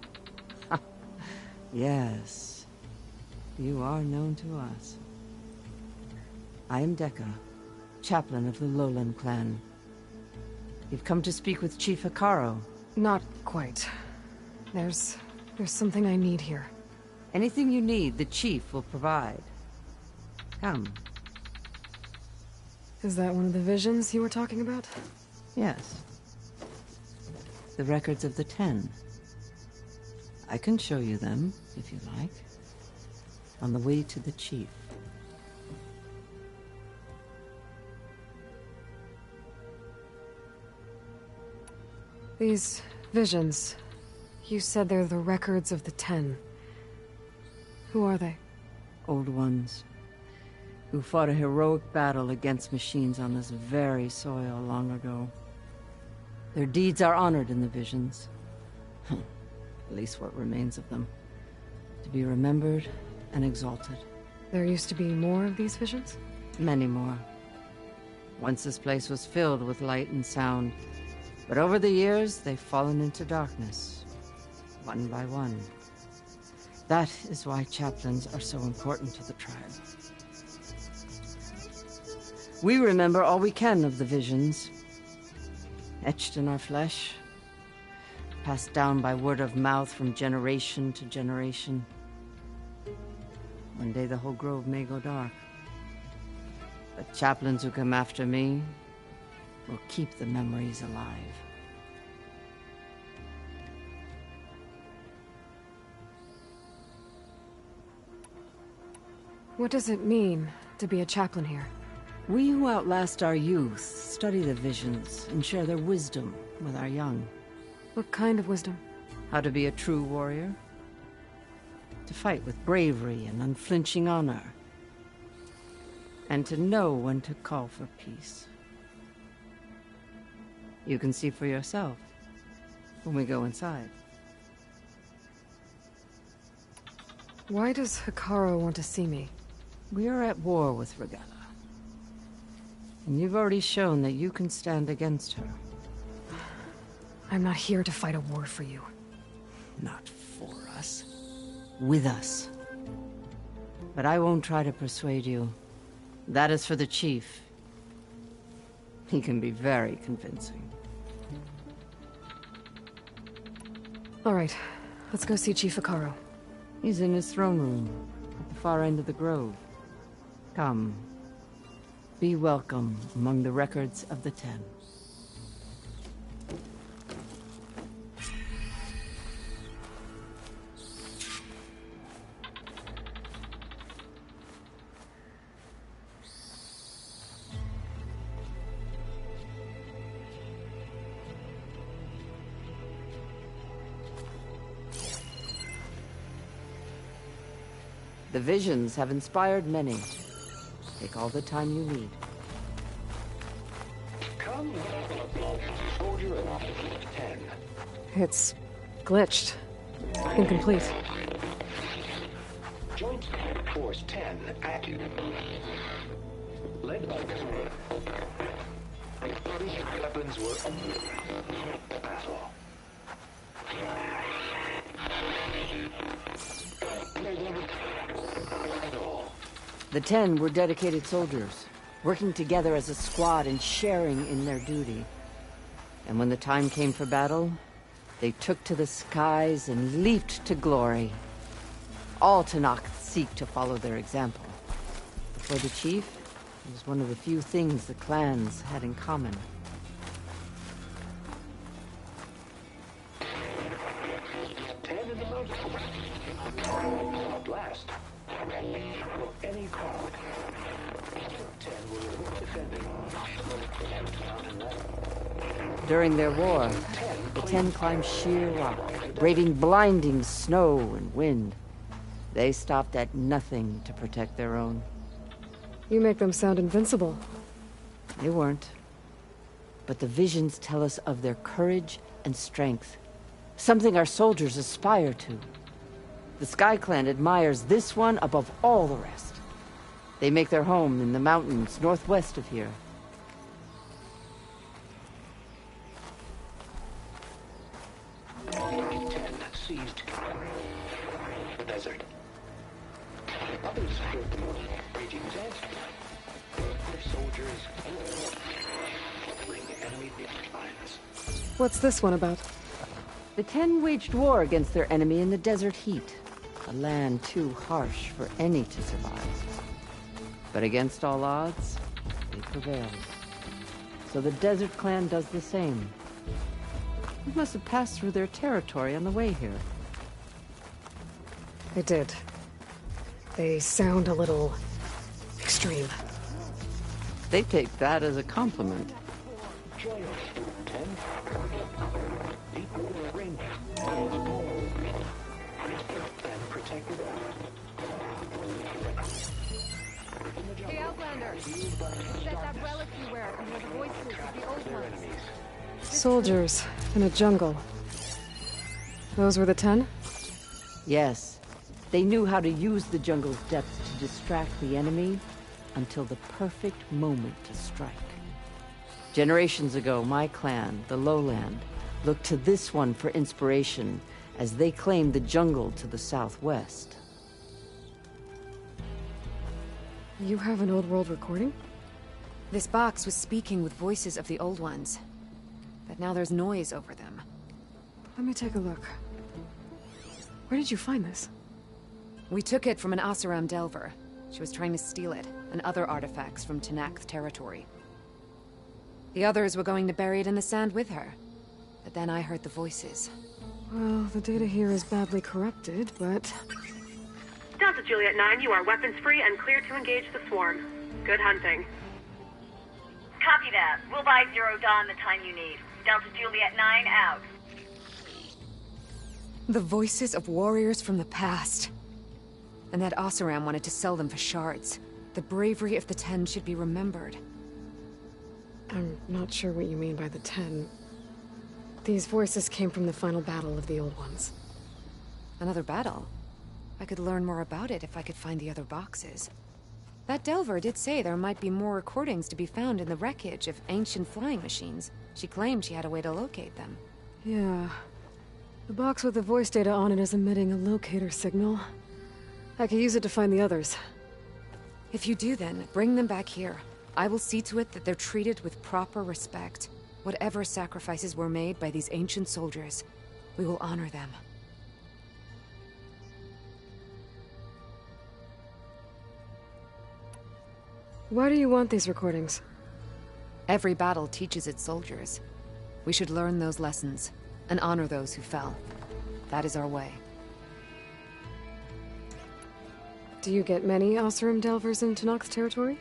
Yes, you are known to us. I am Dekka, chaplain of the Lowland clan. You've come to speak with Chief Hikaro. Not quite. There's something I need here. Anything you need, the Chief will provide. Come. Is that one of the visions you were talking about? Yes. The records of the Ten. I can show you them, if you like. On the way to the Chief. These visions, you said they're the records of the Ten. Who are they? Old ones. Who fought a heroic battle against machines on this very soil long ago. Their deeds are honored in the visions. At least what remains of them. To be remembered and exalted. There used to be more of these visions? Many more. Once this place was filled with light and sound. But over the years, they've fallen into darkness. One by one. That is why chaplains are so important to the tribe. We remember all we can of the visions, etched in our flesh, passed down by word of mouth from generation to generation. One day the whole grove may go dark. But chaplains who come after me will keep the memories alive. What does it mean to be a chaplain here? We who outlast our youth study the visions and share their wisdom with our young. What kind of wisdom? How to be a true warrior. To fight with bravery and unflinching honor. And to know when to call for peace. You can see for yourself when we go inside. Why does Hikaro want to see me? We are at war with Regala. And you've already shown that you can stand against her. I'm not here to fight a war for you. Not for us. With us. But I won't try to persuade you. That is for the Chief. He can be very convincing. All right, let's go see Chief Hikaro. He's in his throne room, at the far end of the grove. Come. Be welcome among the records of the Ten. The visions have inspired many. Take all the time you need. It's Glitched. Incomplete. Joint Force 10 active. Led by weapons were battle. The 10 were dedicated soldiers, working together as a squad and sharing in their duty. And when the time came for battle, they took to the skies and leaped to glory. All Tenakth seek to follow their example. For the chief, it was one of the few things the clans had in common. Blast. Any card. 10 will defending. During their war, the 10 climbed sheer rock, braving blinding snow and wind. They stopped at nothing to protect their own. You make them sound invincible. They weren't. But the visions tell us of their courage and strength. Something our soldiers aspire to. The Sky Clan admires this one above all the rest. They make their home in the mountains northwest of here. Seized the desert. Others heard the raging dead. Their soldiers bring enemy lines. What's this one about? The 10 waged war against their enemy in the desert heat. A land too harsh for any to survive. But against all odds, they prevailed. So the Desert Clan does the same. We must have passed through their territory on the way here. They did. They sound a little extreme. They take that as a compliment. Hey, Outlander! Who's that relic you wear and hear the voices of the old ones? Soldiers in a jungle. Those were the 10? Yes. They knew how to use the jungle's depths to distract the enemy until the perfect moment to strike. Generations ago, my clan, the Lowland, looked to this one for inspiration as they claimed the jungle to the southwest. You have an old world recording? This box was speaking with voices of the old ones. But now there's noise over them. Let me take a look. Where did you find this? We took it from an Oseram Delver. She was trying to steal it, and other artifacts from Tenakth territory. The others were going to bury it in the sand with her. But then I heard the voices. Well, the data here is badly corrupted, but... Delta Juliet 9, you are weapons-free and clear to engage the swarm. Good hunting. Copy that. We'll buy Zero Dawn the time you need. Delta Juliet 9 out. The voices of warriors from the past. And that Oseram wanted to sell them for shards. The bravery of the 10 should be remembered. I'm not sure what you mean by the 10. These voices came from the final battle of the Old Ones. Another battle? I could learn more about it if I could find the other boxes. That Delver did say there might be more recordings to be found in the wreckage of ancient flying machines. She claimed she had a way to locate them. Yeah. The box with the voice data on it is emitting a locator signal. I could use it to find the others. If you do then, bring them back here. I will see to it that they're treated with proper respect. Whatever sacrifices were made by these ancient soldiers, we will honor them. Why do you want these recordings? Every battle teaches its soldiers. We should learn those lessons, and honor those who fell. That is our way. Do you get many Oseram Delvers in Tenakth territory?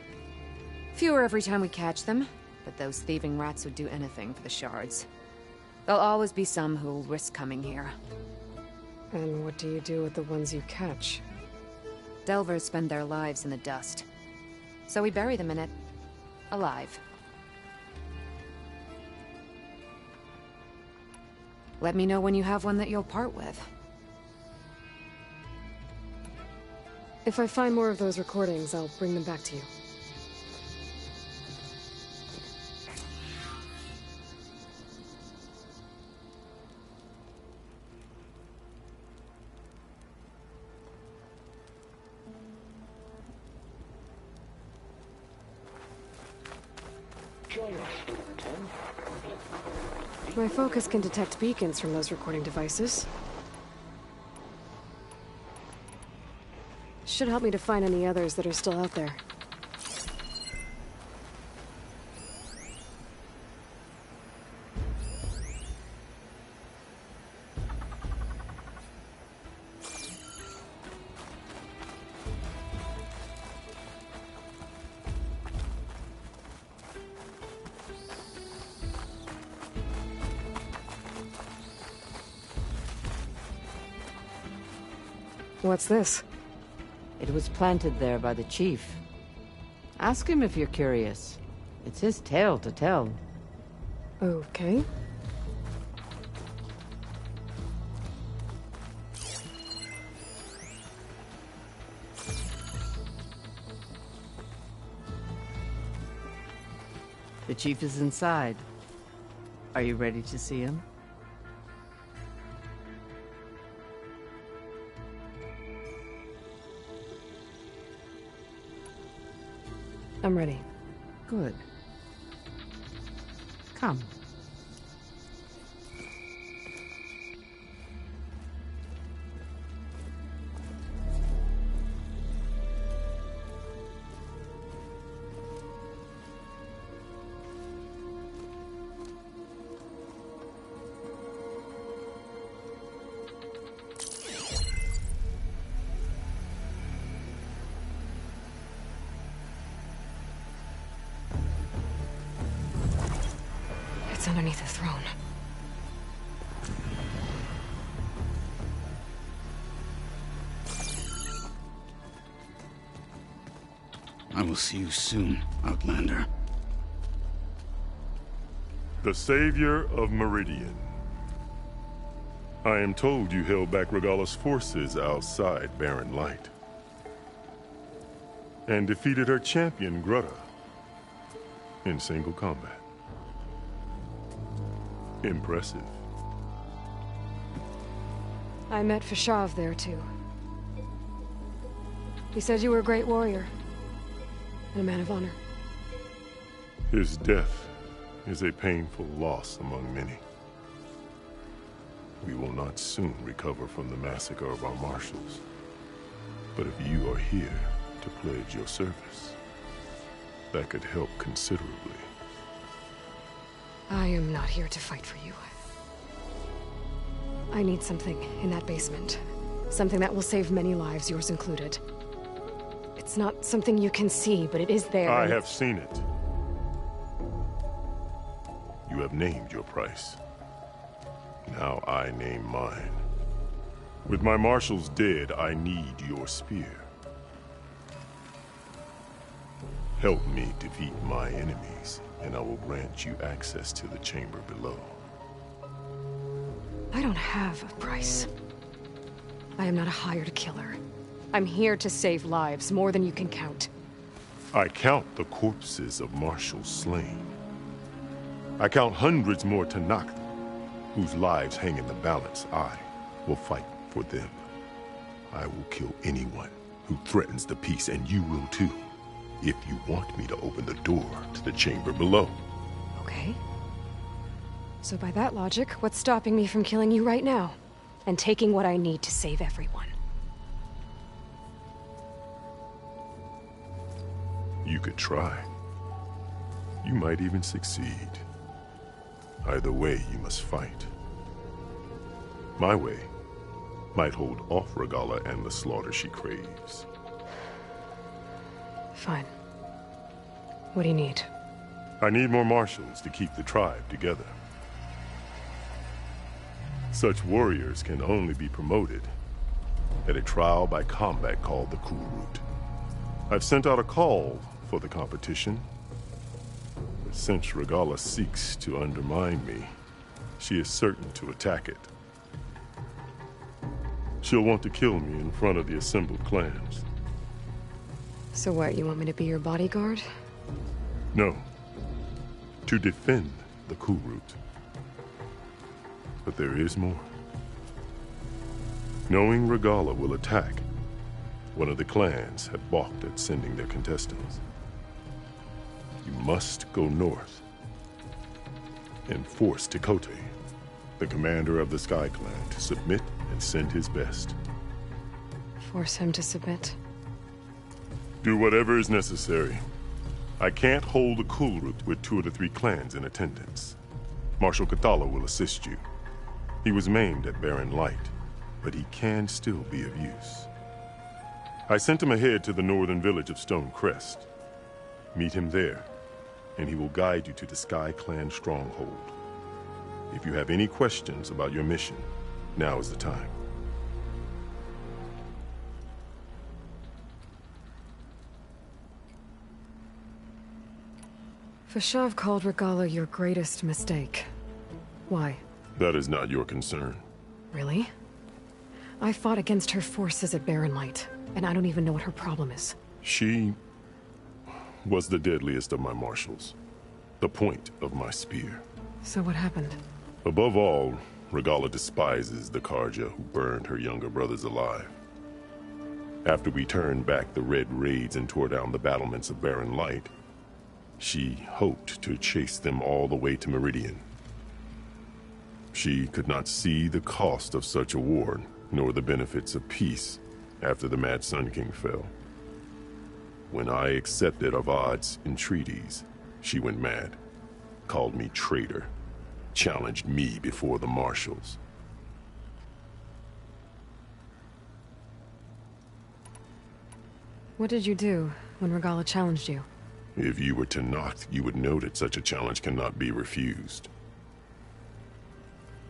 Fewer every time we catch them, but those thieving rats would do anything for the shards. There'll always be some who'll risk coming here. And what do you do with the ones you catch? Delvers spend their lives in the dust. So we bury them in it, alive. Let me know when you have one that you'll part with. If I find more of those recordings, I'll bring them back to you. My focus can detect beacons from those recording devices. Should help me to find any others that are still out there. What's this? It was planted there by the chief. Ask him if you're curious. It's his tale to tell. Okay. The chief is inside. Are you ready to see him? I'm ready. Good. Come. It's underneath the throne. I will see you soon, Outlander. The savior of Meridian. I am told you held back Regalla's forces outside Barren Light. And defeated her champion, Grutta, in single combat. Impressive. I met Fashav there, too. He said you were a great warrior. And a man of honor. His death is a painful loss among many. We will not soon recover from the massacre of our marshals. But if you are here to pledge your service, that could help considerably. I am not here to fight for you. I need something in that basement. Something that will save many lives, yours included. It's not something you can see, but it is there. I have seen it. You have named your price. Now I name mine. With my marshals dead, I need your spear. Help me defeat my enemies, and I will grant you access to the chamber below. I don't have a price. I am not a hired killer. I'm here to save lives, more than you can count. I count the corpses of marshals slain. I count hundreds more Tanakh, whose lives hang in the balance. I will fight for them. I will kill anyone who threatens the peace, and you will too, if you want me to open the door to the chamber below. Okay. So by that logic, what's stopping me from killing you right now? And taking what I need to save everyone? You could try. You might even succeed. Either way, you must fight. My way might hold off Regalla and the slaughter she craves. Fine. What do you need? I need more marshals to keep the tribe together. Such warriors can only be promoted at a trial by combat called the Cool Route. I've sent out a call for the competition. Since Regalla seeks to undermine me, she is certain to attack it. She'll want to kill me in front of the assembled clans. So what, you want me to be your bodyguard? No. To defend the cool route. But there is more. Knowing Regala will attack, one of the clans had balked at sending their contestants. You must go north and force Tekote, the commander of the Sky Clan, to submit and send his best. Force him to submit? Do whatever is necessary. I can't hold a cool route with 2 of the 3 clans in attendance. Marshal Cathala will assist you. He was maimed at Barren Light, but he can still be of use. I sent him ahead to the northern village of Stone Crest. Meet him there, and he will guide you to the Sky Clan stronghold. If you have any questions about your mission, now is the time. Fashav called Regala your greatest mistake. Why? That is not your concern. Really? I fought against her forces at Barren Light, and I don't even know what her problem is. She was the deadliest of my marshals. The point of my spear. So what happened? Above all, Regala despises the Karja who burned her younger brothers alive. After we turned back the Red Raids and tore down the battlements of Barren Light, she hoped to chase them all the way to Meridian. She could not see the cost of such a war, nor the benefits of peace after the Mad Sun King fell. When I accepted Avad's entreaties, she went mad, called me traitor, challenged me before the marshals. What did you do when Regala challenged you? If you were Tenakth, you would know that such a challenge cannot be refused.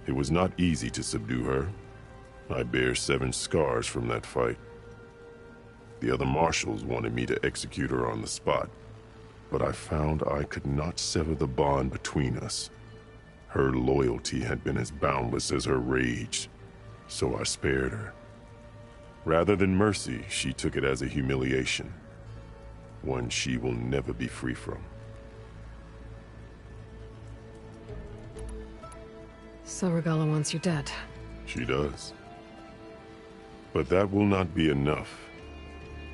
It was not easy to subdue her. I bear 7 scars from that fight. The other marshals wanted me to execute her on the spot, but I found I could not sever the bond between us. Her loyalty had been as boundless as her rage, so I spared her. Rather than mercy, she took it as a humiliation. One she will never be free from. So Regala wants you dead. She does. But that will not be enough.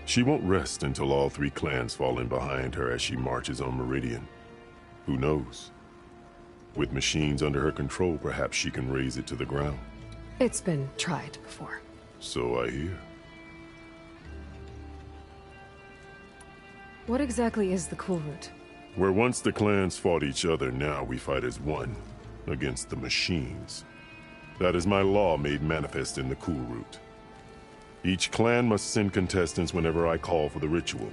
She won't rest until all 3 clans fall in behind her as she marches on Meridian. Who knows? With machines under her control, perhaps she can raise it to the ground. It's been tried before. So I hear. What exactly is the Cool Route? Where once the clans fought each other, now we fight as one, against the machines. That is my law made manifest in the Cool Route. Each clan must send contestants whenever I call for the ritual.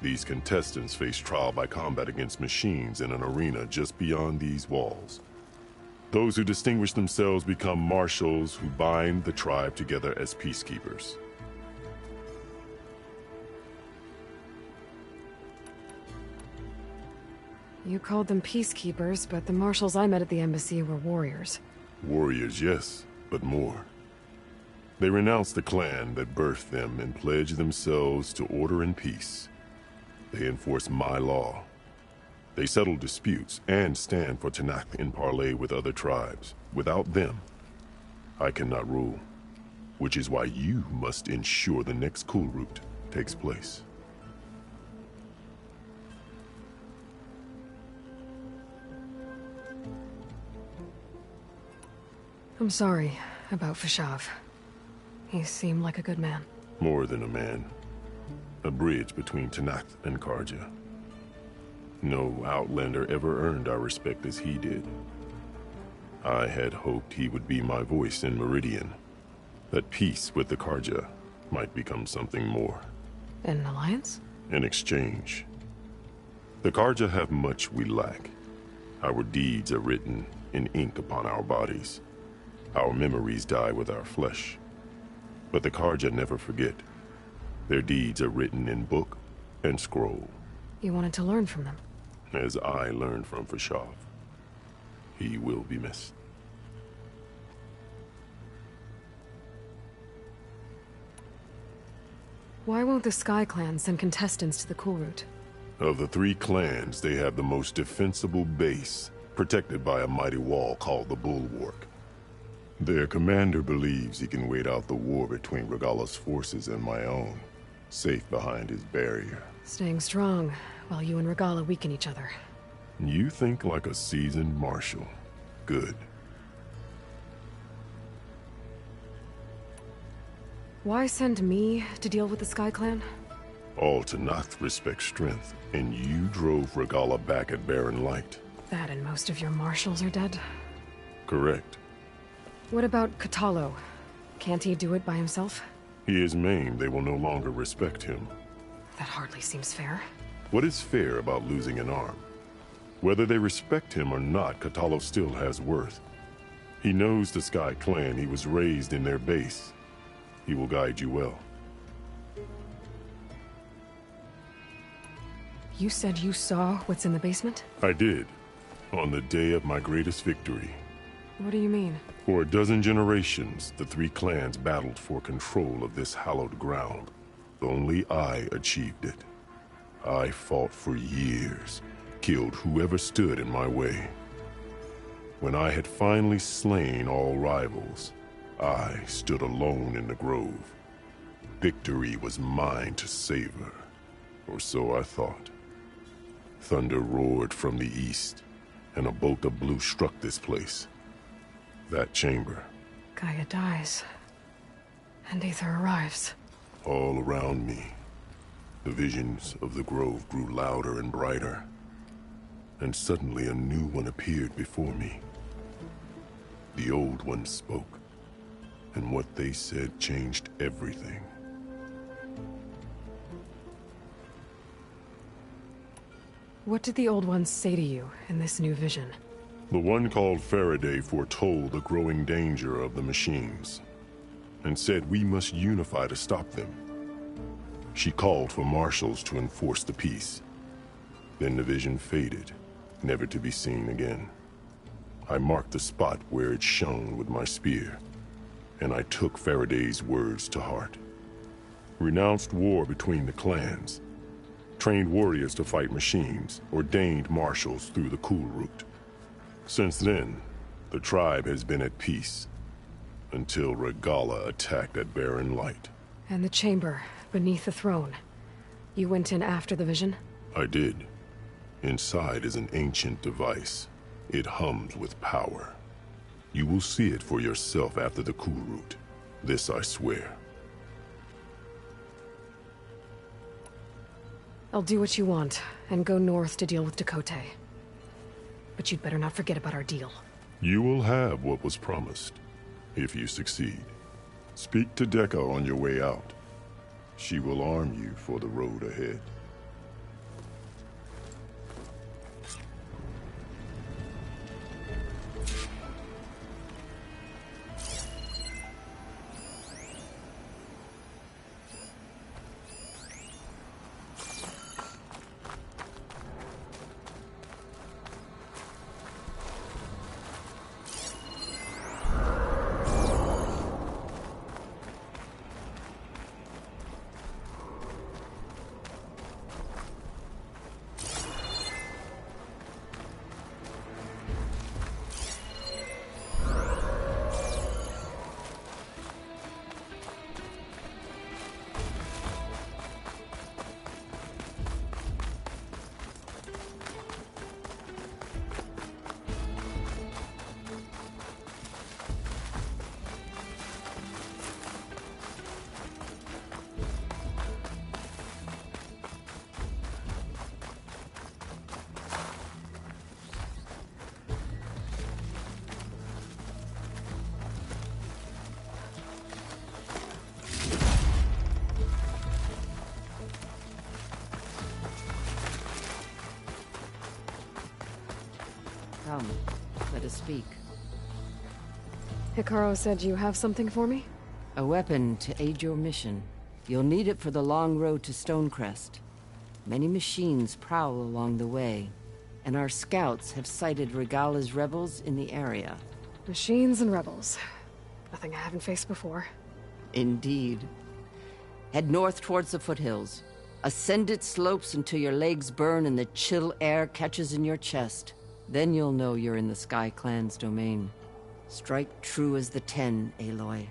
These contestants face trial by combat against machines in an arena just beyond these walls. Those who distinguish themselves become marshals who bind the tribe together as peacekeepers. You called them peacekeepers, but the marshals I met at the embassy were warriors. Warriors, yes, but more. They renounce the clan that birthed them and pledge themselves to order and peace. They enforce my law. They settle disputes and stand for Tenakth in parley with other tribes. Without them, I cannot rule. Which is why you must ensure the next Cool Route takes place. I'm sorry about Fashav. He seemed like a good man. More than a man. A bridge between Tenakth and Karja. No Outlander ever earned our respect as he did. I had hoped he would be my voice in Meridian. That peace with the Karja might become something more. An alliance? An exchange. The Karja have much we lack. Our deeds are written in ink upon our bodies. Our memories die with our flesh. But the Karja never forget. Their deeds are written in book and scroll. You wanted to learn from them? As I learned from Fashav. He will be missed. Why won't the Sky Clan send contestants to the Cool Route? Of the 3 clans, they have the most defensible base, protected by a mighty wall called the Bulwark. Their commander believes he can wait out the war between Regala's forces and my own, safe behind his barrier. Staying strong, while you and Regala weaken each other. You think like a seasoned marshal. Good. Why send me to deal with the Sky Clan? All Tanath respect strength, and you drove Regala back at Barren Light. That and most of your marshals are dead? Correct. What about Katalo? Can't he do it by himself? He is maimed, they will no longer respect him. That hardly seems fair. What is fair about losing an arm? Whether they respect him or not, Katalo still has worth. He knows the Sky Clan, he was raised in their base. He will guide you well. You said you saw what's in the basement? I did, on the day of my greatest victory. What do you mean? For a dozen generations, the 3 clans battled for control of this hallowed ground. Only I achieved it. I fought for years, killed whoever stood in my way. When I had finally slain all rivals, I stood alone in the grove. Victory was mine to savor, or so I thought. Thunder roared from the east, and a bolt of blue struck this place. That chamber. Gaia dies, and Aether arrives. All around me, the visions of the grove grew louder and brighter, and suddenly a new one appeared before me. The old one spoke, and what they said changed everything. What did the old ones say to you in this new vision? The one called Faraday foretold the growing danger of the machines, and said we must unify to stop them. She called for marshals to enforce the peace. Then the vision faded, never to be seen again. I marked the spot where it shone with my spear, and I took Faraday's words to heart. Renounced war between the clans, trained warriors to fight machines, ordained marshals through the Cool Route. Since then, the tribe has been at peace, until Regala attacked at Barren Light. And the chamber, beneath the throne. You went in after the vision? I did. Inside is an ancient device. It hums with power. You will see it for yourself after the Cool Route. This I swear. I'll do what you want, and go north to deal with Dakota. But you'd better not forget about our deal. You will have what was promised, if you succeed. Speak to Dekka on your way out. She will arm you for the road ahead. Come, let us speak. Hikaru said you have something for me? A weapon to aid your mission. You'll need it for the long road to Stonecrest. Many machines prowl along the way, and our scouts have sighted Regala's rebels in the area. Machines and rebels. Nothing I haven't faced before. Indeed. Head north towards the foothills. Ascend its slopes until your legs burn and the chill air catches in your chest. Then you'll know you're in the Sky Clan's domain. Strike true as the 10, Aloy.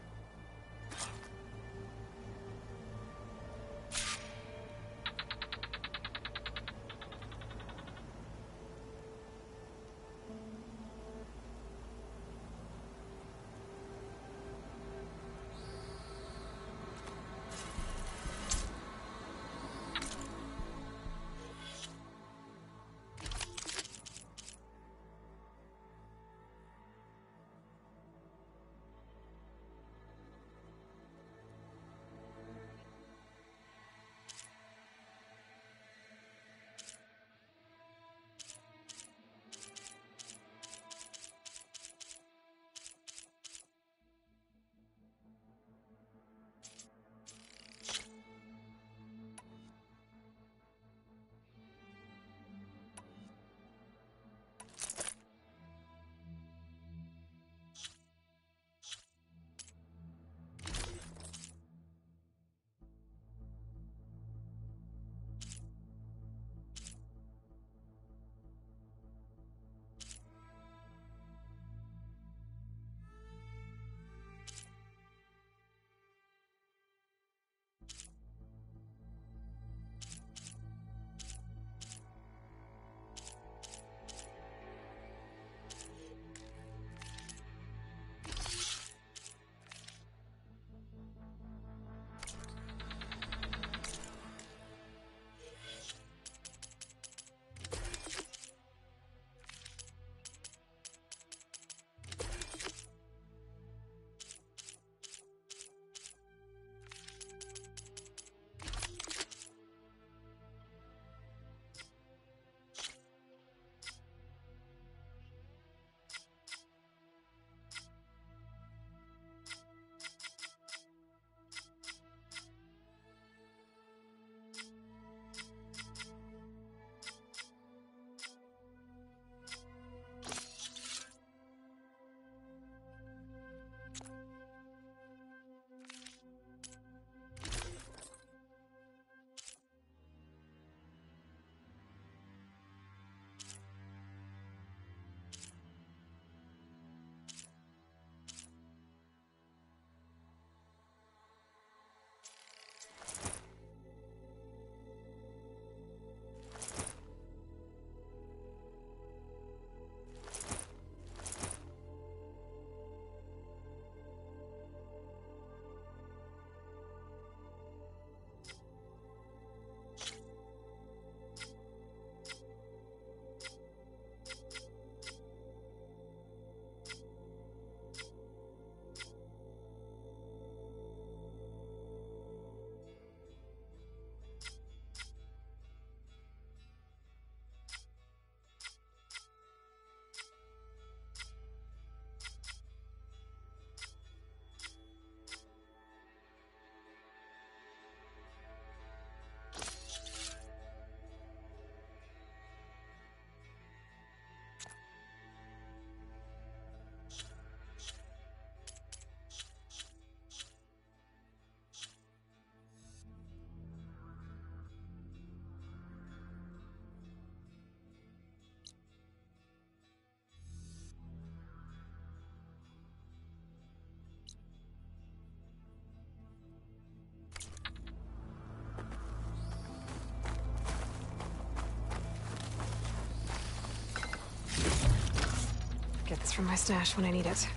Get this from my stash when I need it.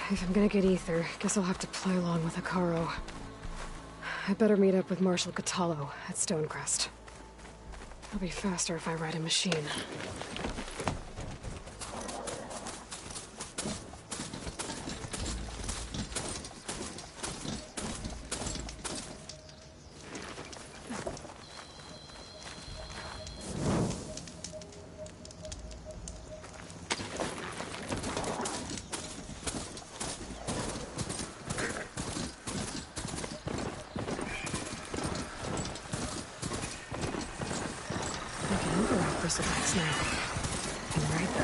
If I'm gonna get ether, guess I'll have to play along with Akaro. I better meet up with Marshal Catallo at Stonecrest. It'll be faster if I ride a machine. crucifix now. And right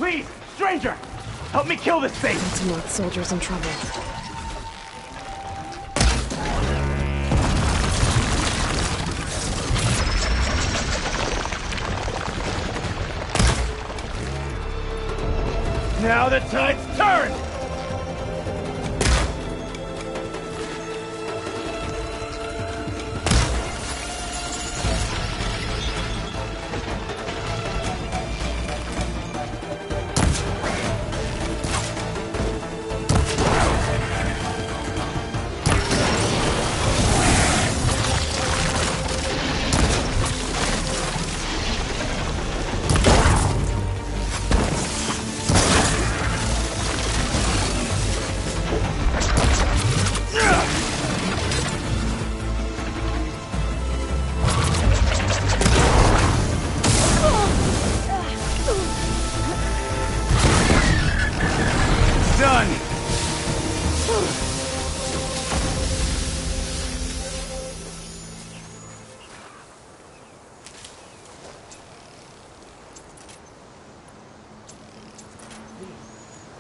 Please, stranger! Help me kill this thing! Tenakth soldiers in trouble. Now the tide's turned!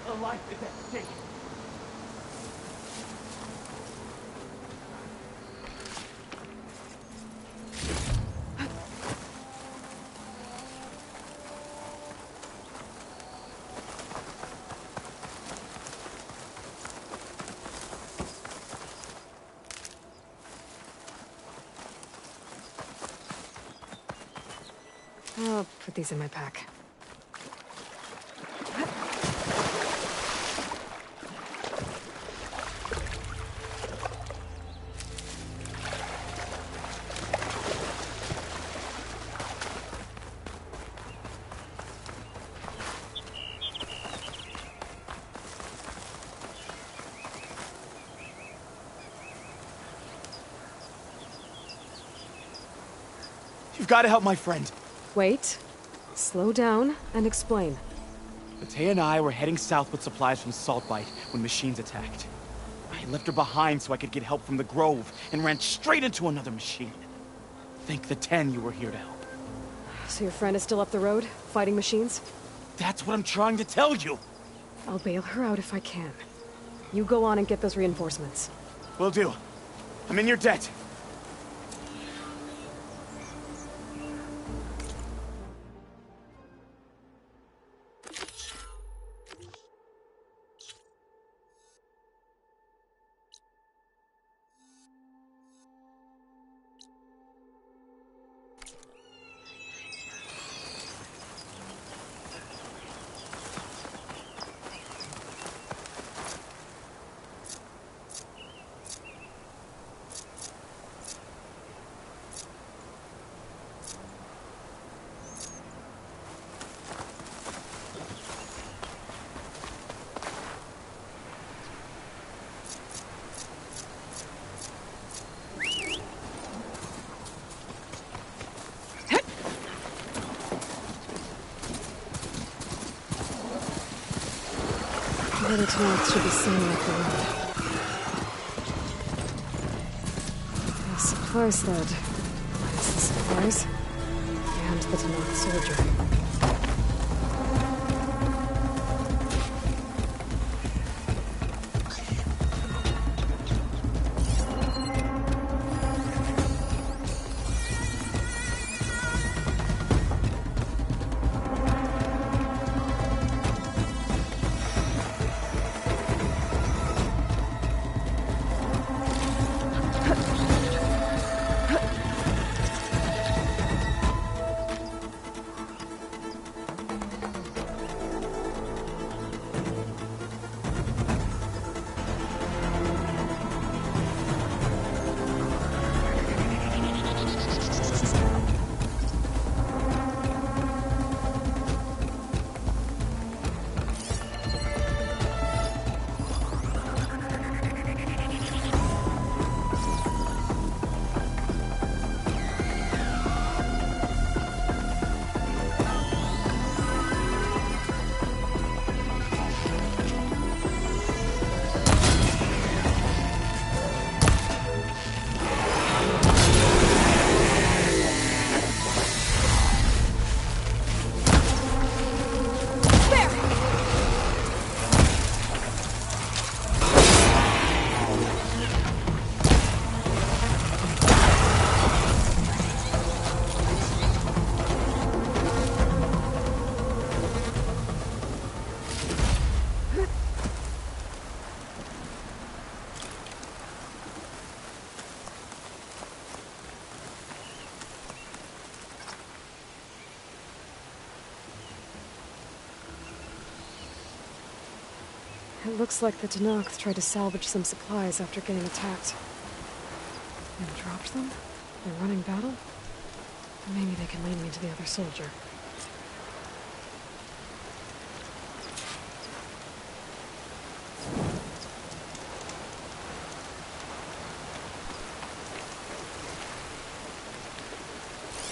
A life is at stake. I'll put these in my pack. You've got to help my friend. Wait. Slow down and explain. Matea and I were heading south with supplies from Saltbite when machines attacked. I left her behind so I could get help from the Grove and ran straight into another machine. Thank the 10 you were here to help. So your friend is still up the road, fighting machines? That's what I'm trying to tell you. I'll bail her out if I can. You go on and get those reinforcements. Will do. I'm in your debt. The other Tenakth should be sailing up the road. A supply sled. Minus the supplies. And the Tenakth soldier. It looks like the Tenakth tried to salvage some supplies after getting attacked. And dropped them? They're running battle? Maybe they can lead me to the other soldier.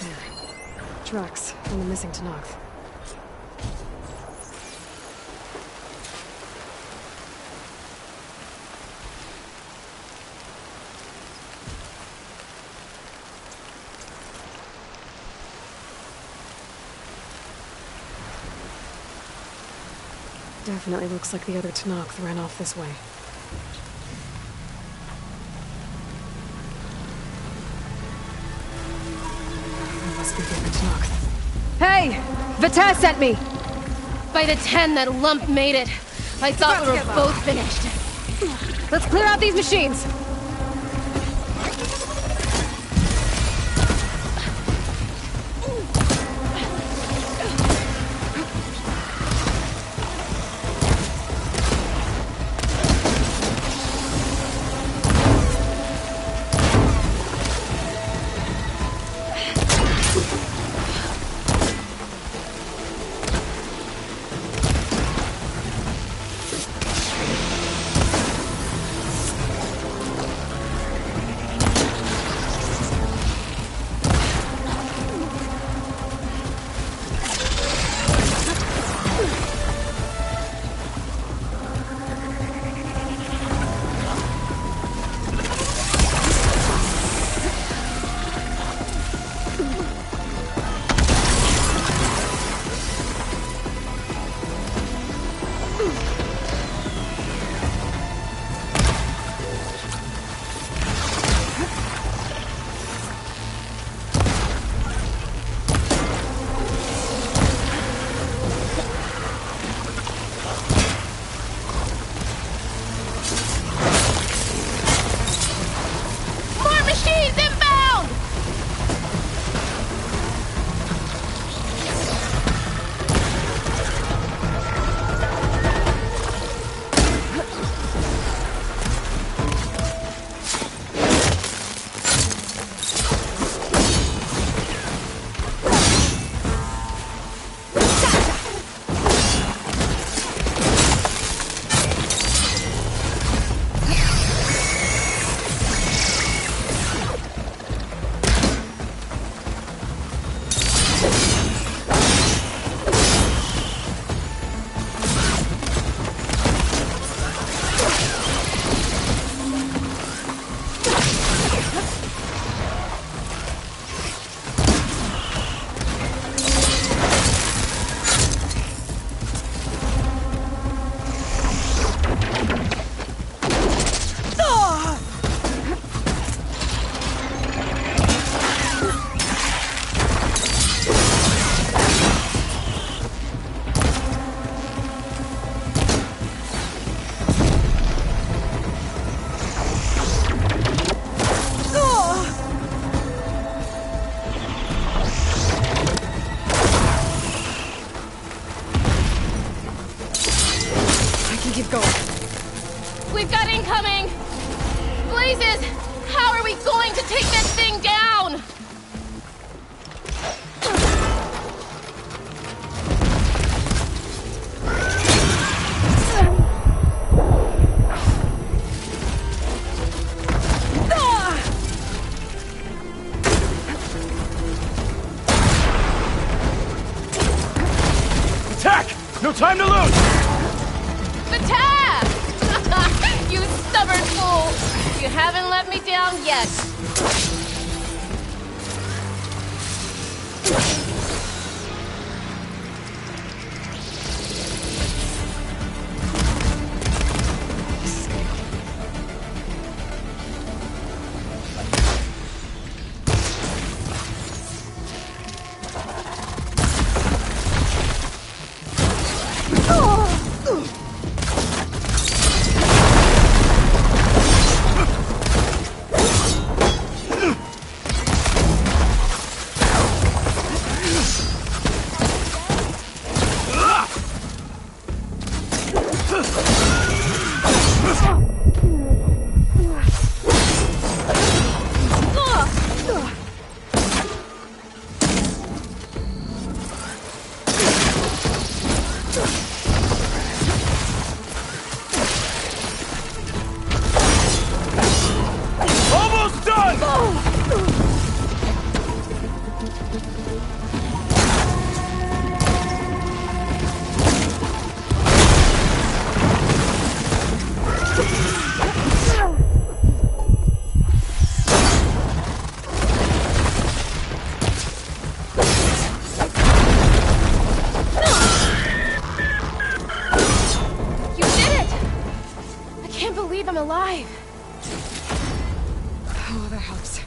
There. Tracks from the missing Tenakth. Definitely looks like the other Tenakth ran off this way. That must be the other Tenakth. Hey! Vita sent me! By the 10, that lump made it. I thought we were both finished. Let's clear out these machines! We've got incoming! Blazes! How are we going to take that thing down? Attack! No time to lose! Attack! You stubborn fool! You haven't let me down yet. Almost done! You did it! I can't believe I'm alive. Oh, that helps.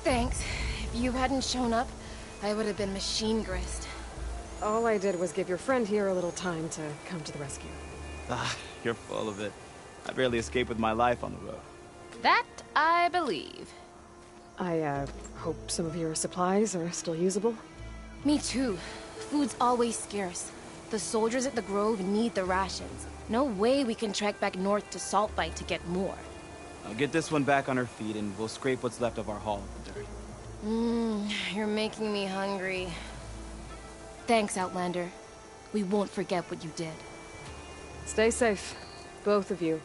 Thanks. If you hadn't shown up, I would have been machine grist. All I did was give your friend here a little time to come to the rescue. Ah, you're full of it. I barely escaped with my life on the road. That I believe. I, hope some of your supplies are still usable. Me too. Food's always scarce. The soldiers at the Grove need the rations. No way we can trek back north to Saltbite to get more. I'll get this one back on her feet and we'll scrape what's left of our haul of the dirt. You're making me hungry. Thanks, Outlander. We won't forget what you did. Stay safe, both of you.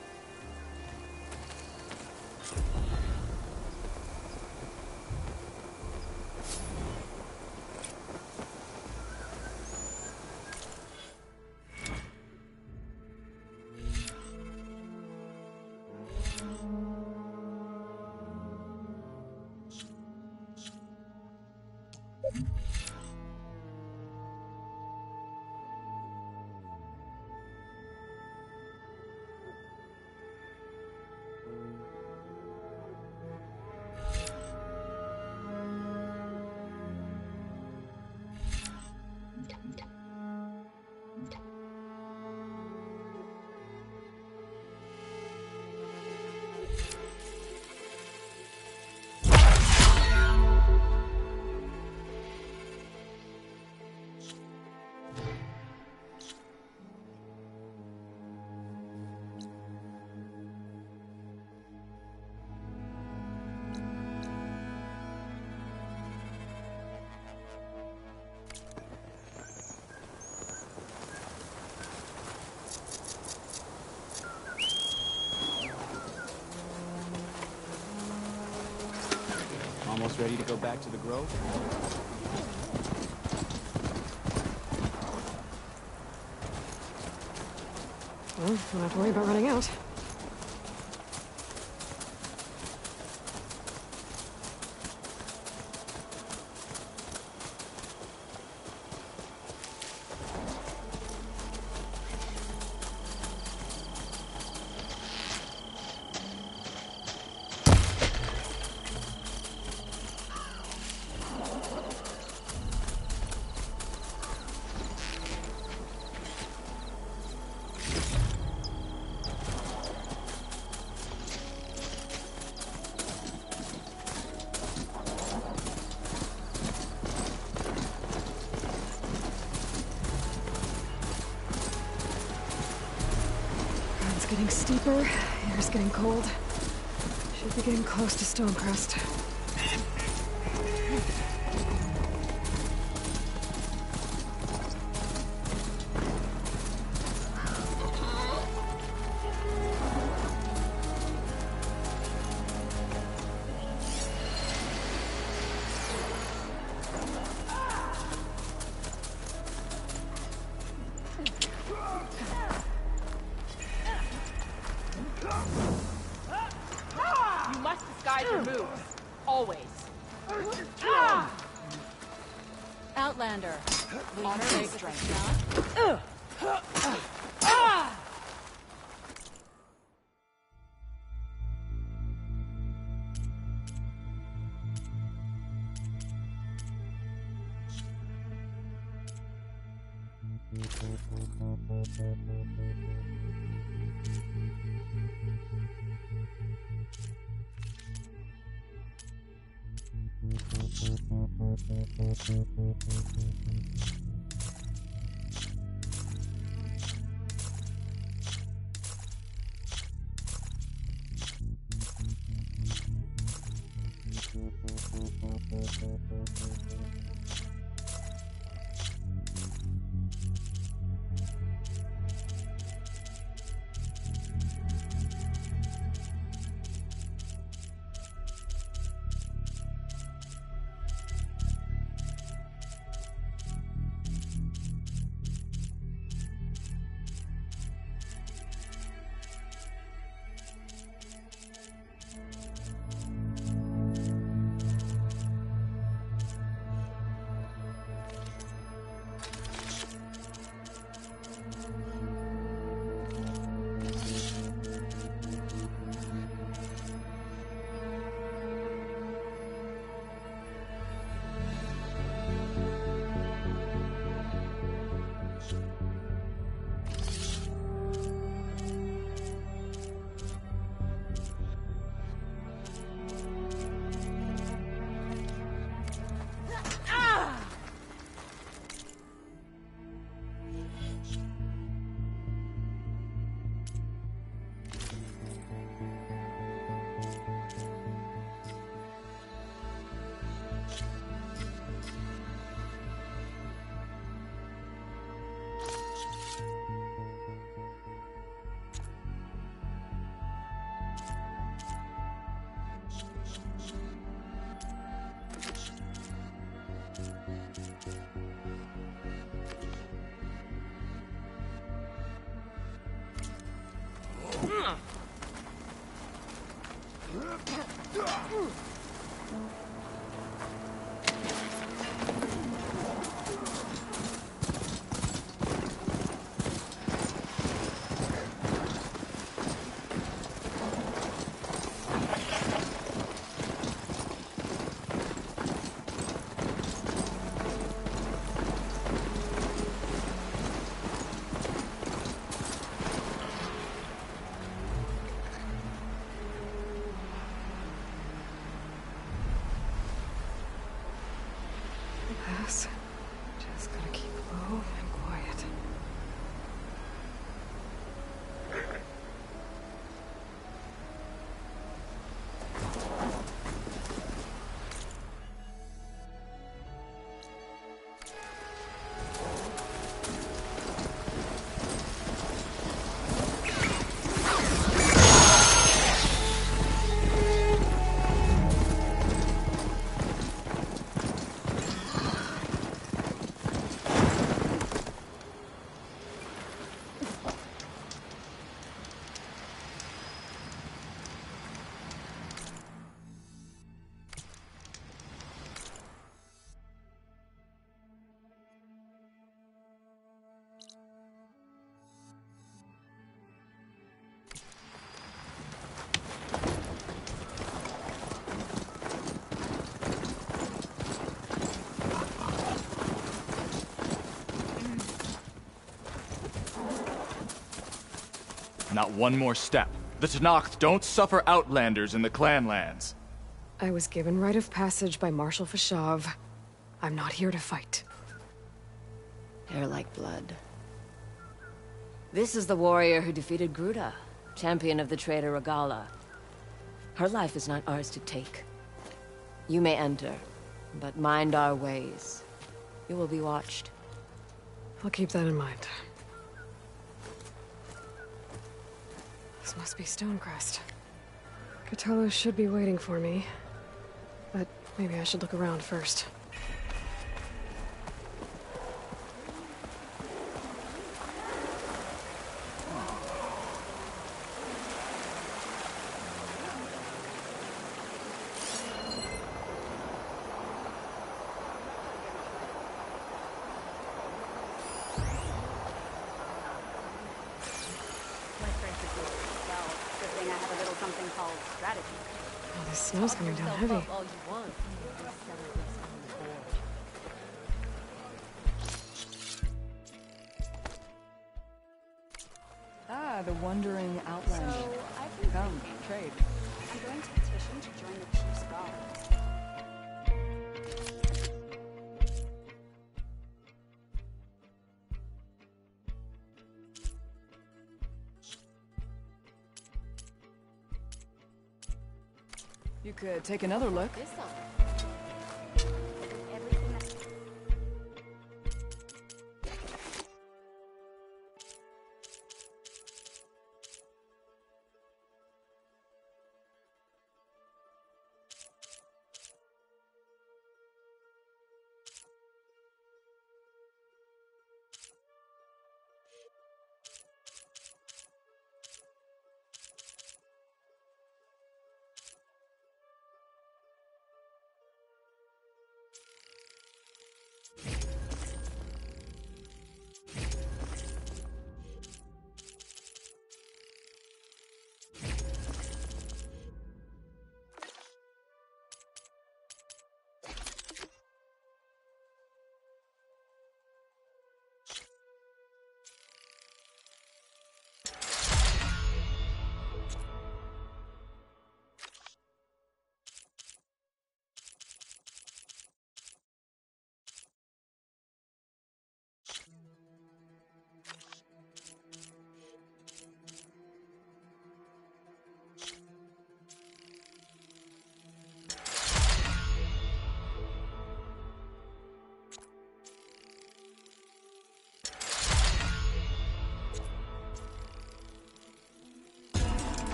Almost ready to go back to the Grove? Well, don't have to worry about running out. It's getting steeper, air's getting cold. Should be getting close to Stonecrest. Outlander. Honor is strength. Just gotta keep low and quiet. Not one more step. The Tenakth don't suffer outlanders in the clan lands. I was given rite of passage by Marshal Fashav. I'm not here to fight. They're like blood. This is the warrior who defeated Gruda, champion of the traitor Regala. Her life is not ours to take. You may enter, but mind our ways. You will be watched. I'll keep that in mind. This must be Stonecrest. Catullus should be waiting for me, but maybe I should look around first. snow's coming down heavy. Ah, the wandering outlander. Come, trade. I'm going to petition to join the Chief's Guard. You could take another look.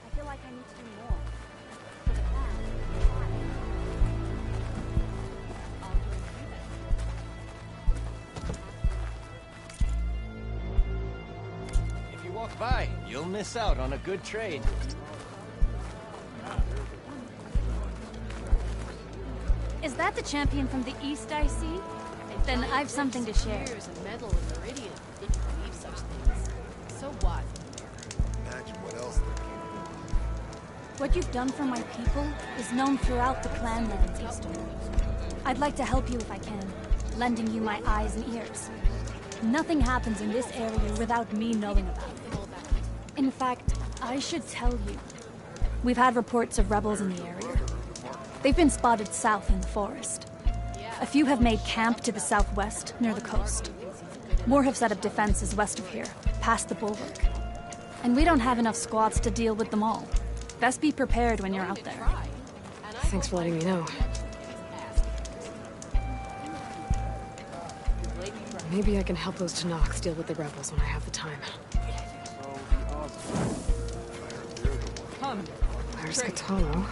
I feel like I need to do more. For the plan. If you walk by, you'll miss out on a good trade. Is that the champion from the east I see? Then I've something to share. Here's a medal of Meridian, if you believe such things. So what? Imagine what else they're capable of. What you've done for my people is known throughout the clanlands, Eastern. I'd like to help you if I can, lending you my eyes and ears. Nothing happens in this area without me knowing about it. In fact, I should tell you. We've had reports of rebels in the area. They've been spotted south in the forest. A few have made camp to the southwest, near the coast. More have set up defenses west of here, past the bulwark. And we don't have enough squads to deal with them all. Best be prepared when you're out there. Thanks for letting me know. Maybe I can help those Tanoks deal with the rebels when I have the time. There's Katano.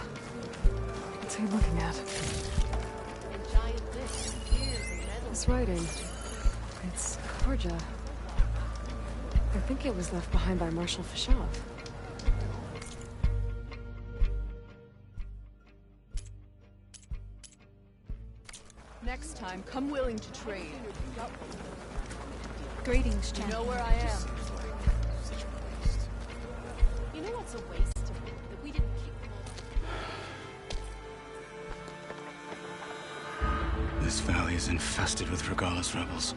What's he looking at? This writing. It's Korja. I think it was left behind by Marshal Fashov. Next time, come willing to trade. Greetings, You champion. know where I am. You know what's a waste? That we didn't kick them This valley is infested with Regala's rebels.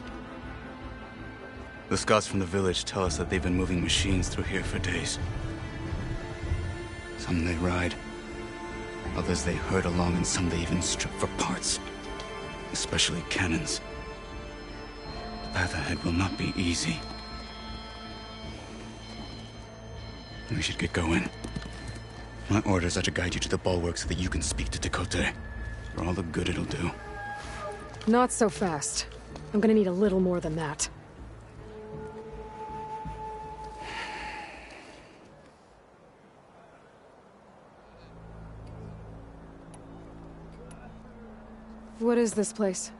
The scouts from the village tell us that they've been moving machines through here for days. Some they ride, others they herd along, and some they even strip for parts. Especially cannons. The path ahead will not be easy. We should get going. My orders are to guide you to the bulwark so that you can speak to Tekote. For all the good it'll do. Not so fast. I'm gonna need a little more than that. What is this place?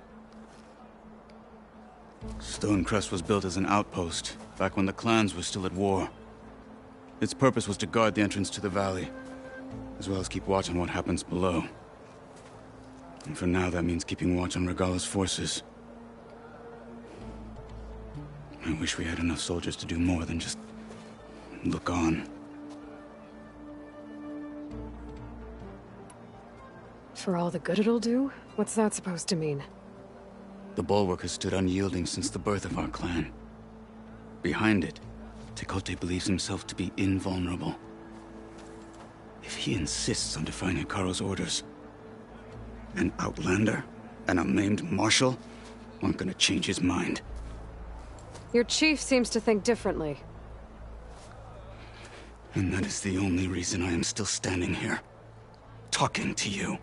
Stonecrest was built as an outpost, back when the clans were still at war. Its purpose was to guard the entrance to the valley, as well as keep watch on what happens below. And for now, that means keeping watch on Regala's forces. I wish we had enough soldiers to do more than just look on. For all the good it'll do? What's that supposed to mean? The bulwark has stood unyielding since the birth of our clan. Behind it, Tekote believes himself to be invulnerable. If he insists on defying Hikaru's orders, an outlander and a maimed marshal aren't gonna change his mind. Your chief seems to think differently. And that is the only reason I am still standing here, talking to you.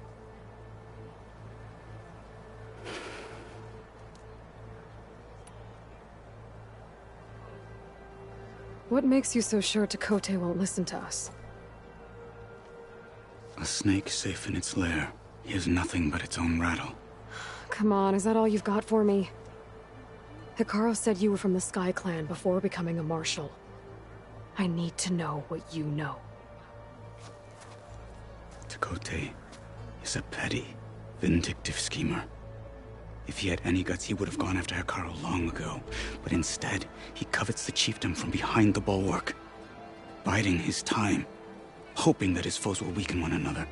What makes you so sure Tekote won't listen to us? A snake safe in its lair hears nothing but its own rattle. Come on, is that all you've got for me? Hikaru said you were from the Sky Clan before becoming a marshal. I need to know what you know. Tekote is a petty, vindictive schemer. If he had any guts, he would have gone after Hikaru long ago. But instead, he covets the chiefdom from behind the bulwark, biding his time, hoping that his foes will weaken one another.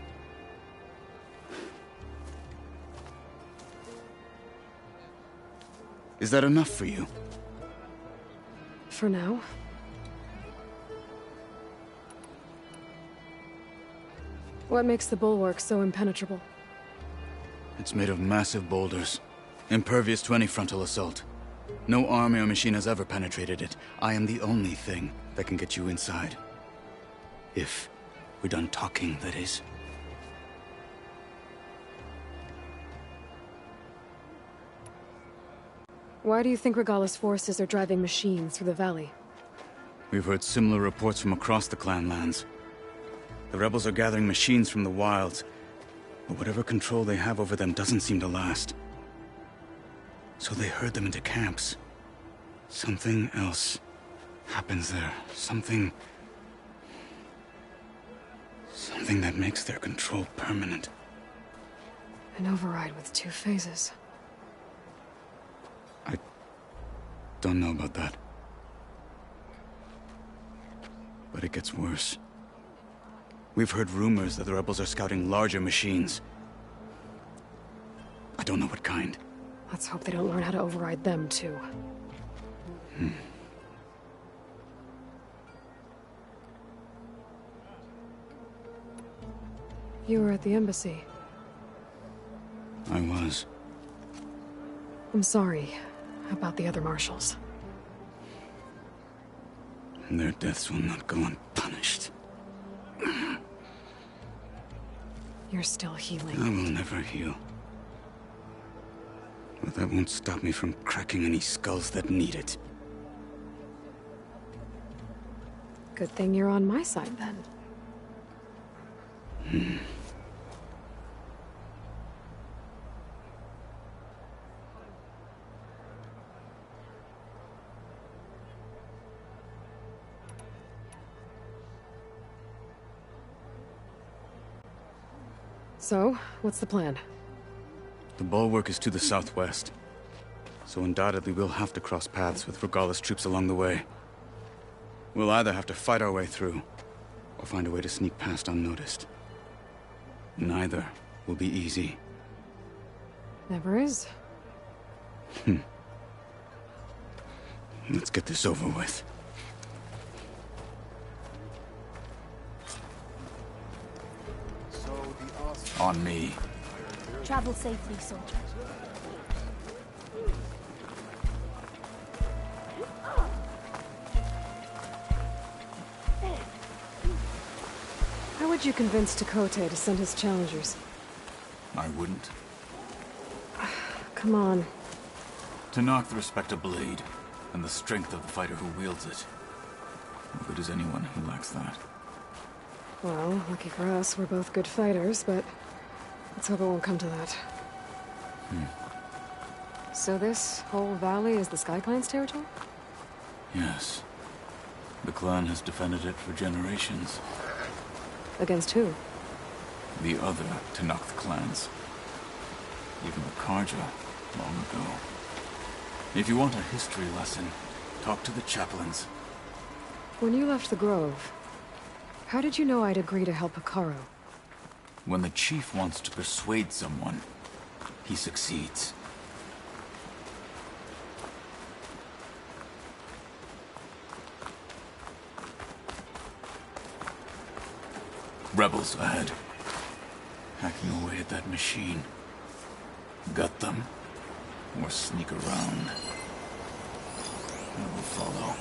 Is that enough for you? For now. What makes the bulwark so impenetrable? It's made of massive boulders, impervious to any frontal assault. No army or machine has ever penetrated it. I am the only thing that can get you inside. If we're done talking, that is. Why do you think Regala's forces are driving machines through the valley? We've heard similar reports from across the clan lands. The rebels are gathering machines from the wilds, but whatever control they have over them doesn't seem to last. So they herd them into camps. Something else happens there. Something that makes their control permanent. An override with 2 phases. Don't know about that. But it gets worse. We've heard rumors that the rebels are scouting larger machines. I don't know what kind. Let's hope they don't learn how to override them, too. You were at the embassy. I was. I'm sorry about the other marshals. Their deaths will not go unpunished. You're still healing. I will never heal. But that won't stop me from cracking any skulls that need it. Good thing you're on my side, then. So, what's the plan? The bulwark is to the southwest, so undoubtedly we'll have to cross paths with Regala's troops along the way. We'll either have to fight our way through, or find a way to sneak past unnoticed. Neither will be easy. Never is. Let's get this over with. On me. Travel safely, soldier. How would you convince Takote to send his challengers? I wouldn't. Come on. To knock the respect of blade, and the strength of the fighter who wields it. How good is anyone who lacks that? Well, lucky for us, we're both good fighters, but let's hope it won't come to that. So this whole valley is the Sky Clan's territory? Yes. The clan has defended it for generations. Against who? The other Tenakth clans. Even the Karja, long ago. If you want a history lesson, talk to the chaplains. When you left the Grove, how did you know I'd agree to help Hikaru? When the chief wants to persuade someone, he succeeds. Rebels ahead. Hacking away at that machine. Gut them, or sneak around. I will follow.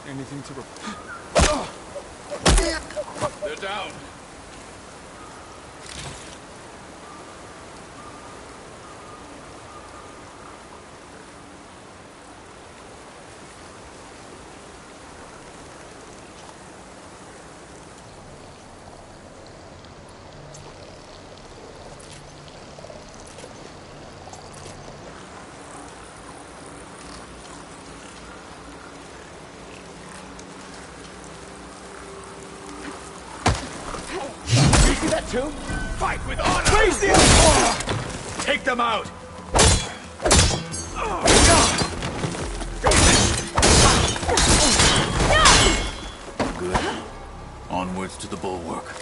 Anything to They're down. Too? Fight with honor! Raise the Take them out! Good. Onwards to the bulwark.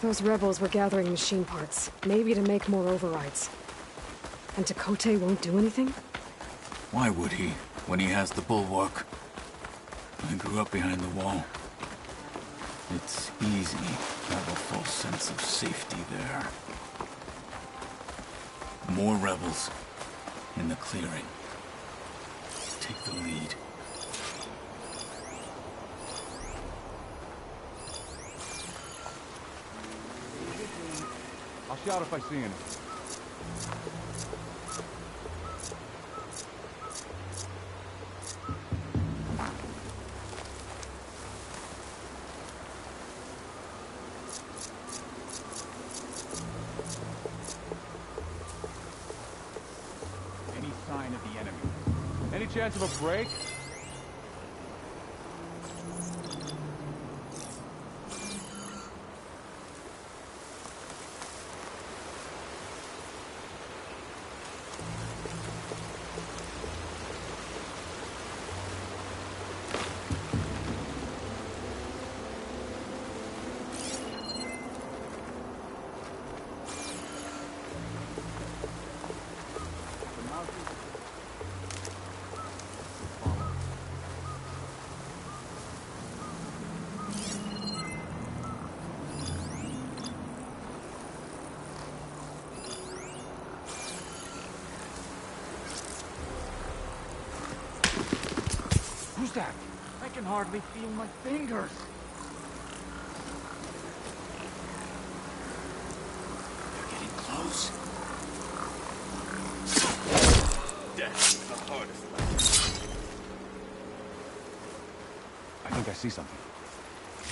Those rebels were gathering machine parts, maybe to make more overrides. And Takote won't do anything? Why would he, when he has the bulwark? I grew up behind the wall. It's easy to have a false sense of safety there. More rebels in the clearing. Take the lead. I'll shout if I see any. Any sign of the enemy? Any chance of a break? Who's that? I can hardly feel my fingers. They're getting close. Death is the hardest lesson. I think I see something.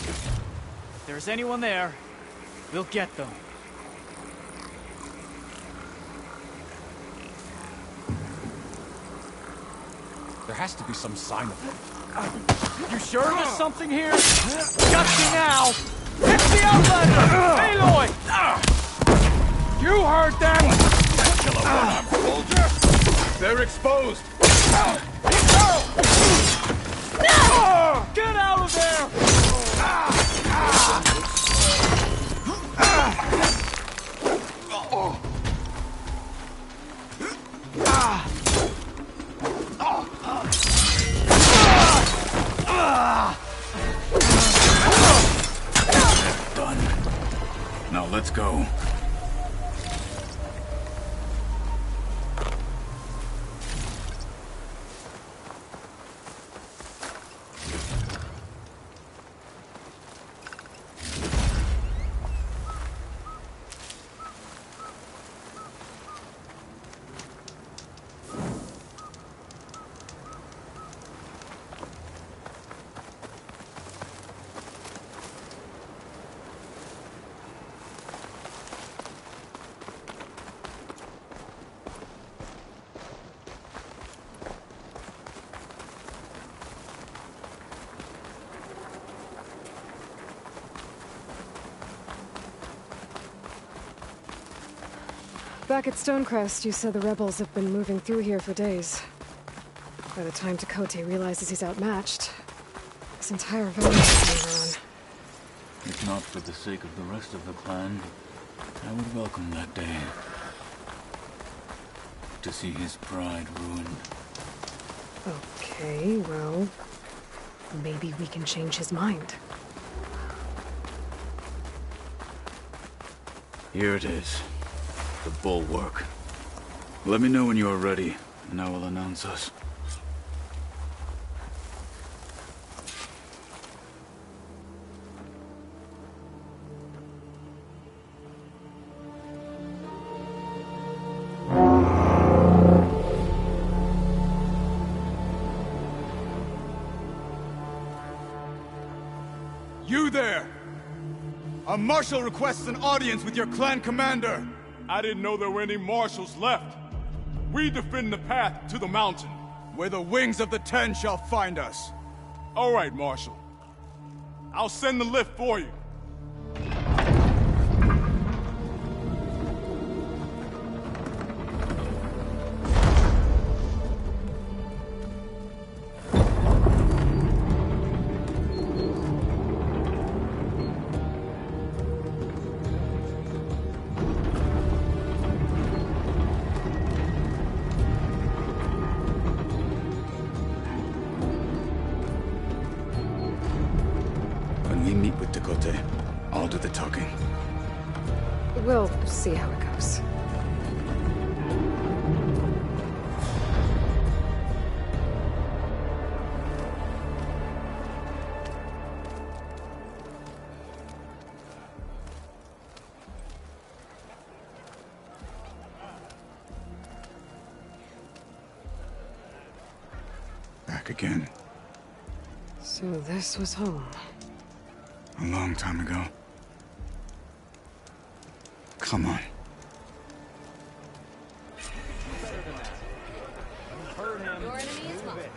If there's anyone there, we'll get them. There has to be some sign of it. You sure there's something here? Got you now! It's the Outlander! Aloy! You heard them! Kill a one-armed soldier! They're exposed! Get out of there! Done. Now let's go. Back at Stonecrest, you said the rebels have been moving through here for days. By the time Tekote realizes he's outmatched, this entire village is overrun. If not for the sake of the rest of the clan, I would welcome that day. To see his pride ruined. Okay, well, maybe we can change his mind. Here it is. The bulwark. Let me know when you are ready, and I will announce us. You there! A marshal requests an audience with your clan commander. I didn't know there were any marshals left. We defend the path to the mountain. Where the wings of the Ten shall find us. All right, Marshal. I'll send the lift for you. I'll do the talking. We'll see how it goes. Back again. So this was home. A long time ago. Come on. Your enemy is mine.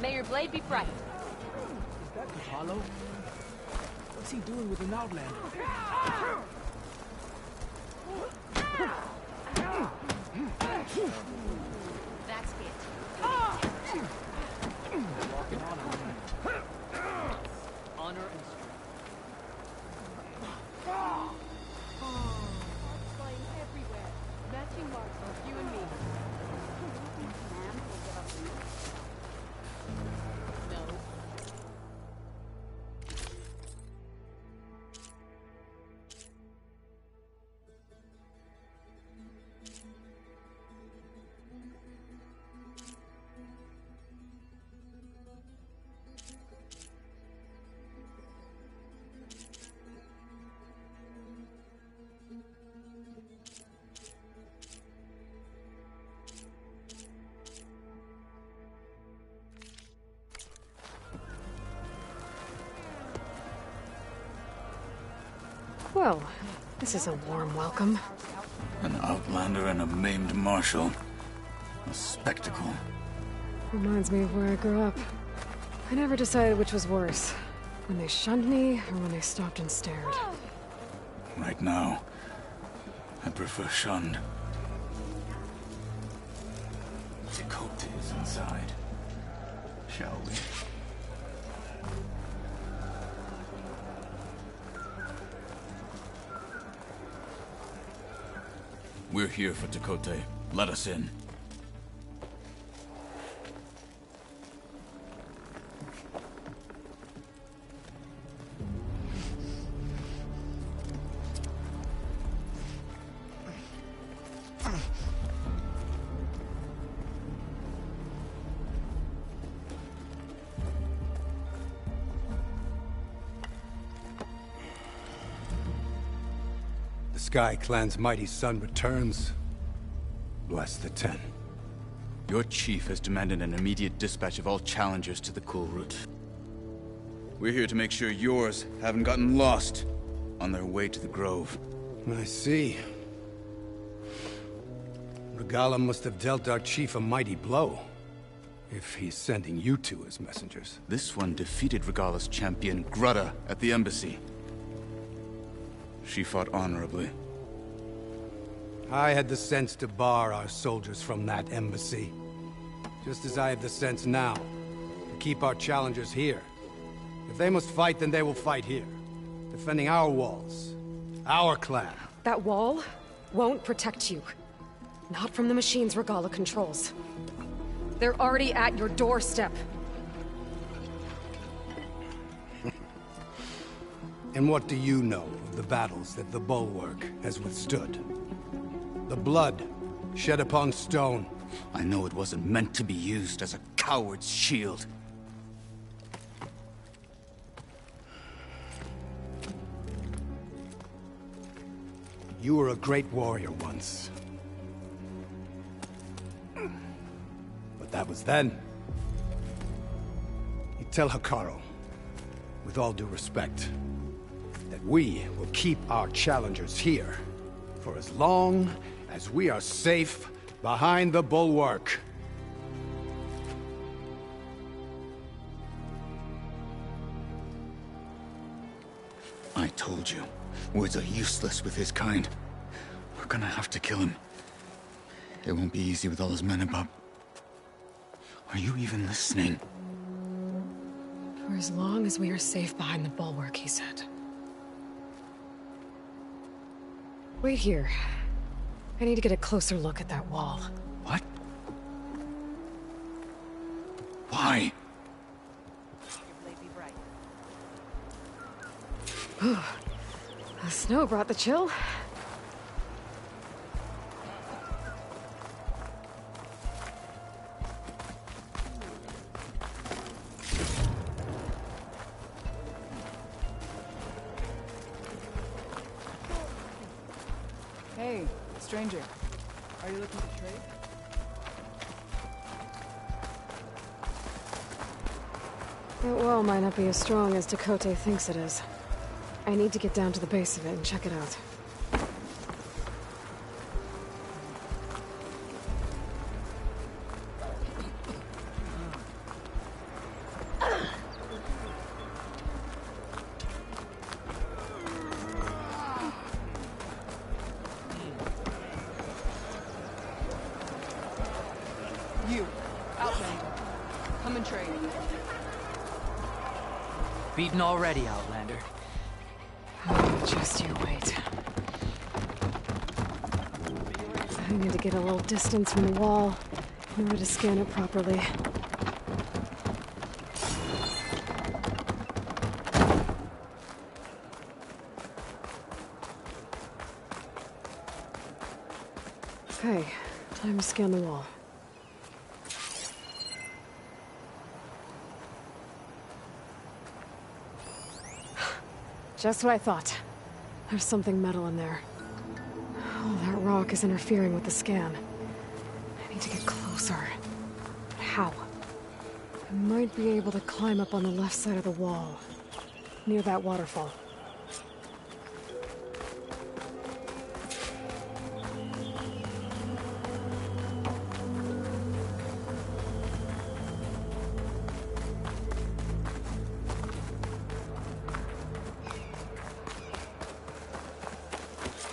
May your blade be bright. Is that Hollow? What's he doing with an outlander? That's it. Walking on honor and strength. Flying everywhere. Matching marks on you and me. No. Well, this is a warm welcome. An outlander and a maimed marshal. A spectacle. Reminds me of where I grew up. I never decided which was worse. When they shunned me, or when they stopped and stared. Right now, I prefer shunned. Dakota is inside. Shall we? We're here for Dakota. Let us in. The Sky Clan's mighty son returns. Bless the Ten. Your chief has demanded an immediate dispatch of all challengers to the Cool Route. We're here to make sure yours haven't gotten lost on their way to the Grove. I see. Regala must have dealt our chief a mighty blow, if he's sending you two as messengers. This one defeated Regala's champion, Grutta, at the embassy. She fought honorably. I had the sense to bar our soldiers from that embassy. Just as I have the sense now, to keep our challengers here. If they must fight, then they will fight here. Defending our walls. Our clan. That wall won't protect you. Not from the machines Regala controls. They're already at your doorstep. And what do you know of the battles that the Bulwark has withstood? The blood shed upon stone. I know it wasn't meant to be used as a coward's shield. You were a great warrior once. But that was then. You tell Hikaru, with all due respect, that we will keep our challengers here for as long as we are safe behind the Bulwark. I told you, words are useless with his kind. We're gonna have to kill him. It won't be easy with all his men about. Are you even listening? For as long as we are safe behind the Bulwark, he said. Wait here. I need to get a closer look at that wall. What? Why? The snow brought the chill. Hey, stranger. Are you looking to trade? That wall might not be as strong as Dakota thinks it is. I need to get down to the base of it and check it out. You, Outlander. Come and trade. Beaten already, Outlander. Just you wait. I need to get a little distance from the wall in order to scan it properly. Okay, time to scan the wall. Just what I thought. There's something metal in there. Oh, that rock is interfering with the scan. I need to get closer. But how? I might be able to climb up on the left side of the wall, near that waterfall.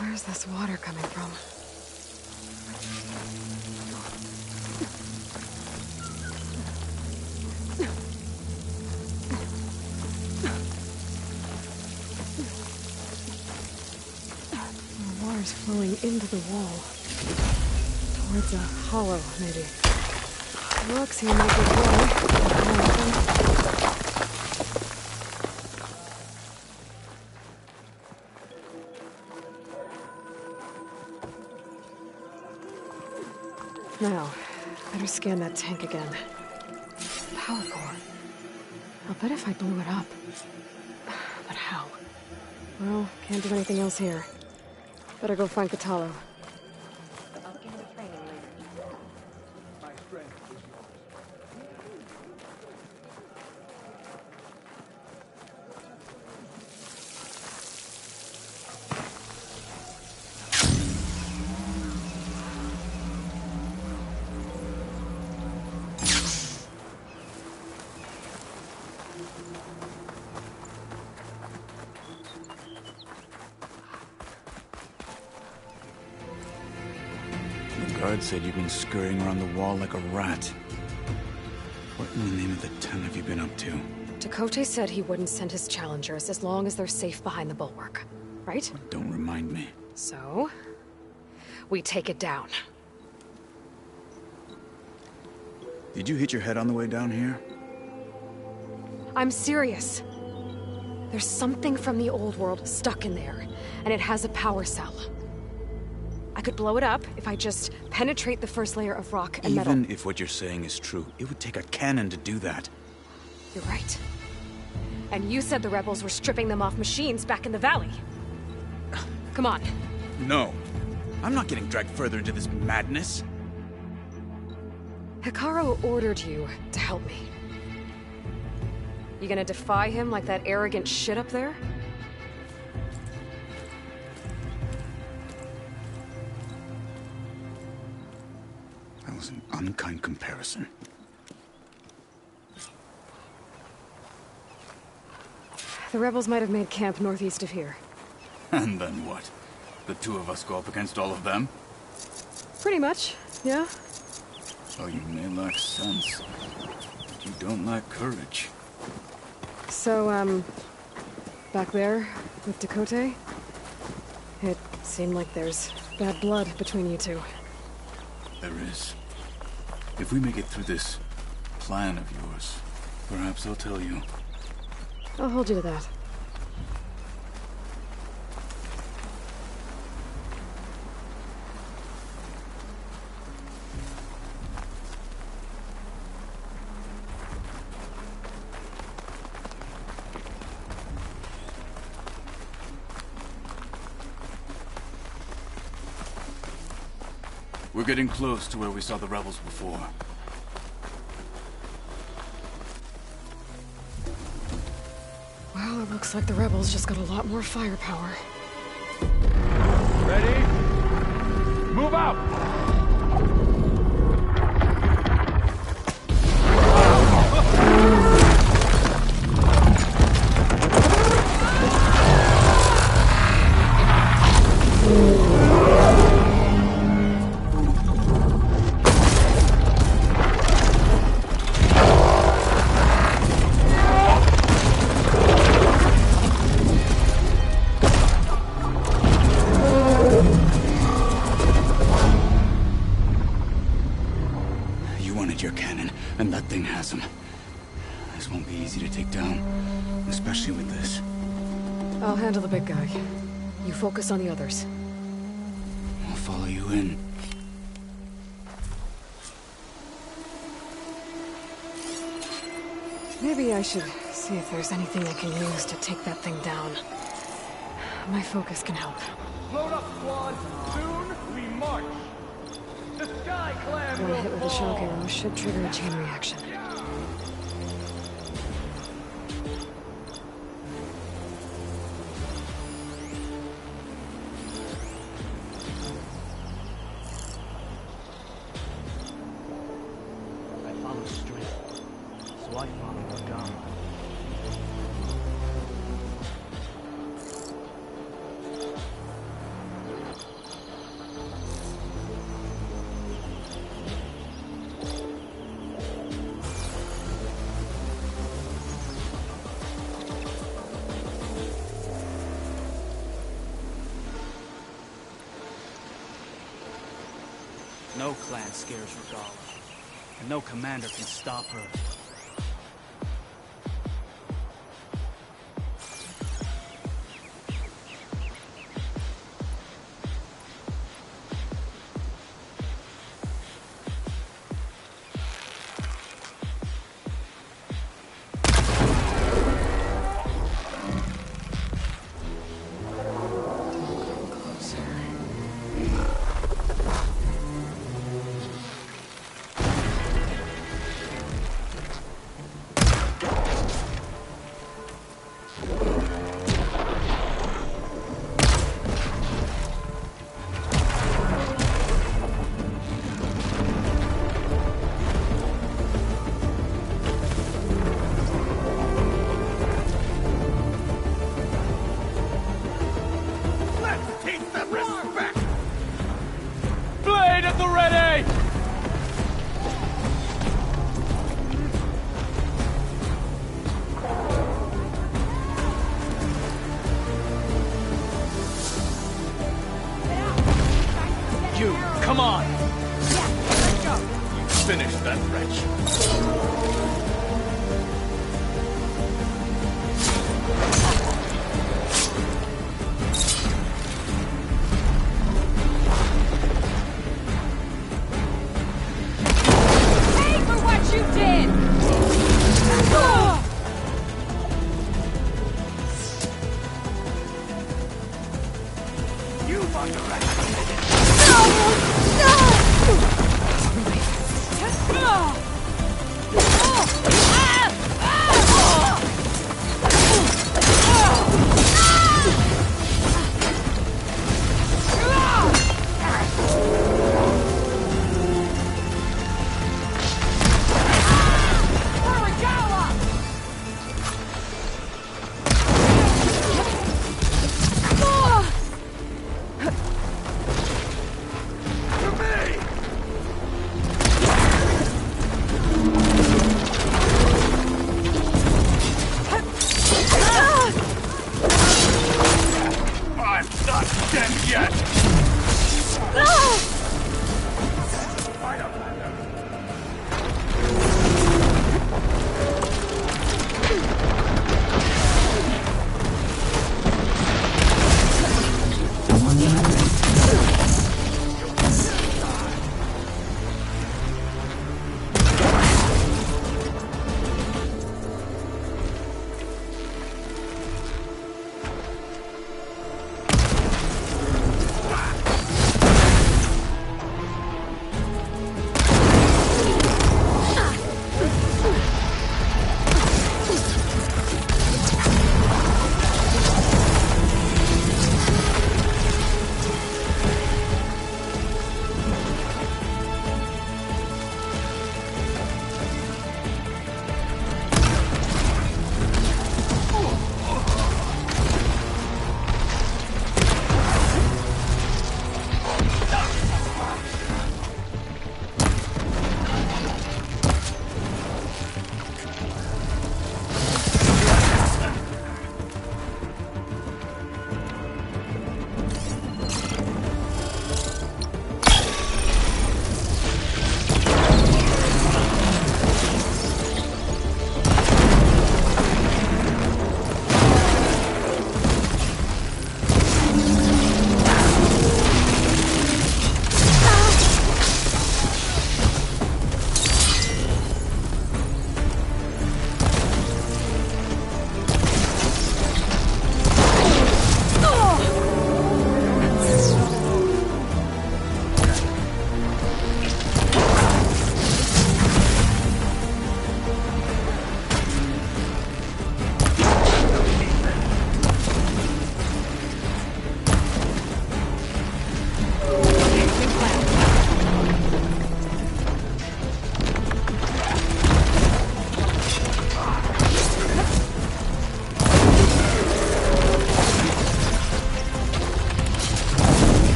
Where's this water coming from? The water's flowing into the wall. Towards a hollow, maybe. The rocks here might be dry. Now, better scan that tank again. Power core. I'll bet if I blew it up. But how? Well, can't do anything else here. Better go find Catalo. The guard said you've been scurrying around the wall like a rat. What in the name of the 10 have you been up to? Chakotay said he wouldn't send his challengers as long as they're safe behind the bulwark, right? Don't remind me. So, we take it down. Did you hit your head on the way down here? I'm serious. There's something from the old world stuck in there, and it has a power cell. I could blow it up if I just penetrate the first layer of rock and metal. Even if what you're saying is true, it would take a cannon to do that. You're right. And you said the rebels were stripping them off machines back in the valley. Come on. No. I'm not getting dragged further into this madness. Hikaru ordered you to help me. You gonna defy him like that arrogant shit up there? That was an unkind comparison. The rebels might have made camp northeast of here. And then what? The two of us go up against all of them? Pretty much, yeah. Oh, you may lack sense, but you don't lack courage. So, back there with Chakotay, it seemed like there's bad blood between you two. There is. If we make it through this plan of yours, perhaps I'll tell you. I'll hold you to that. We're getting close to where we saw the rebels before. Well, it looks like the rebels just got a lot more firepower. Ready? Move out! wanted your cannon, and that thing has him. This won't be easy to take down, especially with this. I'll handle the big guy. You focus on the others. I'll follow you in. Maybe I should see if there's anything I can use to take that thing down. My focus can help. Load up, squad. Soon we march. The Sky Clan One will hit with a fall. shock arrow should trigger a chain reaction. I follow strength, so I follow Organa. No clan scares Regala, and no commander can stop her. Let's take the respect. Blade at the ready. You, come on! Let's go. Finish that wretch. Pay for what you did! You've underestimated. No!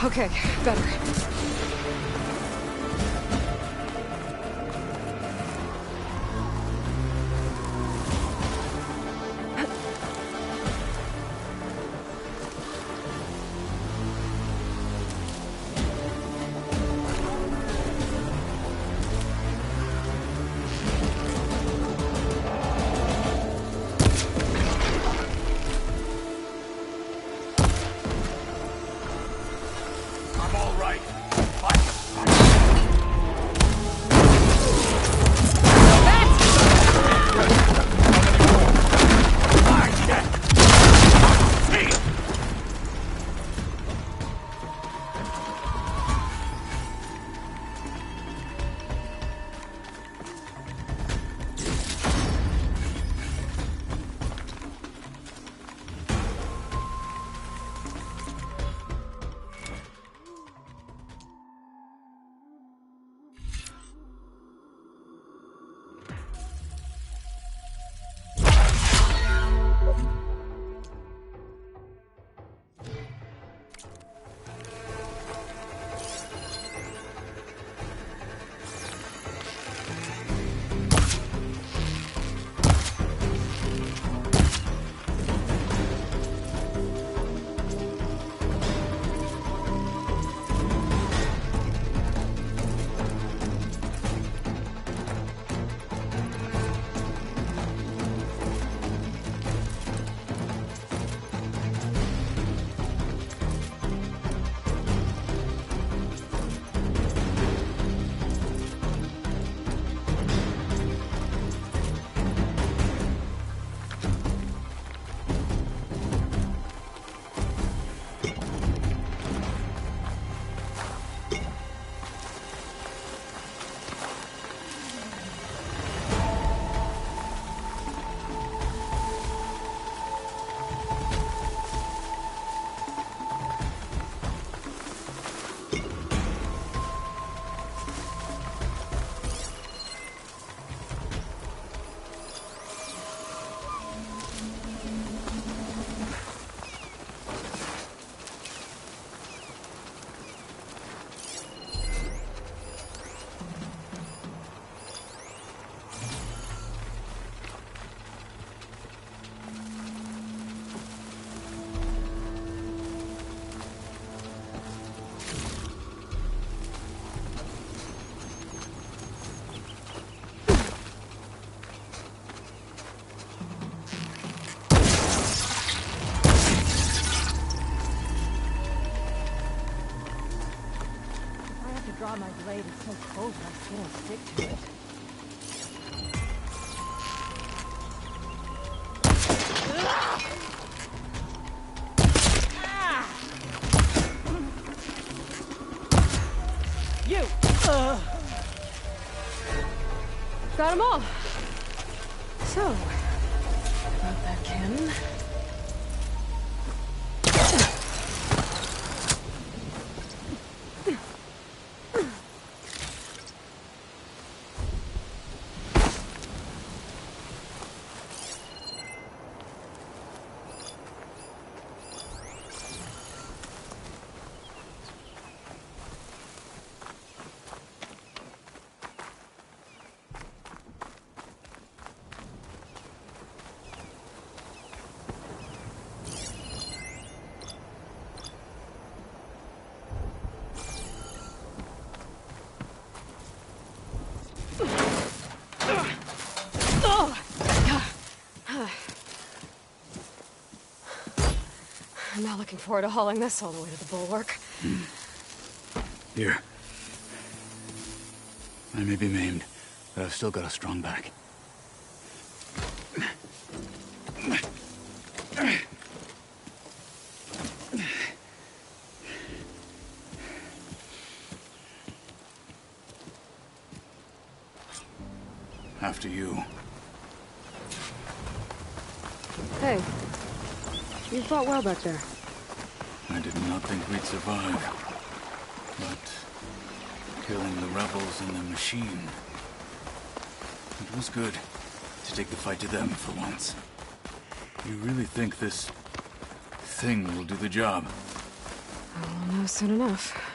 Okay, better. I'm all right. Draw my blade, it's so cold my skin will stick to it. You! Got them all. So, about that cannon. I'm not looking forward to hauling this all the way to the bulwark. Here. I may be maimed, but I've still got a strong back. After you. Hey. You fought well back there. I did not think we'd survive. But killing the rebels and the machine. It was good to take the fight to them for once. You really think this thing will do the job? I'll know soon enough.